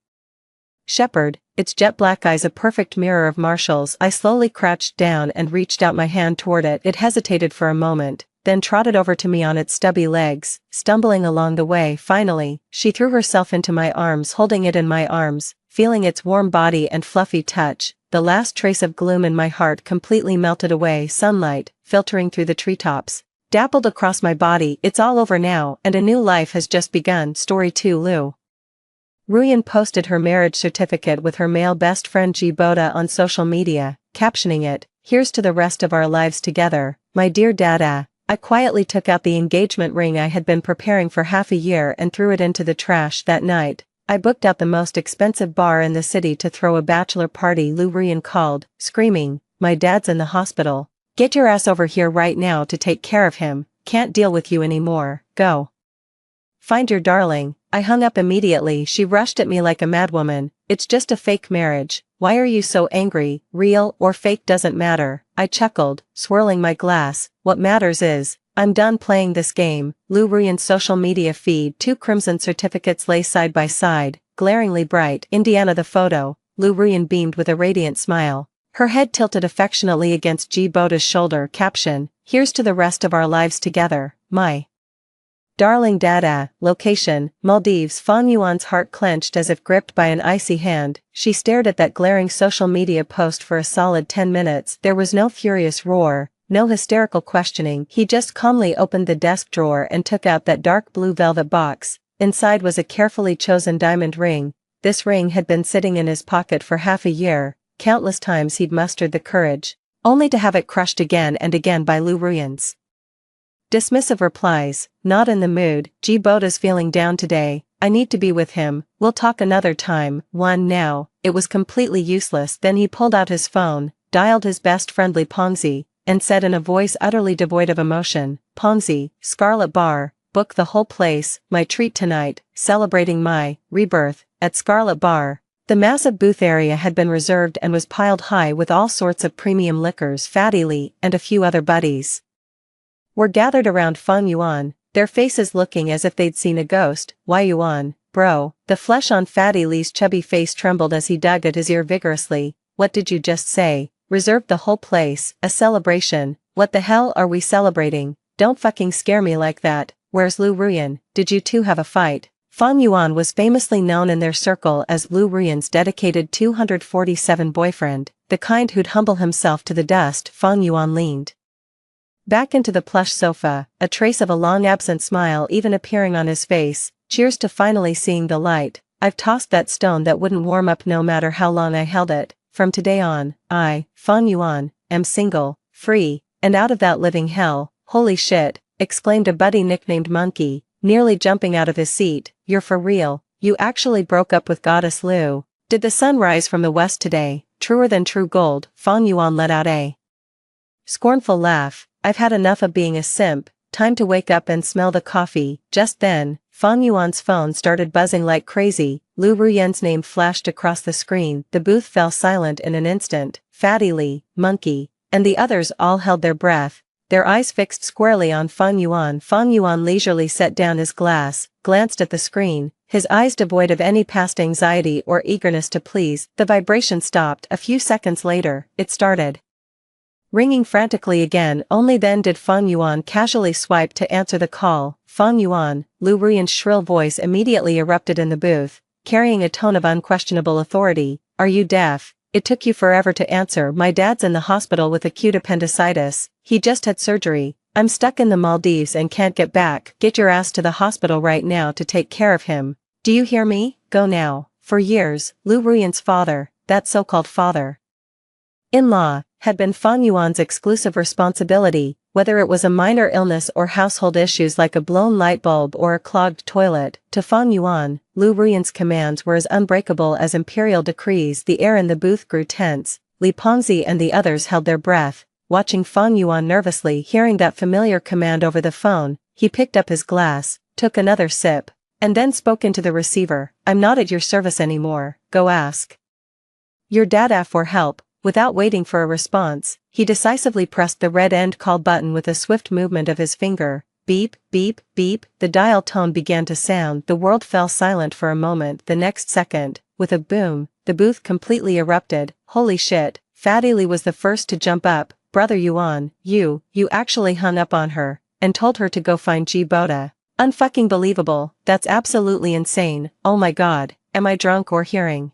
Shepherd, its jet black eyes a perfect mirror of Marshall's. I slowly crouched down and reached out my hand toward it. It hesitated for a moment, then trotted over to me on its stubby legs, stumbling along the way. Finally, she threw herself into my arms, holding it in my arms, feeling its warm body and fluffy touch. The last trace of gloom in my heart completely melted away. Sunlight, filtering through the treetops, dappled across my body. It's all over now, and a new life has just begun. Story 2. Lu Ruyan posted her marriage certificate with her male best friend Jiboda on social media, captioning it, "Here's to the rest of our lives together, my dear Dada." I quietly took out the engagement ring I had been preparing for half a year and threw it into the trash. That night, I booked out the most expensive bar in the city to throw a bachelor party. Lu Ruyan called, screaming, "My dad's in the hospital. Get your ass over here right now to take care of him. Can't deal with you anymore. Go find your darling." I hung up immediately. She rushed at me like a madwoman. "It's just a fake marriage. Why are you so angry? Real or fake doesn't matter." I chuckled, swirling my glass. "What matters is, I'm done playing this game." Lu Ruyan's social media feed. 2 crimson certificates lay side by side, glaringly bright. Indiana. The photo, Lu Ruyan beamed with a radiant smile, her head tilted affectionately against Jiboda's shoulder. Caption, "Here's to the rest of our lives together, my darling Dada." Location, Maldives. Fang Yuan's heart clenched as if gripped by an icy hand. She stared at that glaring social media post for a solid 10 minutes. There was no furious roar, no hysterical questioning. He just calmly opened the desk drawer and took out that dark blue velvet box. Inside was a carefully chosen diamond ring. This ring had been sitting in his pocket for half a year. Countless times he'd mustered the courage, only to have it crushed again and again by Lu Ruyan's dismissive replies. "Not in the mood. Jiboda's feeling down today. I need to be with him. We'll talk another time." One now. It was completely useless. Then he pulled out his phone, dialed his best friendly Pongzi, and said in a voice utterly devoid of emotion, "Pongzi, Scarlet Bar, book the whole place. My treat tonight, celebrating my rebirth at Scarlet Bar." The massive booth area had been reserved and was piled high with all sorts of premium liquors. Fatty Lee and a few other buddies were gathered around Fang Yuan, their faces looking as if they'd seen a ghost. "Why Yuan, bro?" The flesh on Fatty Lee's chubby face trembled as he dug at his ear vigorously. "What did you just say? Reserved the whole place, a celebration? What the hell are we celebrating? Don't fucking scare me like that. Where's Lu Ruyan? Did you two have a fight?" Fang Yuan was famously known in their circle as Lu Ruyan's dedicated 247 boyfriend, the kind who'd humble himself to the dust. Fang Yuan leaned back into the plush sofa, a trace of a long-absent smile even appearing on his face. "Cheers to finally seeing the light. I've tossed that stone that wouldn't warm up no matter how long I held it. From today on, I, Fang Yuan, am single, free, and out of that living hell." "Holy shit," exclaimed a buddy nicknamed Monkey, nearly jumping out of his seat. "You're for real? You actually broke up with Goddess Lu? Did the sun rise from the west today? Truer than true gold." Fang Yuan let out a scornful laugh. "I've had enough of being a simp. Time to wake up and smell the coffee." Just then, Fang Yuan's phone started buzzing like crazy. Lu Ruyan's name flashed across the screen. The booth fell silent in an instant. "Fatty Lee, Monkey, and the others all held their breath, their eyes fixed squarely on Fang Yuan. Fang Yuan leisurely set down his glass, glanced at the screen, his eyes devoid of any past anxiety or eagerness to please. The vibration stopped. A few seconds later, it started ringing frantically again. Only then did Fang Yuan casually swipe to answer the call. Fang Yuan, Lu Ruyan's shrill voice immediately erupted in the booth, carrying a tone of unquestionable authority. Are you deaf? It took you forever to answer. My dad's in the hospital with acute appendicitis. He just had surgery. I'm stuck in the Maldives and can't get back. Get your ass to the hospital right now to take care of him. Do you hear me? Go now. For years, Lu Ruyan's father, that so-called father-in-law, had been Fang Yuan's exclusive responsibility, whether it was a minor illness or household issues like a blown light bulb or a clogged toilet. To Fang Yuan, Lu Ruyan's commands were as unbreakable as imperial decrees. The air in the booth grew tense. Li Pengzi and the others held their breath, watching Fang Yuan nervously. Hearing that familiar command over the phone, he picked up his glass, took another sip, and then spoke into the receiver. I'm not at your service anymore. Go ask your dad for help. Without waiting for a response, he decisively pressed the red end call button with a swift movement of his finger. Beep, beep, beep. The dial tone began to sound. The world fell silent for a moment. The next second, with a boom, the booth completely erupted. Holy shit, Fatty Li was the first to jump up. Brother Yuan, you actually hung up on her, and told her to go find G Boda. Unfucking believable. That's absolutely insane. Oh my god, am I drunk or hearing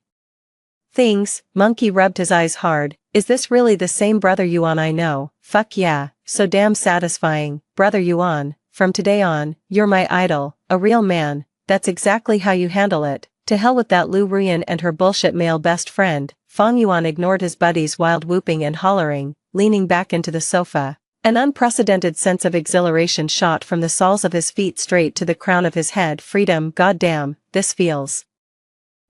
things? Monkey rubbed his eyes hard. Is this really the same Brother Yuan I know? Fuck yeah, so damn satisfying. Brother Yuan, from today on, you're my idol, a real man. That's exactly how you handle it. To hell with that Lu Ruyan and her bullshit male best friend. Fang Yuan ignored his buddy's wild whooping and hollering, leaning back into the sofa. An unprecedented sense of exhilaration shot from the soles of his feet straight to the crown of his head. Freedom, goddamn, this feels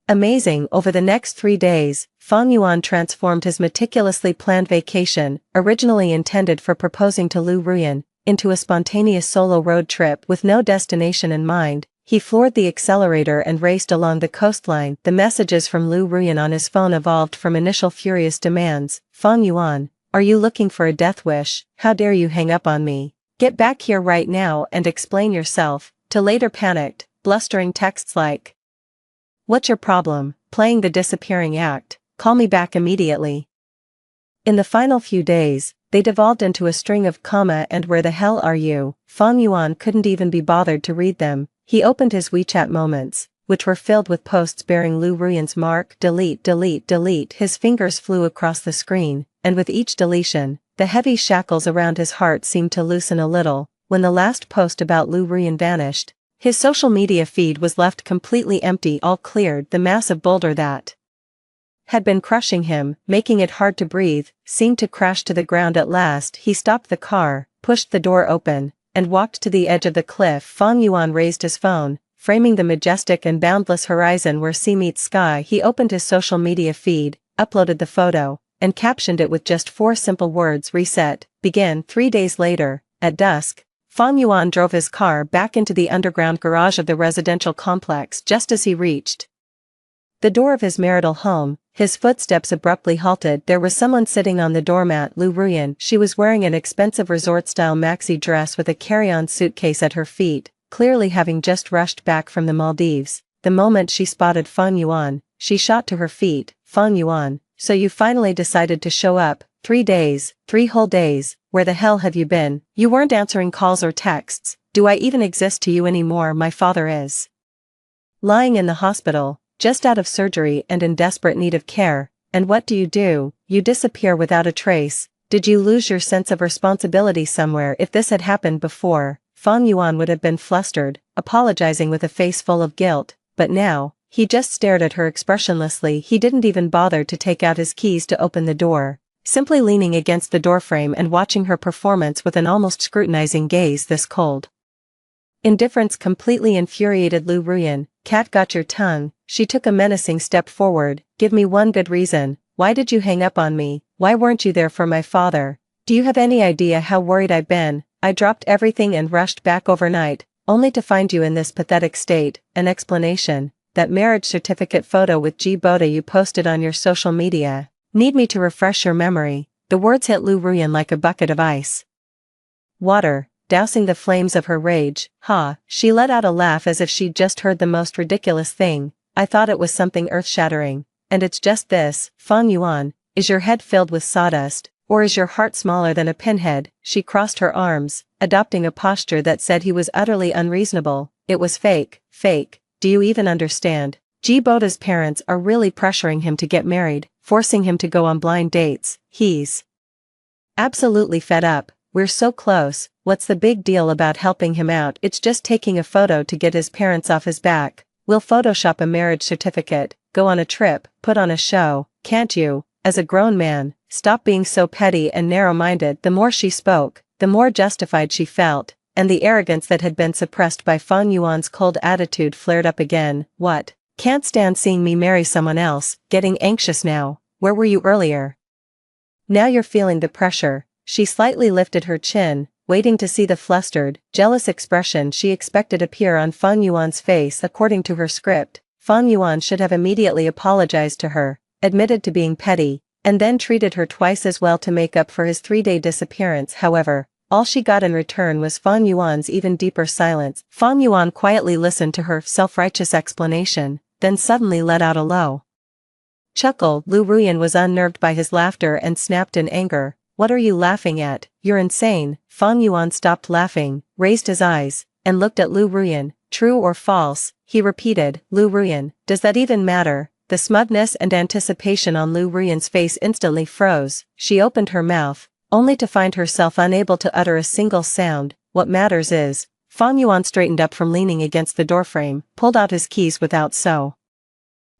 amazing. Over the next 3 days, Fang Yuan transformed his meticulously planned vacation, originally intended for proposing to Lu Ruyan, into a spontaneous solo road trip with no destination in mind. He floored the accelerator and raced along the coastline. The messages from Lu Ruyan on his phone evolved from initial furious demands. Fang Yuan, are you looking for a death wish? How dare you hang up on me? Get back here right now and explain yourself. To later panicked, blustering texts like, what's your problem? Playing the disappearing act. Call me back immediately. In the final few days, they devolved into a string of comma and where the hell are you? Fang Yuan couldn't even be bothered to read them. He opened his WeChat moments, which were filled with posts bearing Lu Ruyan's mark. Delete, delete, delete. His fingers flew across the screen, and with each deletion, the heavy shackles around his heart seemed to loosen a little. When the last post about Lu Ruyan vanished, his social media feed was left completely empty. All cleared. The massive boulder that had been crushing him, making it hard to breathe, seemed to crash to the ground at last. He stopped the car, pushed the door open, and walked to the edge of the cliff. Fang Yuan raised his phone, framing the majestic and boundless horizon where sea meets sky. He opened his social media feed, uploaded the photo, and captioned it with just 4 simple words: reset, begin. 3 days later, at dusk, Fang Yuan drove his car back into the underground garage of the residential complex. Just as he reached the door of his marital home, his footsteps abruptly halted. There was someone sitting on the doormat. Lu Ruyan. She was wearing an expensive resort-style maxi dress with a carry-on suitcase at her feet, clearly having just rushed back from the Maldives. The moment she spotted Fang Yuan, she shot to her feet. Fang Yuan, so you finally decided to show up. 3 days, 3 whole days, where the hell have you been? You weren't answering calls or texts. Do I even exist to you anymore? My father is lying in the hospital, just out of surgery and in desperate need of care, and what do? You disappear without a trace. Did you lose your sense of responsibility somewhere? If this had happened before, Fang Yuan would have been flustered, apologizing with a face full of guilt, but now, he just stared at her expressionlessly. He didn't even bother to take out his keys to open the door, simply leaning against the doorframe and watching her performance with an almost scrutinizing gaze. This cold indifference completely infuriated Lu Ruyan. Cat got your tongue. She took a menacing step forward. Give me one good reason. Why did you hang up on me? Why weren't you there for my father? Do you have any idea how worried I've been? I dropped everything and rushed back overnight, only to find you in this pathetic state. An explanation. That marriage certificate photo with G Boda you posted on your social media. Need me to refresh your memory? The words hit Lu Ruyan like a bucket of ice water, dousing the flames of her rage. She let out a laugh as if she'd just heard the most ridiculous thing. I thought it was something earth-shattering. And it's just this, Fan Yuan, is your head filled with sawdust, or is your heart smaller than a pinhead? She crossed her arms, adopting a posture that said he was utterly unreasonable. It was fake. Do you even understand? Ji Boda's parents are really pressuring him to get married, forcing him to go on blind dates. He's absolutely fed up. We're so close, what's the big deal about helping him out? It's just taking a photo to get his parents off his back. We'll Photoshop a marriage certificate, go on a trip, put on a show, can't you? As a grown man, stop being so petty and narrow-minded. The more she spoke, the more justified she felt, and the arrogance that had been suppressed by Fan Yuan's cold attitude flared up again. What? Can't stand seeing me marry someone else, getting anxious now. Where were you earlier? Now you're feeling the pressure. She slightly lifted her chin, waiting to see the flustered, jealous expression she expected appear on Fan Yuan's face. According to her script, Fan Yuan should have immediately apologized to her, admitted to being petty, and then treated her twice as well to make up for his 3-day disappearance. However, all she got in return was Fan Yuan's even deeper silence. Fan Yuan quietly listened to her self-righteous explanation, then suddenly let out a low chuckle. Lu Ruyan was unnerved by his laughter and snapped in anger. What are you laughing at? You're insane. Fan Yuan stopped laughing, raised his eyes, and looked at Lu Ruyan. True or false? He repeated. Lu Ruyan, does that even matter? The smugness and anticipation on Lu Ruyan's face instantly froze. She opened her mouth, only to find herself unable to utter a single sound. What matters is, Fan Yuan straightened up from leaning against the doorframe, pulled out his keys without so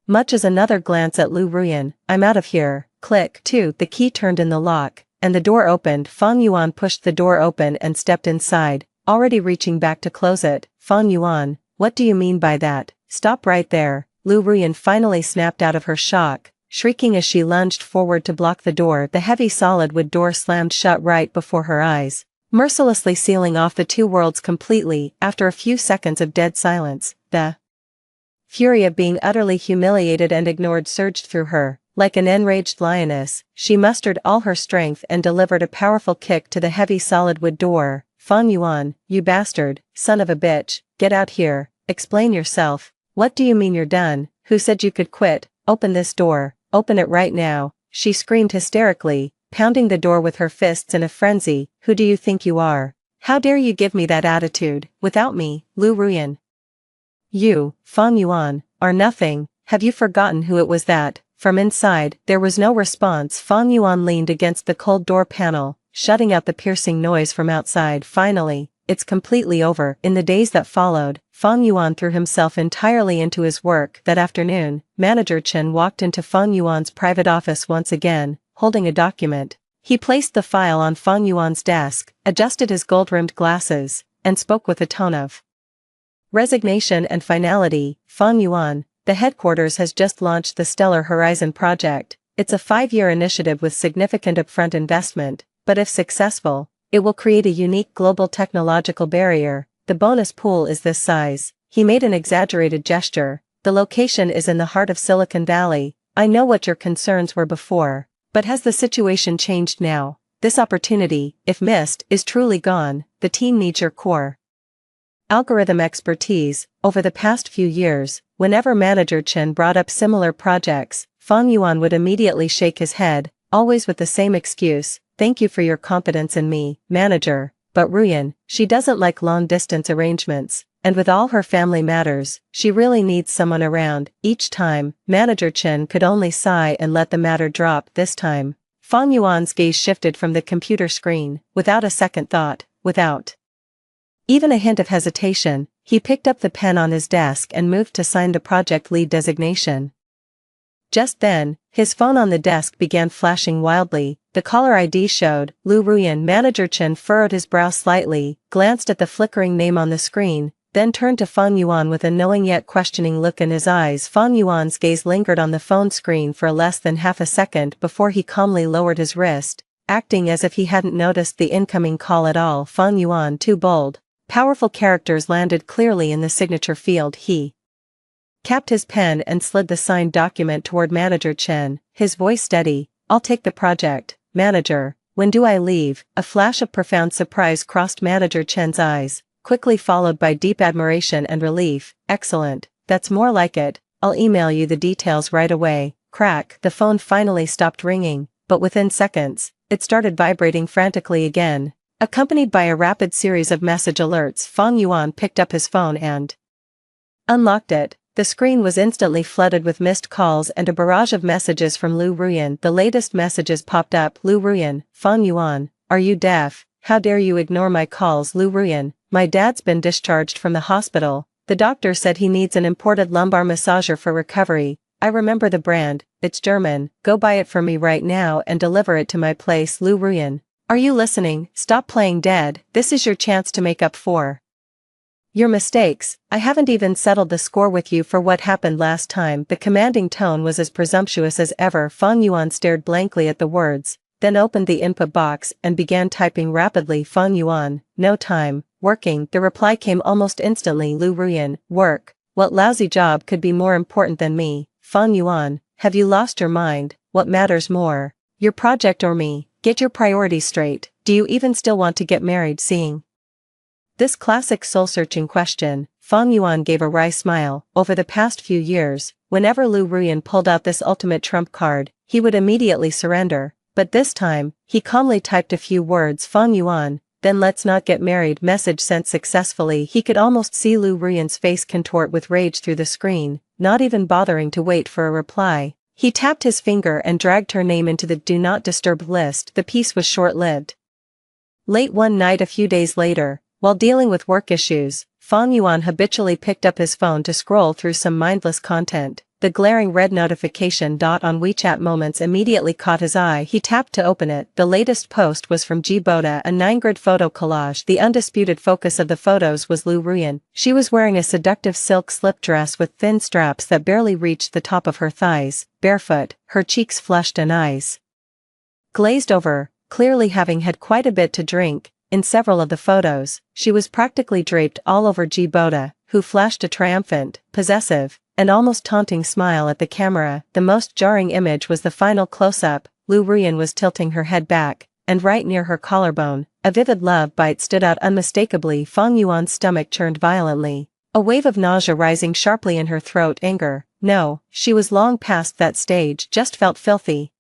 much as another glance at Lu Ruyan. I'm out of here. Click. 2. The key turned in the lock, and the door opened. Fan Yuan pushed the door open and stepped inside, already reaching back to close it. Fan Yuan, what do you mean by that? Stop right there. Lu Ruyan finally snapped out of her shock, shrieking as she lunged forward to block the door. The heavy solid wood door slammed shut right before her eyes, mercilessly sealing off the two worlds completely. After a few seconds of dead silence, the fury of being utterly humiliated and ignored surged through her. Like an enraged lioness, she mustered all her strength and delivered a powerful kick to the heavy solid wood door. Fan Yuan, you bastard, son of a bitch, get out here, explain yourself. What do you mean you're done? Who said you could quit? Open this door, open it right now, she screamed hysterically, pounding the door with her fists in a frenzy. Who do you think you are? How dare you give me that attitude? Without me, Lu Ruyan, you, Fan Yuan, are nothing. Have you forgotten who it was that? From inside, there was no response. Fan Yuan leaned against the cold door panel, shutting out the piercing noise from outside. Finally, it's completely over. In the days that followed, Fan Yuan threw himself entirely into his work. That afternoon, Manager Chen walked into Fan Yuan's private office once again, holding a document. He placed the file on Fan Yuan's desk, adjusted his gold-rimmed glasses, and spoke with a tone of resignation and finality. Fan Yuan, the headquarters has just launched the Stellar Horizon project. It's a 5-year initiative with significant upfront investment, but if successful, it will create a unique global technological barrier. The bonus pool is this size. He made an exaggerated gesture. The location is in the heart of Silicon Valley. I know what your concerns were before, but has the situation changed now? This opportunity, if missed, is truly gone. The team needs your core algorithm expertise. Over the past few years, whenever Manager Chen brought up similar projects, Fan Yuan would immediately shake his head, always with the same excuse. Thank you for your confidence in me, manager, but Ruyan, she doesn't like long-distance arrangements, and with all her family matters, she really needs someone around. Each time, Manager Chen could only sigh and let the matter drop. This time, Fan Yuan's gaze shifted from the computer screen. Without a second thought, without even a hint of hesitation, he picked up the pen on his desk and moved to sign the project lead designation. Just then, his phone on the desk began flashing wildly. The caller ID showed Lu Ruyan. Manager Chen furrowed his brow slightly, glanced at the flickering name on the screen, then turned to Fan Yuan with a knowing yet questioning look in his eyes. Fan Yuan's gaze lingered on the phone screen for less than half a second before he calmly lowered his wrist, acting as if he hadn't noticed the incoming call at all. Fan Yuan, too bold. Powerful characters landed clearly in the signature field. He capped his pen and slid the signed document toward Manager Chen, his voice steady. I'll take the project, Manager, when do I leave? A flash of profound surprise crossed Manager Chen's eyes, quickly followed by deep admiration and relief. Excellent, that's more like it, I'll email you the details right away. Crack, the phone finally stopped ringing, but within seconds, it started vibrating frantically again. Accompanied by a rapid series of message alerts, Fang Yuan picked up his phone and unlocked it. The screen was instantly flooded with missed calls and a barrage of messages from Lu Ruyan. The latest messages popped up. Lu Ruyan, Fang Yuan, are you deaf? How dare you ignore my calls? Lu Ruyan, my dad's been discharged from the hospital. The doctor said he needs an imported lumbar massager for recovery. I remember the brand, it's German, go buy it for me right now and deliver it to my place. Lu Ruyan, are you listening? Stop playing dead, this is your chance to make up for your mistakes. I haven't even settled the score with you for what happened last time. The commanding tone was as presumptuous as ever. Fang Yuan stared blankly at the words, then opened the input box and began typing rapidly. Fang Yuan, no time, working. The reply came almost instantly. Lu Ruyan, work, what lousy job could be more important than me? Fang Yuan, have you lost your mind? What matters more, your project or me? Get your priorities straight. Do you even still want to get married? Seeing this classic soul-searching question, Fang Yuan gave a wry smile. Over the past few years, whenever Lu Ruyan pulled out this ultimate trump card, he would immediately surrender, but this time, he calmly typed a few words. Fang Yuan, then let's not get married. Message sent successfully. He could almost see Lu Ruyan's face contort with rage through the screen, not even bothering to wait for a reply. He tapped his finger and dragged her name into the Do Not Disturb list. The peace was short-lived. Late one night a few days later, while dealing with work issues, Fang Yuan habitually picked up his phone to scroll through some mindless content. The glaring red notification dot on WeChat Moments immediately caught his eye. He tapped to open it. The latest post was from Ji Boda, a 9-grid photo collage. The undisputed focus of the photos was Lu Ruyan. She was wearing a seductive silk slip dress with thin straps that barely reached the top of her thighs, barefoot, her cheeks flushed and eyes glazed over, clearly having had quite a bit to drink. In several of the photos, she was practically draped all over Ji Boda, who flashed a triumphant, possessive, and almost taunting smile at the camera. The most jarring image was the final close-up. Lu Ruyan was tilting her head back, and right near her collarbone, a vivid love bite stood out unmistakably. Fang Yuan's stomach churned violently, a wave of nausea rising sharply in her throat. Anger, no, she was long past that stage, just felt filthy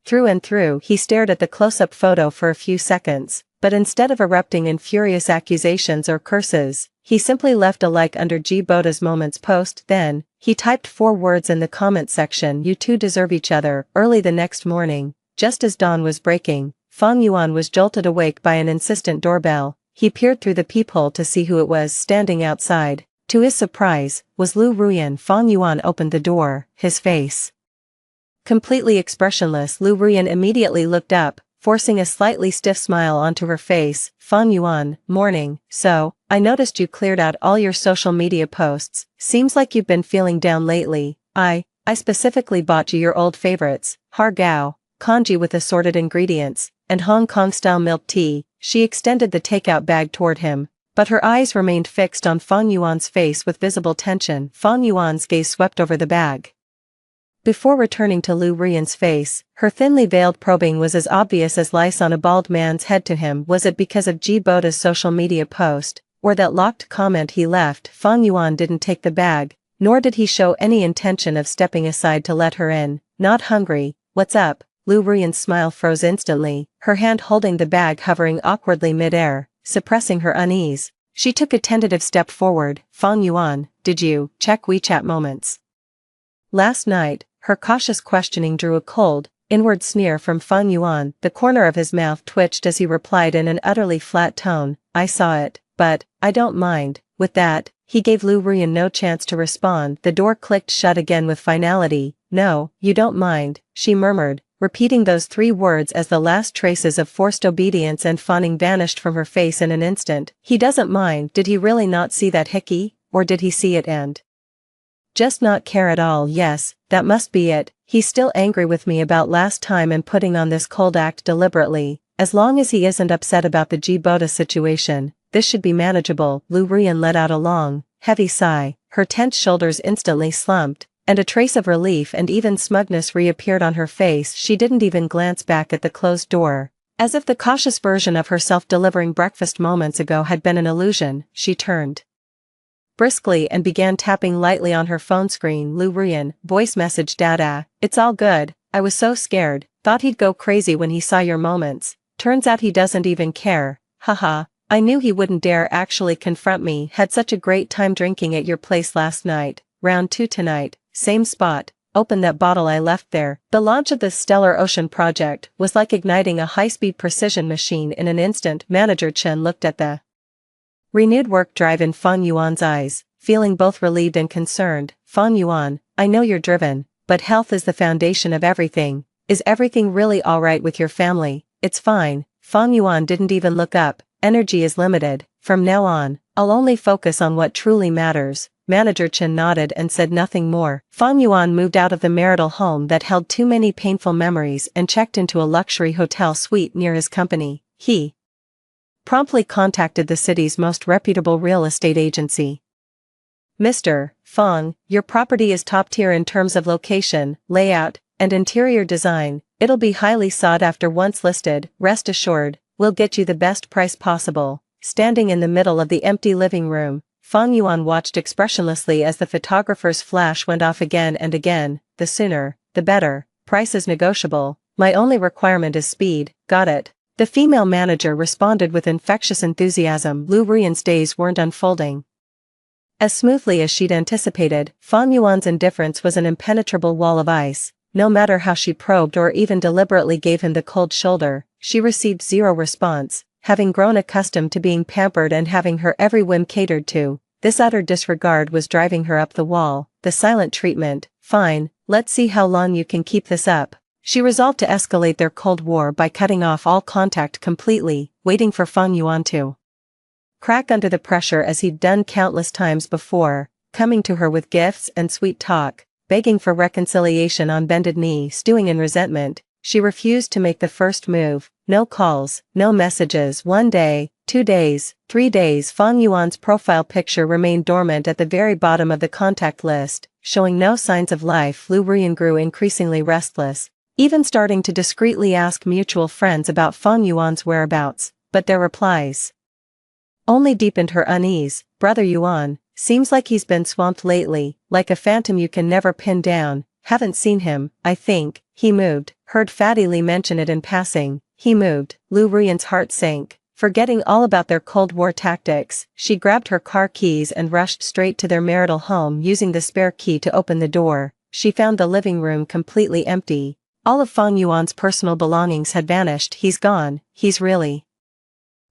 through and through. He stared at the close-up photo for a few seconds, but instead of erupting in furious accusations or curses, he simply left a like under Ji Boda's Moments post. Then, he typed 4 words in the comment section: you two deserve each other. Early the next morning, just as dawn was breaking, Fang Yuan was jolted awake by an insistent doorbell. He peered through the peephole to see who it was standing outside. To his surprise, was Lu Ruyan. Fang Yuan opened the door, his face completely expressionless. Lu Ruyan immediately looked up, forcing a slightly stiff smile onto her face. Fang Yuan, morning. So, I noticed you cleared out all your social media posts. Seems like you've been feeling down lately. I specifically bought you your old favorites, har gao, congee with assorted ingredients, and Hong Kong-style milk tea. She extended the takeout bag toward him, but her eyes remained fixed on Fang Yuan's face with visible tension. Fang Yuan's gaze swept over the bag before returning to Lu Ruyan's face. Her thinly veiled probing was as obvious as lice on a bald man's head to him. Was it because of Ji Boda's social media post, or that locked comment he left? Fang Yuan didn't take the bag, nor did he show any intention of stepping aside to let her in. Not hungry, what's up? Lu Ruyan's smile froze instantly, her hand holding the bag hovering awkwardly mid-air, suppressing her unease. She took a tentative step forward. Fang Yuan, did you check WeChat Moments last night? Her cautious questioning drew a cold, inward sneer from Fang Yuan. The corner of his mouth twitched as he replied in an utterly flat tone, I saw it, but I don't mind. With that, he gave Lu Ruyan no chance to respond. The door clicked shut again with finality. No, you don't mind, she murmured, repeating those 3 words as the last traces of forced obedience and fawning vanished from her face in an instant. He doesn't mind. Did he really not see that hickey, or did he see it and just not care at all? Yes, that must be it. He's still angry with me about last time and putting on this cold act deliberately. As long as he isn't upset about the Ji Boda situation, this should be manageable. Lu Ruyan let out a long, heavy sigh, her tense shoulders instantly slumped, and a trace of relief and even smugness reappeared on her face. She didn't even glance back at the closed door. As if the cautious version of herself delivering breakfast moments ago had been an illusion, she turned briskly and began tapping lightly on her phone screen. Lu Ruyan, voice message dada, it's all good, I was so scared, thought he'd go crazy when he saw your moments, turns out he doesn't even care, haha, I knew he wouldn't dare actually confront me. Had such a great time drinking at your place last night, round 2 tonight, same spot, open that bottle I left there. The launch of this Stellar Ocean project was like igniting a high-speed precision machine in an instant. Manager Chen looked at the renewed work drive in Fang Yuan's eyes, feeling both relieved and concerned. Fang Yuan, I know you're driven, but health is the foundation of everything. Is everything really alright with your family? It's fine. Fang Yuan didn't even look up. Energy is limited. From now on, I'll only focus on what truly matters. Manager Chen nodded and said nothing more. Fang Yuan moved out of the marital home that held too many painful memories and checked into a luxury hotel suite near his company. He promptly contacted the city's most reputable real estate agency. Mr. Fang, your property is top tier in terms of location, layout, and interior design. It'll be highly sought after once listed. Rest assured, we'll get you the best price possible. Standing in the middle of the empty living room, Fang Yuan watched expressionlessly as the photographer's flash went off again and again. The sooner, the better. Price is negotiable. My only requirement is speed. Got it. The female manager responded with infectious enthusiasm. Lu Ruyan's days weren't unfolding as smoothly as she'd anticipated. Fang Yuan's indifference was an impenetrable wall of ice. No matter how she probed or even deliberately gave him the cold shoulder, she received zero response. Having grown accustomed to being pampered and having her every whim catered to, this utter disregard was driving her up the wall. The silent treatment. Fine, let's see how long you can keep this up. She resolved to escalate their Cold War by cutting off all contact completely, waiting for Fang Yuan to crack under the pressure as he'd done countless times before, coming to her with gifts and sweet talk, begging for reconciliation on bended knee. Stewing in resentment, she refused to make the first move. No calls, no messages. 1 day, 2 days, 3 days. Fang Yuan's profile picture remained dormant at the very bottom of the contact list, showing no signs of life. Lu Ruyan grew increasingly restless, even starting to discreetly ask mutual friends about Fang Yuan's whereabouts, but their replies only deepened her unease. Brother Yuan, seems like he's been swamped lately, like a phantom you can never pin down. Haven't seen him, I think. He moved. Heard Fatty Lee mention it in passing. He moved. Lu Ruyan's heart sank. Forgetting all about their Cold War tactics, she grabbed her car keys and rushed straight to their marital home. Using the spare key to open the door, she found the living room completely empty. All of Fang Yuan's personal belongings had vanished. He's gone. He's really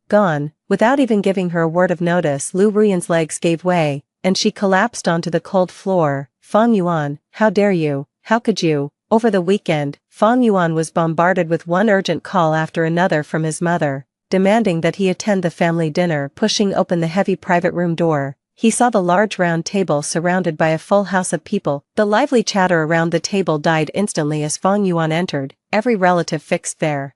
gone. Without even giving her a word of notice, Lu Ruyan's legs gave way, and she collapsed onto the cold floor. Fang Yuan, how dare you? How could you? Over the weekend, Fang Yuan was bombarded with one urgent call after another from his mother, demanding that he attend the family dinner. Pushing open the heavy private room door, he saw the large round table surrounded by a full house of people. The lively chatter around the table died instantly as Fang Yuan entered, every relative fixed their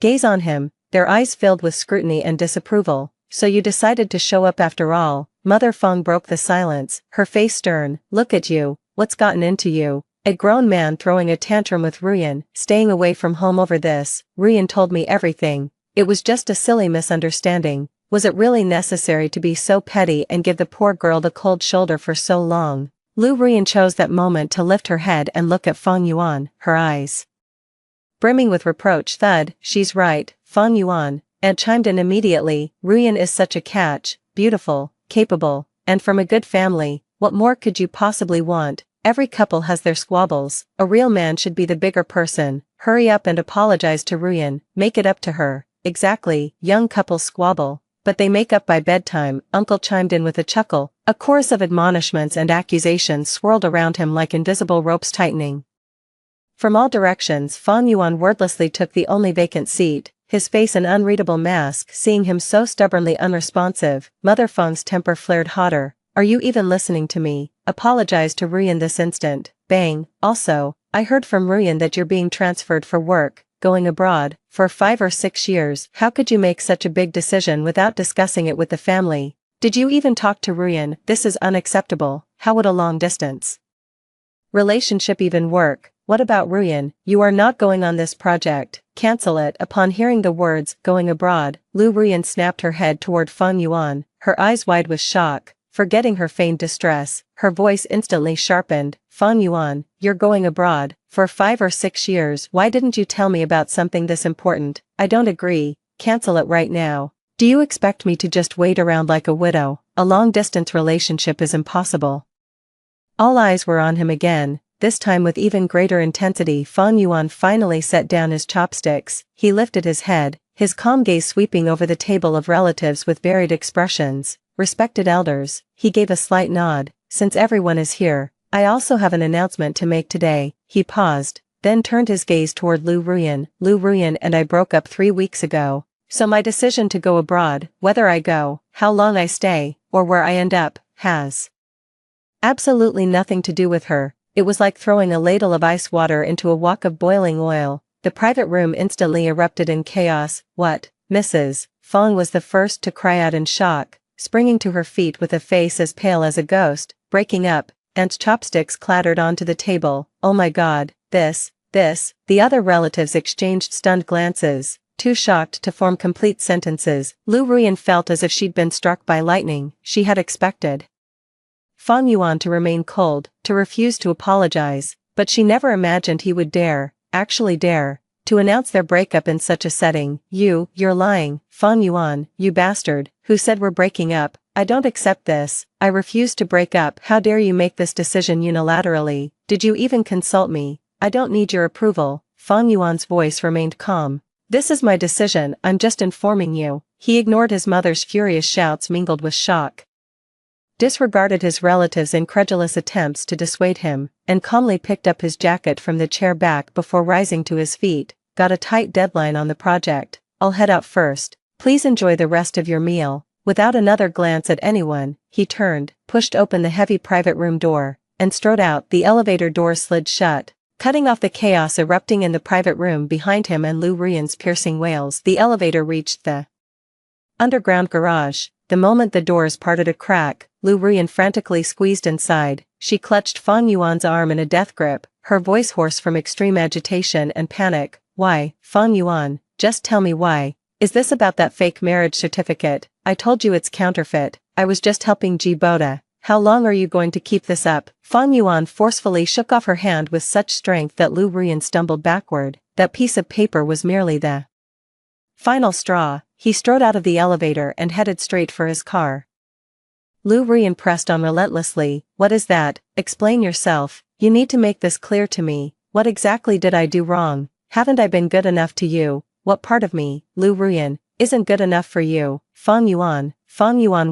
gaze on him, their eyes filled with scrutiny and disapproval. So you decided to show up after all? Mother Fang broke the silence, her face stern. Look at you, what's gotten into you? A grown man throwing a tantrum with Ruyan, staying away from home over this. Ruyan told me everything. It was just a silly misunderstanding. Was it really necessary to be so petty and give the poor girl the cold shoulder for so long? Lu Ruyan chose that moment to lift her head and look at Fang Yuan, her eyes brimming with reproach. Thud, she's right, Fang Yuan, and chimed in immediately. Ruyan is such a catch, beautiful, capable, and from a good family. What more could you possibly want? Every couple has their squabbles. A real man should be the bigger person. Hurry up and apologize to Ruyan, make it up to her. Exactly, young couples squabble, but they make up by bedtime. Uncle chimed in with a chuckle. A chorus of admonishments and accusations swirled around him like invisible ropes tightening from all directions. Fang Yuan wordlessly took the only vacant seat, his face an unreadable mask. Seeing him so stubbornly unresponsive, Mother Fang's temper flared hotter. Are you even listening to me? Apologize to Ruyan this instant. Bang. Also, I heard from Ruyan that you're being transferred for work, going abroad, for 5 or 6 years. How could you make such a big decision without discussing it with the family? Did you even talk to Ruyan? This is unacceptable. How would a long distance Relationship even work? What about Ruyan? You are not going on this project. Cancel it. Upon hearing the words, going abroad, Lu Ruyan snapped her head toward Fang Yuan, her eyes wide with shock. Forgetting her feigned distress, her voice instantly sharpened. Fang Yuan, you're going abroad, for 5 or 6 years. Why didn't you tell me about something this important? I don't agree. Cancel it right now. Do you expect me to just wait around like a widow? A long-distance relationship is impossible. All eyes were on him again, this time with even greater intensity. Fang Yuan finally set down his chopsticks. He lifted his head, his calm gaze sweeping over the table of relatives with varied expressions. Respected elders, he gave a slight nod. Since everyone is here, I also have an announcement to make today. He paused, then turned his gaze toward Lu Ruyan. Lu Ruyan and I broke up 3 weeks ago. So my decision to go abroad, whether I go, how long I stay, or where I end up, has absolutely nothing to do with her. It was like throwing a ladle of ice water into a wok of boiling oil. The private room instantly erupted in chaos. What, Mrs. Fang was the first to cry out in shock, springing to her feet with a face as pale as a ghost. Breaking up, and chopsticks clattered onto the table. Oh my God, this. The other relatives exchanged stunned glances, too shocked to form complete sentences. Lu Ruyan felt as if she'd been struck by lightning. She had expected Fang Yuan to remain cold, to refuse to apologize, but she never imagined he would actually dare, to announce their breakup in such a setting. You're lying, Fang Yuan, you bastard, who said we're breaking up? I don't accept this. I refuse to break up. How dare you make this decision unilaterally? Did you even consult me? I don't need your approval. Fang Yuan's voice remained calm. This is my decision, I'm just informing you. He ignored his mother's furious shouts mingled with shock, disregarded his relatives' incredulous attempts to dissuade him, and calmly picked up his jacket from the chair back before rising to his feet. Got a tight deadline on the project. I'll head out first. Please enjoy the rest of your meal. Without another glance at anyone, he turned, pushed open the heavy private room door, and strode out. The elevator door slid shut, cutting off the chaos erupting in the private room behind him and Lu Ruyan's piercing wails. The elevator reached the underground garage. The moment the doors parted a crack, Lu Ruyan frantically squeezed inside. She clutched Fang Yuan's arm in a death grip, her voice hoarse from extreme agitation and panic. Why, Fang Yuan, just tell me why. Is this about that fake marriage certificate? I told you it's counterfeit. I was just helping Ji Boda. How long are you going to keep this up? Fang Yuan forcefully shook off her hand with such strength that Lu Ruyan stumbled backward. That piece of paper was merely the final straw. He strode out of the elevator and headed straight for his car. Lu Ruyan pressed on relentlessly. What is that? Explain yourself. You need to make this clear to me. What exactly did I do wrong? Haven't I been good enough to you? What part of me, Lu Ruyan, isn't good enough for you? Fang Yuan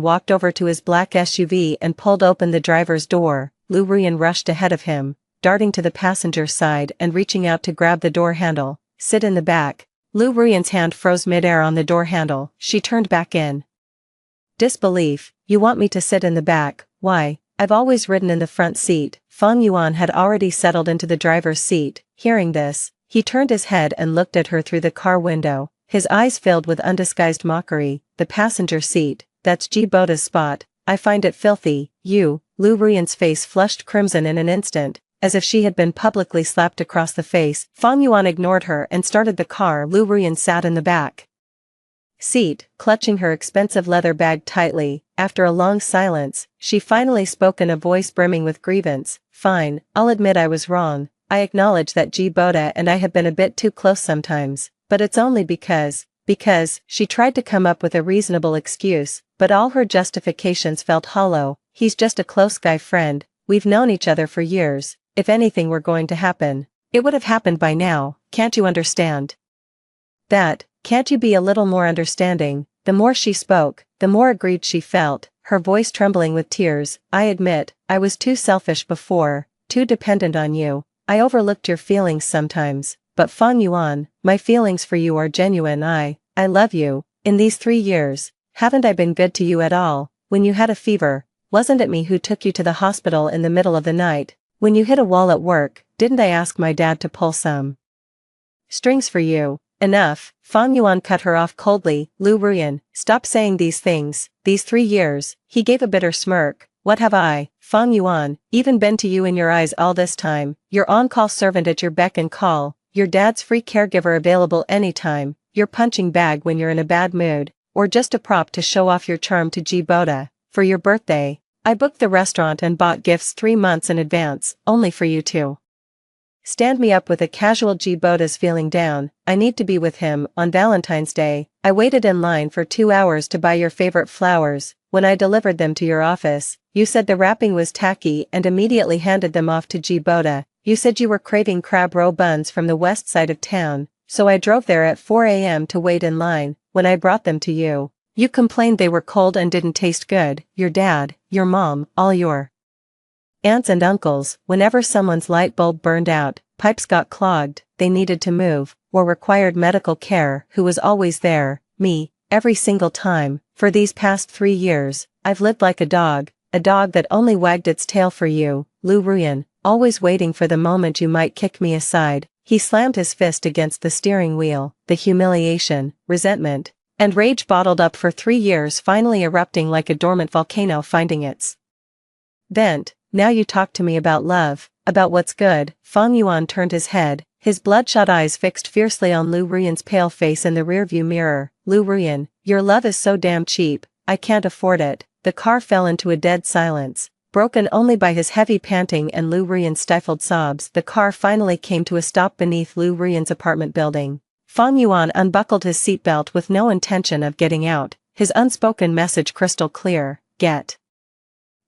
walked over to his black SUV and pulled open the driver's door. Lu Ruyan rushed ahead of him, darting to the passenger side and reaching out to grab the door handle. Sit in the back. Lu Ruyan's hand froze midair on the door handle. She turned back in disbelief. You want me to sit in the back? Why, I've always ridden in the front seat. Fang Yuan had already settled into the driver's seat. Hearing this, he turned his head and looked at her through the car window, his eyes filled with undisguised mockery. The passenger seat, that's Ji Boda's spot. I find it filthy. Lu Ruyan's face flushed crimson in an instant, as if she had been publicly slapped across the face. Fang Yuan ignored her and started the car. Lu Ruyan sat in the back seat, clutching her expensive leather bag tightly. After a long silence, she finally spoke in a voice brimming with grievance. Fine, I'll admit I was wrong. I acknowledge that Ji Boda and I have been a bit too close sometimes, but it's only because she tried to come up with a reasonable excuse, but all her justifications felt hollow. He's just a close guy friend. We've known each other for years. If anything were going to happen, it would have happened by now. Can't you understand that? Can't you be a little more understanding? The more she spoke, the more aggrieved she felt, her voice trembling with tears. I admit, I was too selfish before, too dependent on you. I overlooked your feelings sometimes, but Fang Yuan, my feelings for you are genuine. I love you. In these 3 years, haven't I been good to you at all? When you had a fever, wasn't it me who took you to the hospital in the middle of the night? When you hit a wall at work, didn't I ask my dad to pull some strings for you? Enough. Fang Yuan cut her off coldly. Lu Ruyan, stop saying these things. These 3 years. He gave a bitter smirk. What have I, Fang Yuan, even been to you in your eyes all this time, your on-call servant at your beck and call, your dad's free caregiver available anytime, your punching bag when you're in a bad mood, or just a prop to show off your charm to Boda. For your birthday, I booked the restaurant and bought gifts 3 months in advance, only for you to stand me up with a casual Boda's feeling down. I need to be with him on Valentine's Day. I waited in line for 2 hours to buy your favorite flowers. When I delivered them to your office, you said the wrapping was tacky and immediately handed them off to Boda. You said you were craving crab roe buns from the west side of town, so I drove there at 4 a.m. to wait in line. When I brought them to you, you complained they were cold and didn't taste good. Your dad, your mom, all your aunts and uncles, whenever someone's light bulb burned out, pipes got clogged, they needed to move, or required medical care, who was always there? Me, every single time. For these past 3 years, I've lived like a dog that only wagged its tail for you, Lu Ruyan, always waiting for the moment you might kick me aside. He slammed his fist against the steering wheel, the humiliation, resentment, and rage bottled up for 3 years finally erupting like a dormant volcano finding its vent. Now you talk to me about love, about what's good. Fang Yuan turned his head, his bloodshot eyes fixed fiercely on Lu Ruyan's pale face in the rearview mirror. Lu Ruyan, your love is so damn cheap, I can't afford it. The car fell into a dead silence, broken only by his heavy panting and Lu Ruyan's stifled sobs. The car finally came to a stop beneath Lu Ruyan's apartment building. Fang Yuan unbuckled his seatbelt with no intention of getting out, his unspoken message crystal clear: get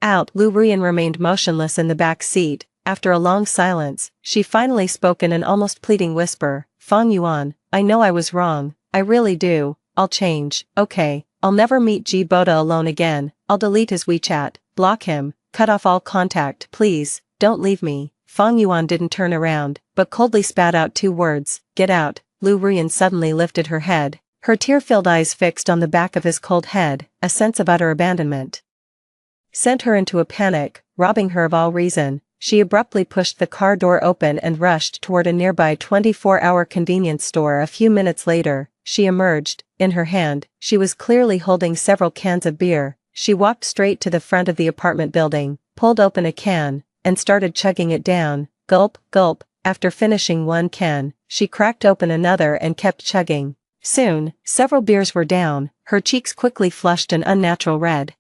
out. Lu Ruyan remained motionless in the back seat. After a long silence, she finally spoke in an almost pleading whisper. Fang Yuan, I know I was wrong, I really do. I'll change, okay? I'll never meet Boda alone again. I'll delete his WeChat, block him, cut off all contact. Please, don't leave me. Fang Yuan didn't turn around, but coldly spat out 2 words, get out. Lu Ruyan suddenly lifted her head, her tear-filled eyes fixed on the back of his cold head. A sense of utter abandonment sent her into a panic, robbing her of all reason. She abruptly pushed the car door open and rushed toward a nearby 24-hour convenience store. A few minutes later, she emerged. In her hand, she was clearly holding several cans of beer. She walked straight to the front of the apartment building, pulled open a can, and started chugging it down. Gulp, gulp. After finishing 1 can, she cracked open another and kept chugging. Soon, several beers were down, her cheeks quickly flushed an unnatural red,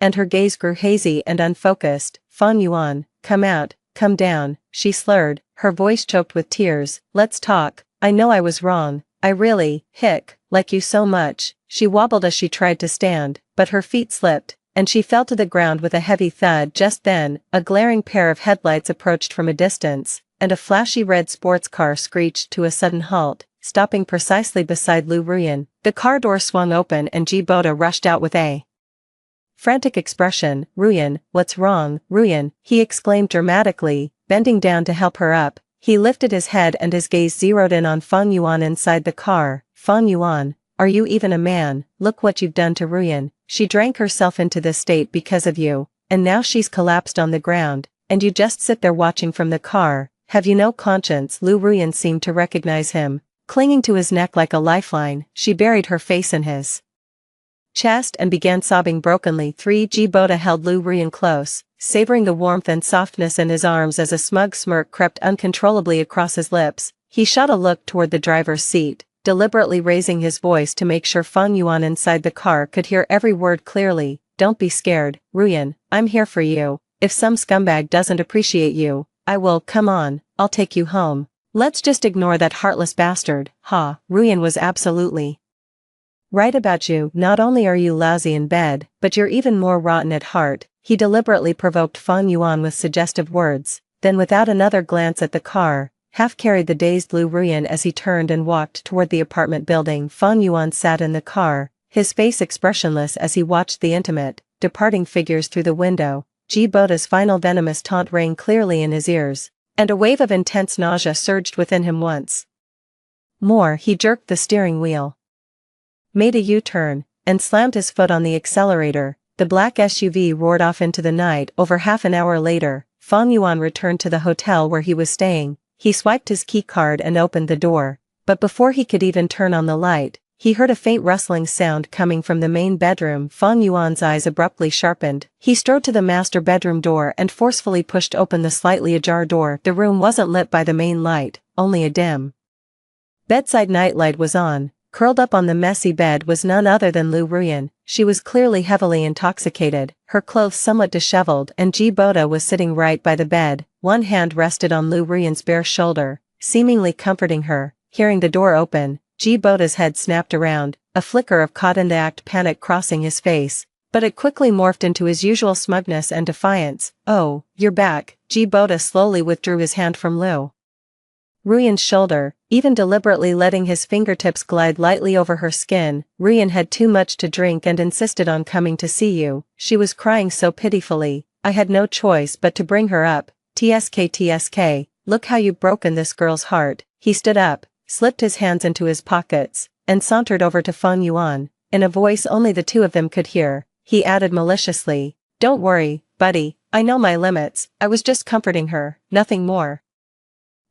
and her gaze grew hazy and unfocused. Fang Yuan, come out, come down, she slurred, her voice choked with tears. Let's talk. I know I was wrong. I really, like you so much. She wobbled as she tried to stand, but her feet slipped, and she fell to the ground with a heavy thud. Just then, a glaring pair of headlights approached from a distance, and a flashy red sports car screeched to a sudden halt, stopping precisely beside Lu Ruyan. The car door swung open and Boda rushed out with a frantic expression. Ruyan, what's wrong? Ruyan, he exclaimed dramatically, bending down to help her up. He lifted his head and his gaze zeroed in on Fang Yuan inside the car. Fang Yuan, are you even a man? Look what you've done to Ruyan. She drank herself into this state because of you, and now she's collapsed on the ground, and you just sit there watching from the car. Have you no conscience? Lu Ruyan seemed to recognize him. Clinging to his neck like a lifeline, she buried her face in his chest and began sobbing brokenly. Boda held Lu Ruyan close, savoring the warmth and softness in his arms as a smug smirk crept uncontrollably across his lips. He shot a look toward the driver's seat, deliberately raising his voice to make sure Fang Yuan inside the car could hear every word clearly. Don't be scared, Ruyan, I'm here for you. If some scumbag doesn't appreciate you, I will. Come on, I'll take you home. Let's just ignore that heartless bastard. Ha, Ruyan was absolutely right about you. Not only are you lousy in bed, but you're even more rotten at heart. He deliberately provoked Fang Yuan with suggestive words, then without another glance at the car, half-carried the dazed Lu Ruyan as he turned and walked toward the apartment building. Fang Yuan sat in the car, his face expressionless as he watched the intimate, departing figures through the window. Boda's final venomous taunt rang clearly in his ears, and a wave of intense nausea surged within him once more. He jerked the steering wheel, made a U-turn, and slammed his foot on the accelerator. The black SUV roared off into the night. Over half an hour later, Fang Yuan returned to the hotel where he was staying. He swiped his key card and opened the door, but before he could even turn on the light, he heard a faint rustling sound coming from the main bedroom. Fang Yuan's eyes abruptly sharpened. He strode to the master bedroom door and forcefully pushed open the slightly ajar door. The room wasn't lit by the main light, only a dim bedside nightlight was on. Curled up on the messy bed was none other than Lu Ruyan. She was clearly heavily intoxicated, her clothes somewhat disheveled, and Ji Boda was sitting right by the bed. One hand rested on Lu Ruyan's bare shoulder, seemingly comforting her. Hearing the door open, Ji Boda's head snapped around, a flicker of caught-in-the-act panic crossing his face, but it quickly morphed into his usual smugness and defiance. "Oh, you're back." Ji Boda slowly withdrew his hand from Lu Ruyan's shoulder, even deliberately letting his fingertips glide lightly over her skin. "Ruyan had too much to drink and insisted on coming to see you. She was crying so pitifully. I had no choice but to bring her up. TSK, look how you've broken this girl's heart." He stood up, slipped his hands into his pockets, and sauntered over to Fang Yuan. In a voice only the two of them could hear, he added maliciously, "Don't worry, buddy, I know my limits. I was just comforting her, nothing more."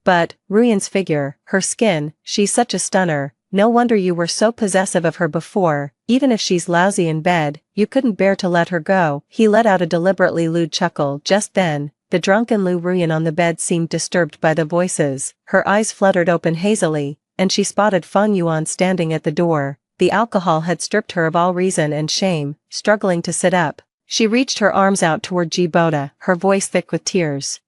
"But, Ruyan's figure, her skin, she's such a stunner. No wonder you were so possessive of her before. Even if she's lousy in bed, you couldn't bear to let her go." He let out a deliberately lewd chuckle. Just then, the drunken Lu Ruyan on the bed seemed disturbed by the voices. Her eyes fluttered open hazily, and she spotted Fang Yuan standing at the door. The alcohol had stripped her of all reason and shame. Struggling to sit up, she reached her arms out toward Ji Boda, her voice thick with tears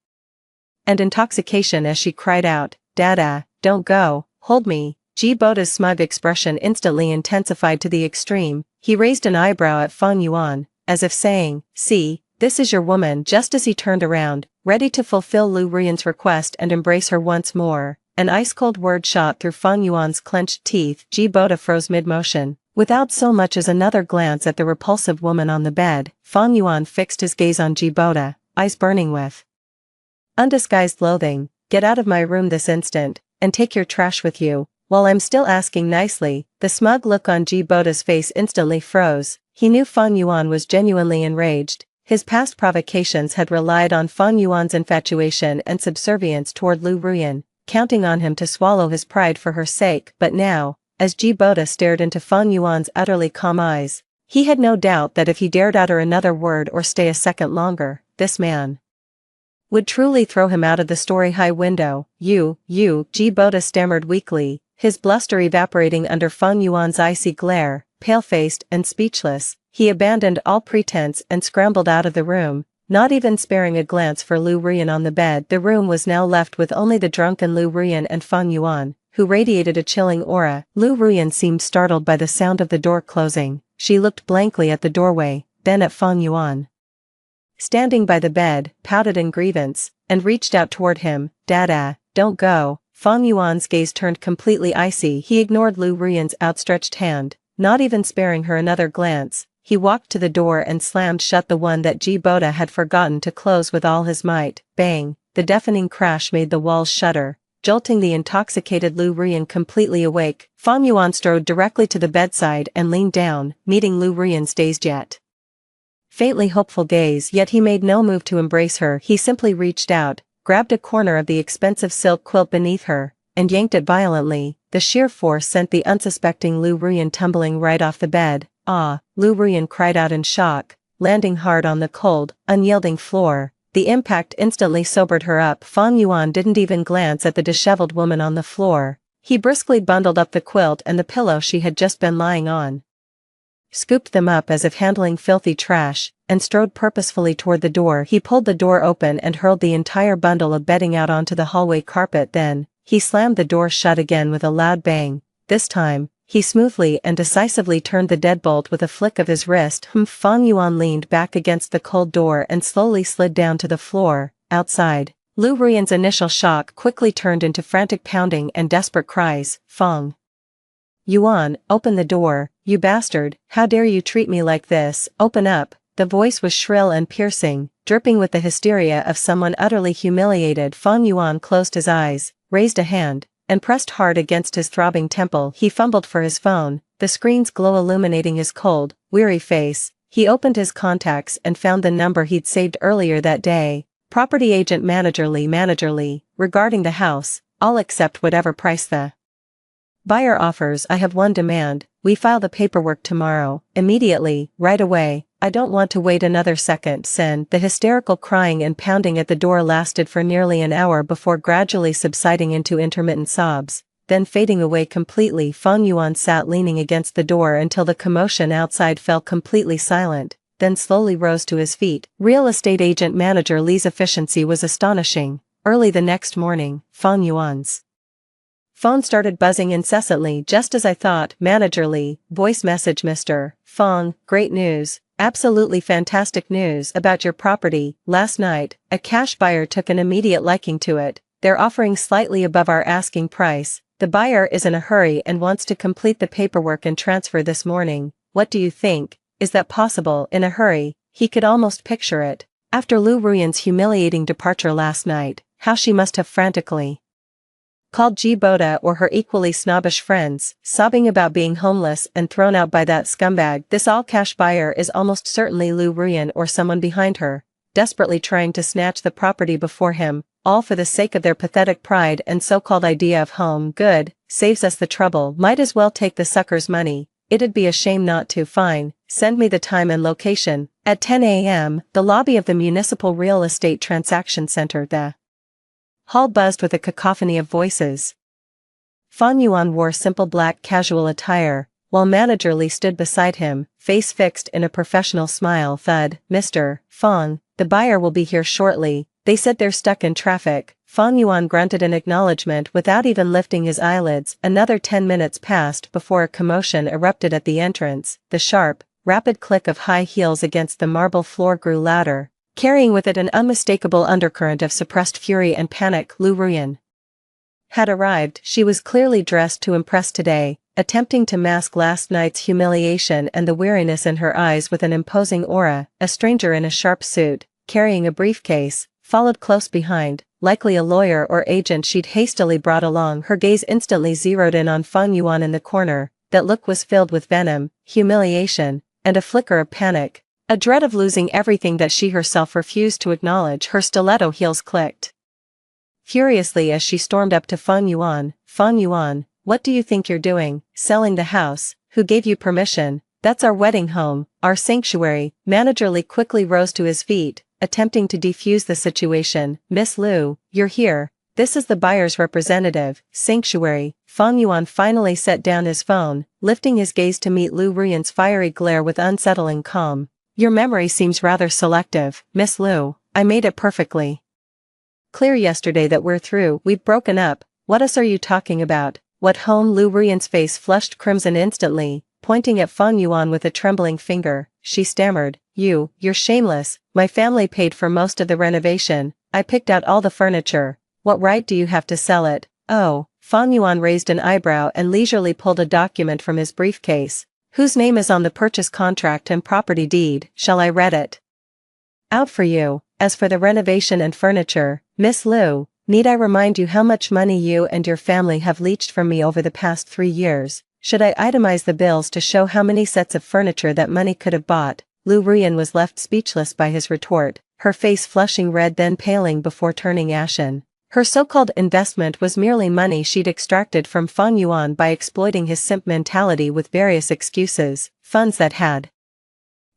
and intoxication as she cried out, "Dada, don't go, hold me." Ji Boda's smug expression instantly intensified to the extreme. He raised an eyebrow at Fang Yuan, as if saying, "See, this is your woman." Just as he turned around, ready to fulfill Lu Ruyan's request and embrace her once more, an ice-cold word shot through Fang Yuan's clenched teeth. Ji Boda froze mid-motion. Without so much as another glance at the repulsive woman on the bed, Fang Yuan fixed his gaze on Ji Boda, eyes burning with undisguised loathing. "Get out of my room this instant, and take your trash with you, while I'm still asking nicely." The smug look on Ji Boda's face instantly froze. He knew Fang Yuan was genuinely enraged. His past provocations had relied on Fang Yuan's infatuation and subservience toward Lu Ruyan, counting on him to swallow his pride for her sake. But now, as Ji Boda stared into Fang Yuan's utterly calm eyes, he had no doubt that if he dared utter another word or stay a second longer, this man would truly throw him out of the story-high window. You, Ji Boda stammered weakly, his bluster evaporating under Fang Yuan's icy glare. Pale-faced and speechless, he abandoned all pretense and scrambled out of the room, not even sparing a glance for Lu Ruyan on the bed. The room was now left with only the drunken Lu Ruyan and Fang Yuan, who radiated a chilling aura. Lu Ruyan seemed startled by the sound of the door closing. She looked blankly at the doorway, then at Fang Yuan, standing by the bed, pouted in grievance, and reached out toward him. "Dada, don't go." Fang Yuan's gaze turned completely icy. He ignored Lu Ruyan's outstretched hand, not even sparing her another glance. He walked to the door and slammed shut the one that Ji Boda had forgotten to close with all his might. Bang! The deafening crash made the walls shudder, jolting the intoxicated Lu Ruyan completely awake. Fang Yuan strode directly to the bedside and leaned down, meeting Lu Ruyan's dazed yet faintly hopeful gaze. Yet he made no move to embrace her. He simply reached out, grabbed a corner of the expensive silk quilt beneath her, and yanked it violently. The sheer force sent the unsuspecting Lu Ruyan tumbling right off the bed. "Ah!" Lu Ruyan cried out in shock, landing hard on the cold, unyielding floor. The impact instantly sobered her up. Fang Yuan didn't even glance at the disheveled woman on the floor. He briskly bundled up the quilt and the pillow she had just been lying on, scooped them up as if handling filthy trash, and strode purposefully toward the door. He pulled the door open and hurled the entire bundle of bedding out onto the hallway carpet. Then, he slammed the door shut again with a loud bang. This time, he smoothly and decisively turned the deadbolt with a flick of his wrist. Fang Yuan leaned back against the cold door and slowly slid down to the floor. Outside, Lu Ruyan's initial shock quickly turned into frantic pounding and desperate cries. "Fang Yuan, open the door, you bastard, how dare you treat me like this, open up." The voice was shrill and piercing, dripping with the hysteria of someone utterly humiliated. Fang Yuan closed his eyes, raised a hand, and pressed hard against his throbbing temple. He fumbled for his phone, the screen's glow illuminating his cold, weary face. He opened his contacts and found the number he'd saved earlier that day. "Property agent managerly, regarding the house, I'll accept whatever price the Buyer offers. I have one demand, we file the paperwork tomorrow, immediately, right away. I don't want to wait another second. Sen. The hysterical crying and pounding at the door lasted for nearly an hour before gradually subsiding into intermittent sobs, then fading away completely. Fang Yuan sat leaning against the door until the commotion outside fell completely silent, then slowly rose to his feet. Real estate agent manager Li's efficiency was astonishing. Early the next morning, Fang Yuan's phone started buzzing incessantly. Just as I thought. Manager Li, voice message. Mr. Fang, great news. Absolutely fantastic news about your property. Last night, a cash buyer took an immediate liking to it. They're offering slightly above our asking price. The buyer is in a hurry and wants to complete the paperwork and transfer this morning. What do you think? Is that possible? In a hurry? He could almost picture it. After Lu Ruyan's humiliating departure last night, how she must have frantically called Ji Boda or her equally snobbish friends, sobbing about being homeless and thrown out by that scumbag. This all-cash buyer is almost certainly Lu Ruyan or someone behind her, desperately trying to snatch the property before him, all for the sake of their pathetic pride and so-called idea of home. Good, saves us the trouble. Might as well take the sucker's money. It'd be a shame not to. Fine, send me the time and location. At 10 a.m., the lobby of the Municipal Real Estate Transaction Center. The hall buzzed with a cacophony of voices. Fang Yuan wore simple black casual attire, while Manager Li stood beside him, face fixed in a professional smile. Thud. Mr. Fang, the buyer will be here shortly. They said they're stuck in traffic. Fang Yuan grunted an acknowledgement without even lifting his eyelids. Another 10 minutes passed before a commotion erupted at the entrance. The sharp, rapid click of high heels against the marble floor grew louder, carrying with it an unmistakable undercurrent of suppressed fury and panic. Lu Ruyan had arrived. She was clearly dressed to impress today, attempting to mask last night's humiliation and the weariness in her eyes with an imposing aura. A stranger in a sharp suit, carrying a briefcase, followed close behind, likely a lawyer or agent she'd hastily brought along. Her gaze instantly zeroed in on Fang Yuan in the corner. That look was filled with venom, humiliation, and a flicker of panic. A dread of losing everything that she herself refused to acknowledge. Her stiletto heels clicked furiously as she stormed up to Fang Yuan. Fang Yuan, what do you think you're doing? Selling the house? Who gave you permission? That's our wedding home, our sanctuary. Manager Li quickly rose to his feet, attempting to defuse the situation. Miss Lu, you're here. This is the buyer's representative. Sanctuary. Fang Yuan finally set down his phone, lifting his gaze to meet Lu Ruyan's fiery glare with unsettling calm. Your memory seems rather selective, Miss Lu. I made it perfectly clear yesterday that we're through. We've broken up. What else are you talking about? What home? Lu Ruyan's face flushed crimson instantly, pointing at Fang Yuan with a trembling finger. She stammered, You're shameless. My family paid for most of the renovation. I picked out all the furniture. What right do you have to sell it? Oh. Fang Yuan raised an eyebrow and leisurely pulled a document from his briefcase. Whose name is on the purchase contract and property deed? Shall I read it out for you? As for the renovation and furniture, Miss Lu, need I remind you how much money you and your family have leached from me over the past 3 years? Should I itemize the bills to show how many sets of furniture that money could have bought? Lu Ruyan was left speechless by his retort, her face flushing red then paling before turning ashen. Her so-called investment was merely money she'd extracted from Fang Yuan by exploiting his simp mentality with various excuses, funds that had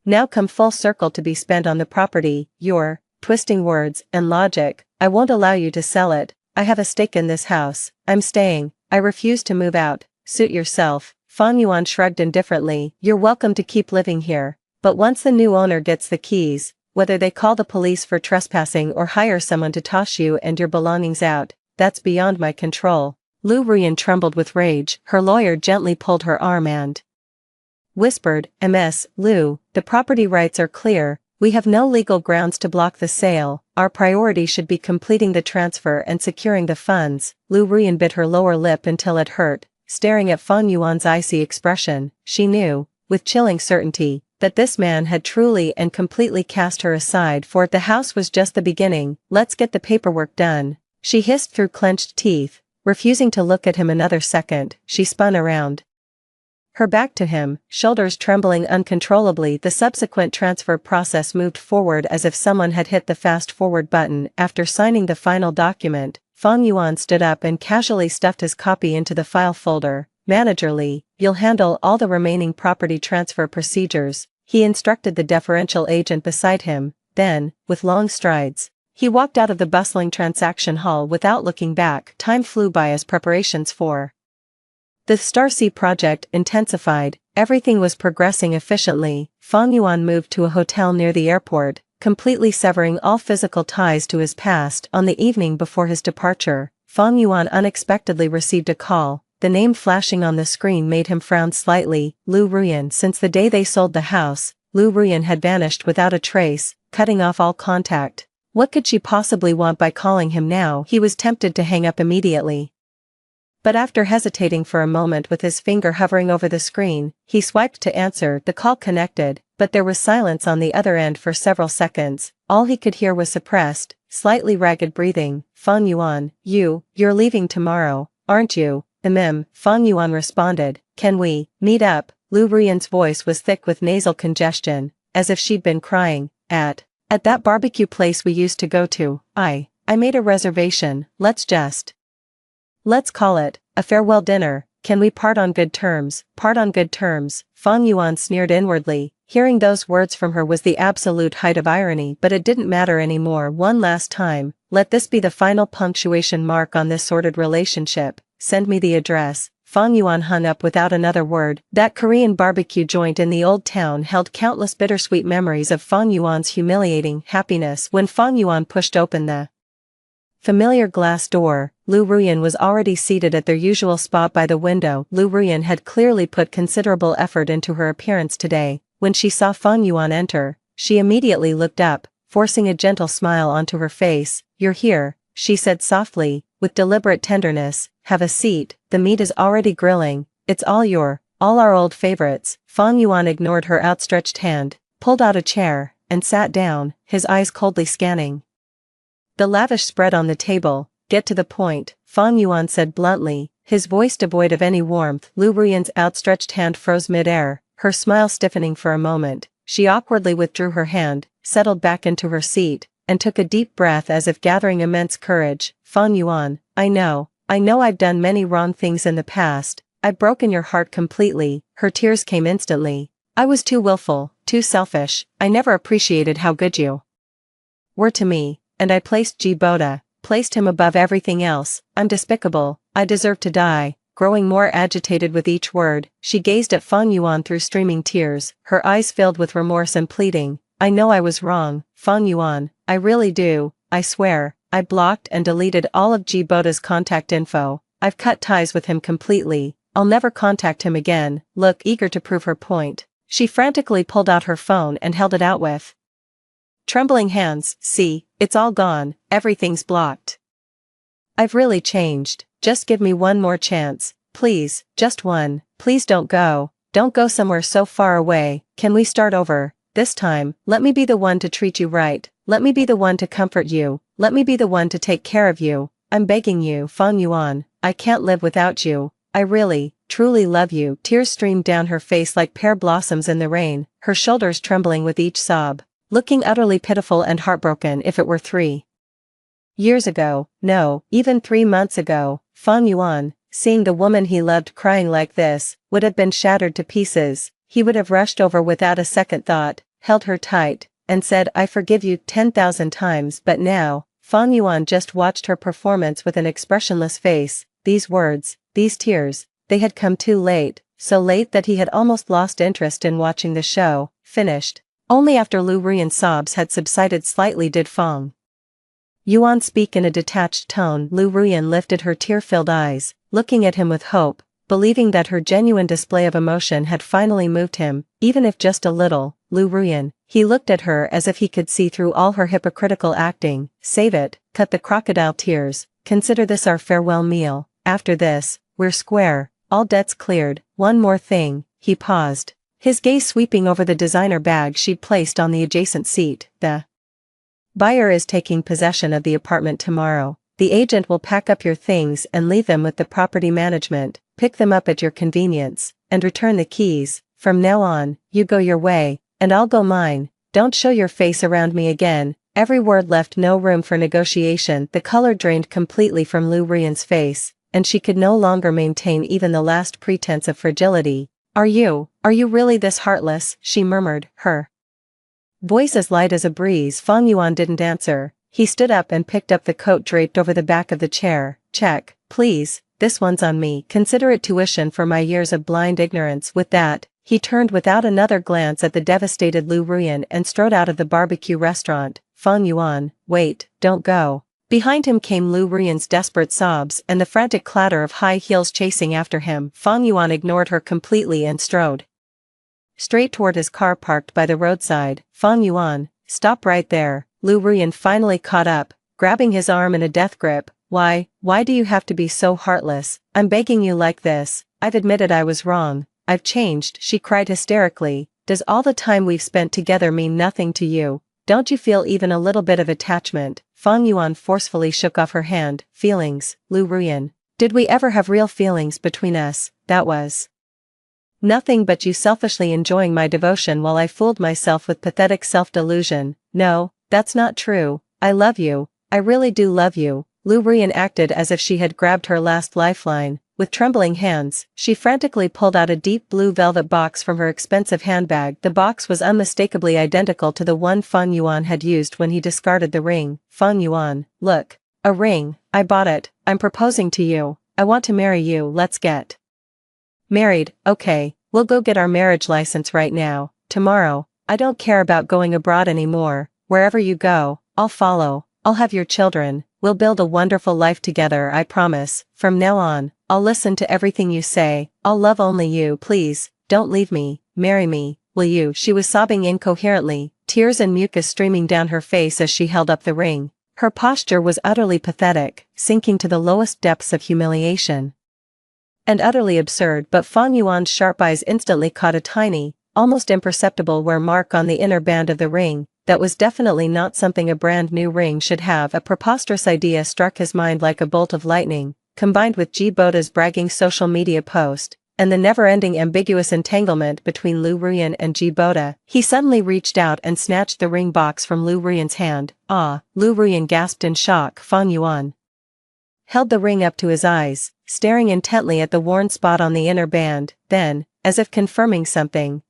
now come full circle to be spent on the property. You're twisting words and logic. I won't allow you to sell it. I have a stake in this house. I'm staying. I refuse to move out. Suit yourself. Fang Yuan shrugged indifferently. You're welcome to keep living here, but once the new owner gets the keys, whether they call the police for trespassing or hire someone to toss you and your belongings out, that's beyond my control. Lu Ruyan trembled with rage. Her lawyer gently pulled her arm and whispered, Ms. Lu, the property rights are clear. We have no legal grounds to block the sale. Our priority should be completing the transfer and securing the funds. Lu Ruyan bit her lower lip until it hurt, staring at Fang Yuan's icy expression. She knew, with chilling certainty, that this man had truly and completely cast her aside. For the house was just the beginning. Let's get the paperwork done. She hissed through clenched teeth, refusing to look at him another second. She spun around, her back to him, shoulders trembling uncontrollably. The subsequent transfer process moved forward as if someone had hit the fast-forward button. After signing the final document, Fang Yuan stood up and casually stuffed his copy into the file folder, managerly, "You'll handle all the remaining property transfer procedures," he instructed the deferential agent beside him. Then, with long strides, he walked out of the bustling transaction hall without looking back. Time flew by as preparations for the Starseed project intensified. Everything was progressing efficiently. Fang Yuan moved to a hotel near the airport, completely severing all physical ties to his past. On the evening before his departure, Fang Yuan unexpectedly received a call. The name flashing on the screen made him frown slightly. Lu Ruyan. Since the day they sold the house, Lu Ruyan had vanished without a trace, cutting off all contact. What could she possibly want by calling him now? He was tempted to hang up immediately. But after hesitating for a moment with his finger hovering over the screen, he swiped to answer. The call connected, but there was silence on the other end for several seconds. All he could hear was suppressed, slightly ragged breathing. "Fang Yuan, you're leaving tomorrow, aren't you?" Fang Yuan responded. "Can we meet up?" Lu Ruyan's voice was thick with nasal congestion, as if she'd been crying. At that barbecue place we used to go to. I made a reservation. Let's call it a farewell dinner. Can we part on good terms?" "Part on good terms," Fang Yuan sneered inwardly. Hearing those words from her was the absolute height of irony, but it didn't matter anymore. "One last time, let this be the final punctuation mark on this sordid relationship. Send me the address." Fang Yuan hung up without another word. That Korean barbecue joint in the old town held countless bittersweet memories of Fang Yuan's humiliating happiness. When Fang Yuan pushed open the familiar glass door, Lu Ruyan was already seated at their usual spot by the window. Lu Ruyan had clearly put considerable effort into her appearance today. When she saw Fang Yuan enter, she immediately looked up, forcing a gentle smile onto her face. "You're here," she said softly, with deliberate tenderness. "Have a seat, the meat is already grilling. It's all our old favorites." Fang Yuan ignored her outstretched hand, pulled out a chair, and sat down, his eyes coldly scanning the lavish spread on the table. "Get to the point," Fang Yuan said bluntly, his voice devoid of any warmth. Lu Ruyan's outstretched hand froze mid-air, her smile stiffening for a moment. She awkwardly withdrew her hand, settled back into her seat, and took a deep breath as if gathering immense courage. "Fang Yuan, I know I've done many wrong things in the past. I've broken your heart completely." Her tears came instantly. "I was too willful, too selfish. I never appreciated how good you were to me, and I placed placed him above everything else. I'm despicable. I deserve to die." Growing more agitated with each word, she gazed at Fang Yuan through streaming tears, her eyes filled with remorse and pleading. "I know I was wrong, Fang Yuan, I really do. I swear, I blocked and deleted all of Boda's contact info. I've cut ties with him completely. I'll never contact him again." Look, eager to prove her point, she frantically pulled out her phone and held it out with trembling hands. "See, it's all gone, everything's blocked. I've really changed. Just give me one more chance, please, just one. Please don't go somewhere so far away. Can we start over? This time, let me be the one to treat you right. Let me be the one to comfort you. Let me be the one to take care of you. I'm begging you, Fang Yuan, I can't live without you. I really, truly love you." Tears streamed down her face like pear blossoms in the rain, her shoulders trembling with each sob. Looking utterly pitiful and heartbroken. If it were 3 years ago, no, even 3 months ago, Fang Yuan, seeing the woman he loved crying like this, would have been shattered to pieces. He would have rushed over without a second thought, held her tight, and said, "I forgive you 10,000 times." But now, Fang Yuan just watched her performance with an expressionless face. These words, these tears, they had come too late, so late that he had almost lost interest in watching the show. Finished. Only after Lu Ruyan's sobs had subsided slightly did Fang Yuan speak in a detached tone. Lu Ruyan lifted her tear-filled eyes, looking at him with hope, believing that her genuine display of emotion had finally moved him, even if just a little. "Lu Ruyan," he looked at her as if he could see through all her hypocritical acting. "Save it, cut the crocodile tears, consider this our farewell meal. After this, we're square, all debts cleared. One more thing." He paused, his gaze sweeping over the designer bag she'd placed on the adjacent seat. "The buyer is taking possession of the apartment tomorrow. The agent will pack up your things and leave them with the property management. Pick them up at your convenience, and return the keys. From now on, you go your way, and I'll go mine. Don't show your face around me again." Every word left no room for negotiation. The color drained completely from Lu Ruyan's face, and she could no longer maintain even the last pretense of fragility. Are you really this heartless?" she murmured, her voice as light as a breeze. Fang Yuan didn't answer. He stood up and picked up the coat draped over the back of the chair. "Check, please, this one's on me. Consider it tuition for my years of blind ignorance." With that, he turned without another glance at the devastated Lu Ruyan and strode out of the barbecue restaurant. "Fang Yuan, wait, don't go." Behind him came Lu Ruyan's desperate sobs and the frantic clatter of high heels chasing after him. Fang Yuan ignored her completely and strode straight toward his car parked by the roadside. "Fang Yuan, stop right there." Lu Ruyan finally caught up, grabbing his arm in a death grip. Why do you have to be so heartless? I'm begging you like this. I've admitted I was wrong. I've changed," she cried hysterically. "Does all the time we've spent together mean nothing to you? Don't you feel even a little bit of attachment?" Fang Yuan forcefully shook off her hand. "Feelings, Lu Ruyan. Did we ever have real feelings between us? That was nothing but you selfishly enjoying my devotion while I fooled myself with pathetic self-delusion. No, that's not true. I love you. I really do love you." Lu Ruyan acted as if she had grabbed her last lifeline. With trembling hands, she frantically pulled out a deep blue velvet box from her expensive handbag. The box was unmistakably identical to the one Fang Yuan had used when he discarded the ring. "Fang Yuan, look. A ring. I bought it. I'm proposing to you. I want to marry you. Let's get married." "Okay, we'll go get our marriage license right now. Tomorrow. I don't care about going abroad anymore. Wherever you go, I'll follow. I'll have your children. We'll build a wonderful life together, I promise. From now on, I'll listen to everything you say. I'll love only you. Please, don't leave me. Marry me, will you?" She was sobbing incoherently, tears and mucus streaming down her face as she held up the ring. Her posture was utterly pathetic, sinking to the lowest depths of humiliation. And utterly absurd. But Fang Yuan's sharp eyes instantly caught a tiny, almost imperceptible wear mark on the inner band of the ring. That was definitely not something a brand new ring should have. A preposterous idea struck his mind like a bolt of lightning, combined with Ji Boda's bragging social media post, and the never-ending ambiguous entanglement between Lu Ruyan and Ji Boda. He suddenly reached out and snatched the ring box from Lu Ruyan's hand. "Ah!" Lu Ruyan gasped in shock. Fang Yuan held the ring up to his eyes, staring intently at the worn spot on the inner band. Then, as if confirming something,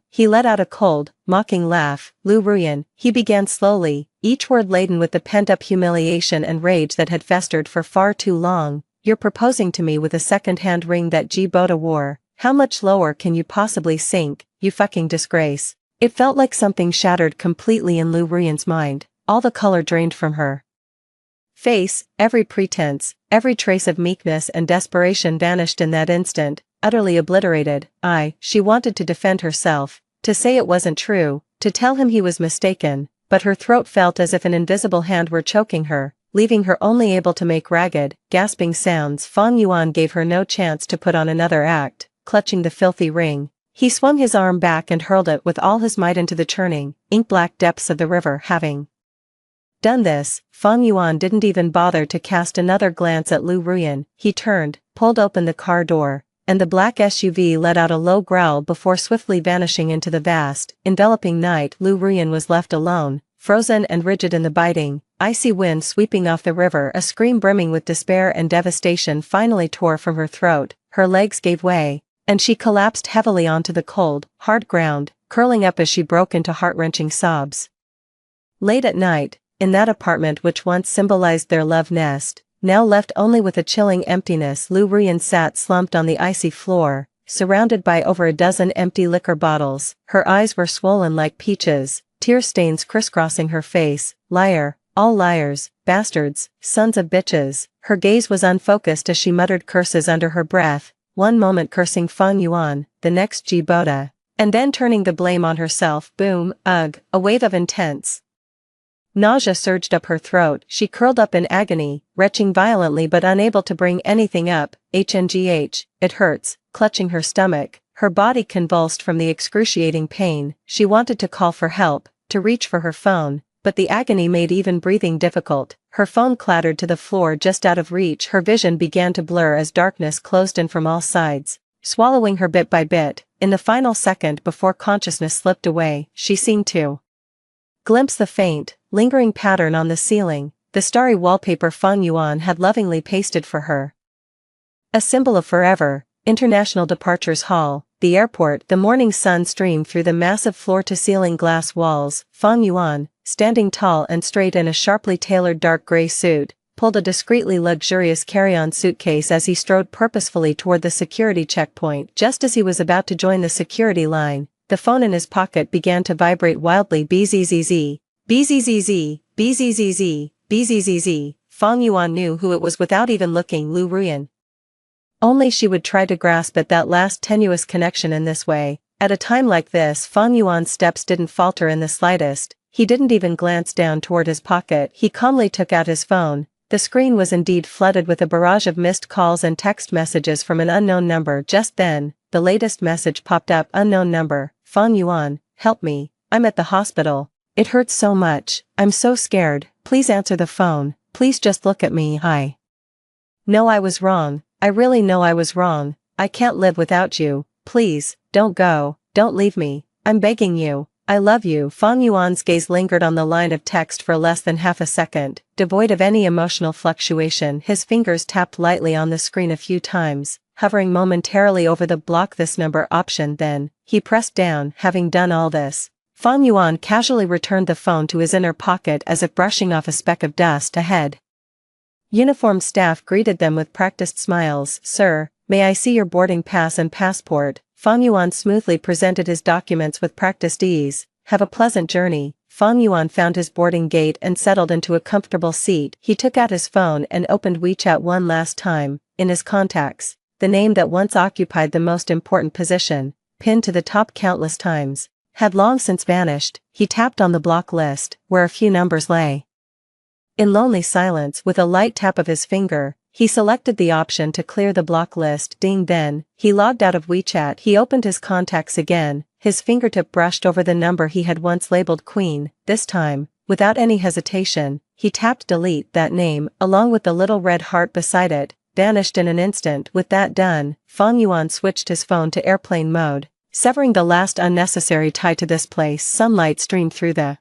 he let out a cold, mocking laugh. "Lu Ruyan," he began slowly, each word laden with the pent-up humiliation and rage that had festered for far too long. "You're proposing to me with a second-hand ring that Ji Boda wore. How much lower can you possibly sink, you fucking disgrace?" It felt like something shattered completely in Lu Ruyan's mind. All the color drained from her face, every pretense, every trace of meekness and desperation vanished in that instant, utterly obliterated. She wanted to defend herself, to say it wasn't true, to tell him he was mistaken, but her throat felt as if an invisible hand were choking her, leaving her only able to make ragged, gasping sounds. Fang Yuan gave her no chance to put on another act. Clutching the filthy ring, he swung his arm back and hurled it with all his might into the churning, ink-black depths of the river. Having done this, Fang Yuan didn't even bother to cast another glance at Lu Ruyan. He turned, pulled open the car door, and the black SUV let out a low growl before swiftly vanishing into the vast, enveloping night. Lu Ruyan was left alone, frozen and rigid in the biting, icy wind sweeping off the river. A scream brimming with despair and devastation finally tore from her throat. Her legs gave way, and she collapsed heavily onto the cold, hard ground, curling up as she broke into heart-wrenching sobs. Late at night, in that apartment which once symbolized their love nest, now left only with a chilling emptiness, Lu Ruyan sat slumped on the icy floor, surrounded by over a dozen empty liquor bottles. Her eyes were swollen like peaches, tear stains crisscrossing her face. "Liar, all liars, bastards, sons of bitches." Her gaze was unfocused as she muttered curses under her breath, one moment cursing Fang Yuan, the next Ji Boda, and then turning the blame on herself. Boom, ugh, a wave of intense nausea surged up her throat. She curled up in agony, retching violently but unable to bring anything up. HNGH, it hurts, clutching her stomach. Her body convulsed from the excruciating pain. She wanted to call for help, to reach for her phone, but the agony made even breathing difficult. Her phone clattered to the floor just out of reach. Her vision began to blur as darkness closed in from all sides, swallowing her bit by bit. In the final second before consciousness slipped away, she seemed to glimpse the faint, lingering pattern on the ceiling, the starry wallpaper Fang Yuan had lovingly pasted for her. A symbol of forever, International Departures Hall, the airport. The morning sun streamed through the massive floor-to-ceiling glass walls. Fang Yuan, standing tall and straight in a sharply tailored dark gray suit, pulled a discreetly luxurious carry-on suitcase as he strode purposefully toward the security checkpoint. Just as he was about to join the security line, the phone in his pocket began to vibrate wildly. Bzzz, bzzz, bzzz, bzzz. Fang Yuan knew who it was without even looking. Lu Ruyan. Only she would try to grasp at that last tenuous connection in this way. At a time like this, Fang Yuan's steps didn't falter in the slightest. He didn't even glance down toward his pocket. He calmly took out his phone. The screen was indeed flooded with a barrage of missed calls and text messages from an unknown number. Just then, the latest message popped up. Unknown number. Fang Yuan, help me. I'm at the hospital. It hurts so much. I'm so scared. Please answer the phone. Please just look at me. Hi. No, I was wrong. I really know I was wrong. I can't live without you. Please, don't go. Don't leave me. I'm begging you. I love you. Fang Yuan's gaze lingered on the line of text for less than half a second. Devoid of any emotional fluctuation, his fingers tapped lightly on the screen a few times, hovering momentarily over the block this number option. Then, he pressed down. Having done all this, Fang Yuan casually returned the phone to his inner pocket as if brushing off a speck of dust ahead. Uniformed staff greeted them with practiced smiles. Sir, may I see your boarding pass and passport? Fang Yuan smoothly presented his documents with practiced ease. Have a pleasant journey. Fang Yuan found his boarding gate and settled into a comfortable seat. He took out his phone and opened WeChat one last time. In his contacts, the name that once occupied the most important position, pinned to the top countless times, had long since vanished. He tapped on the block list, where a few numbers lay. In lonely silence, with a light tap of his finger, he selected the option to clear the block list. Ding. Then, he logged out of WeChat. He opened his contacts again. His fingertip brushed over the number he had once labeled Queen. This time, without any hesitation, he tapped delete. That name, along with the little red heart beside it, vanished in an instant. With that done, Fang Yuan switched his phone to airplane mode, severing the last unnecessary tie to this place. Sunlight streamed through the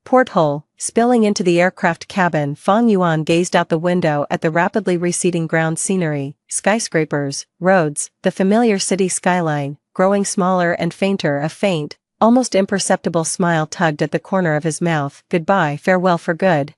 porthole, spilling into the aircraft cabin. Fang Yuan gazed out the window at the rapidly receding ground scenery, skyscrapers, roads, the familiar city skyline, growing smaller and fainter. A faint, almost imperceptible smile tugged at the corner of his mouth. Goodbye, farewell for good.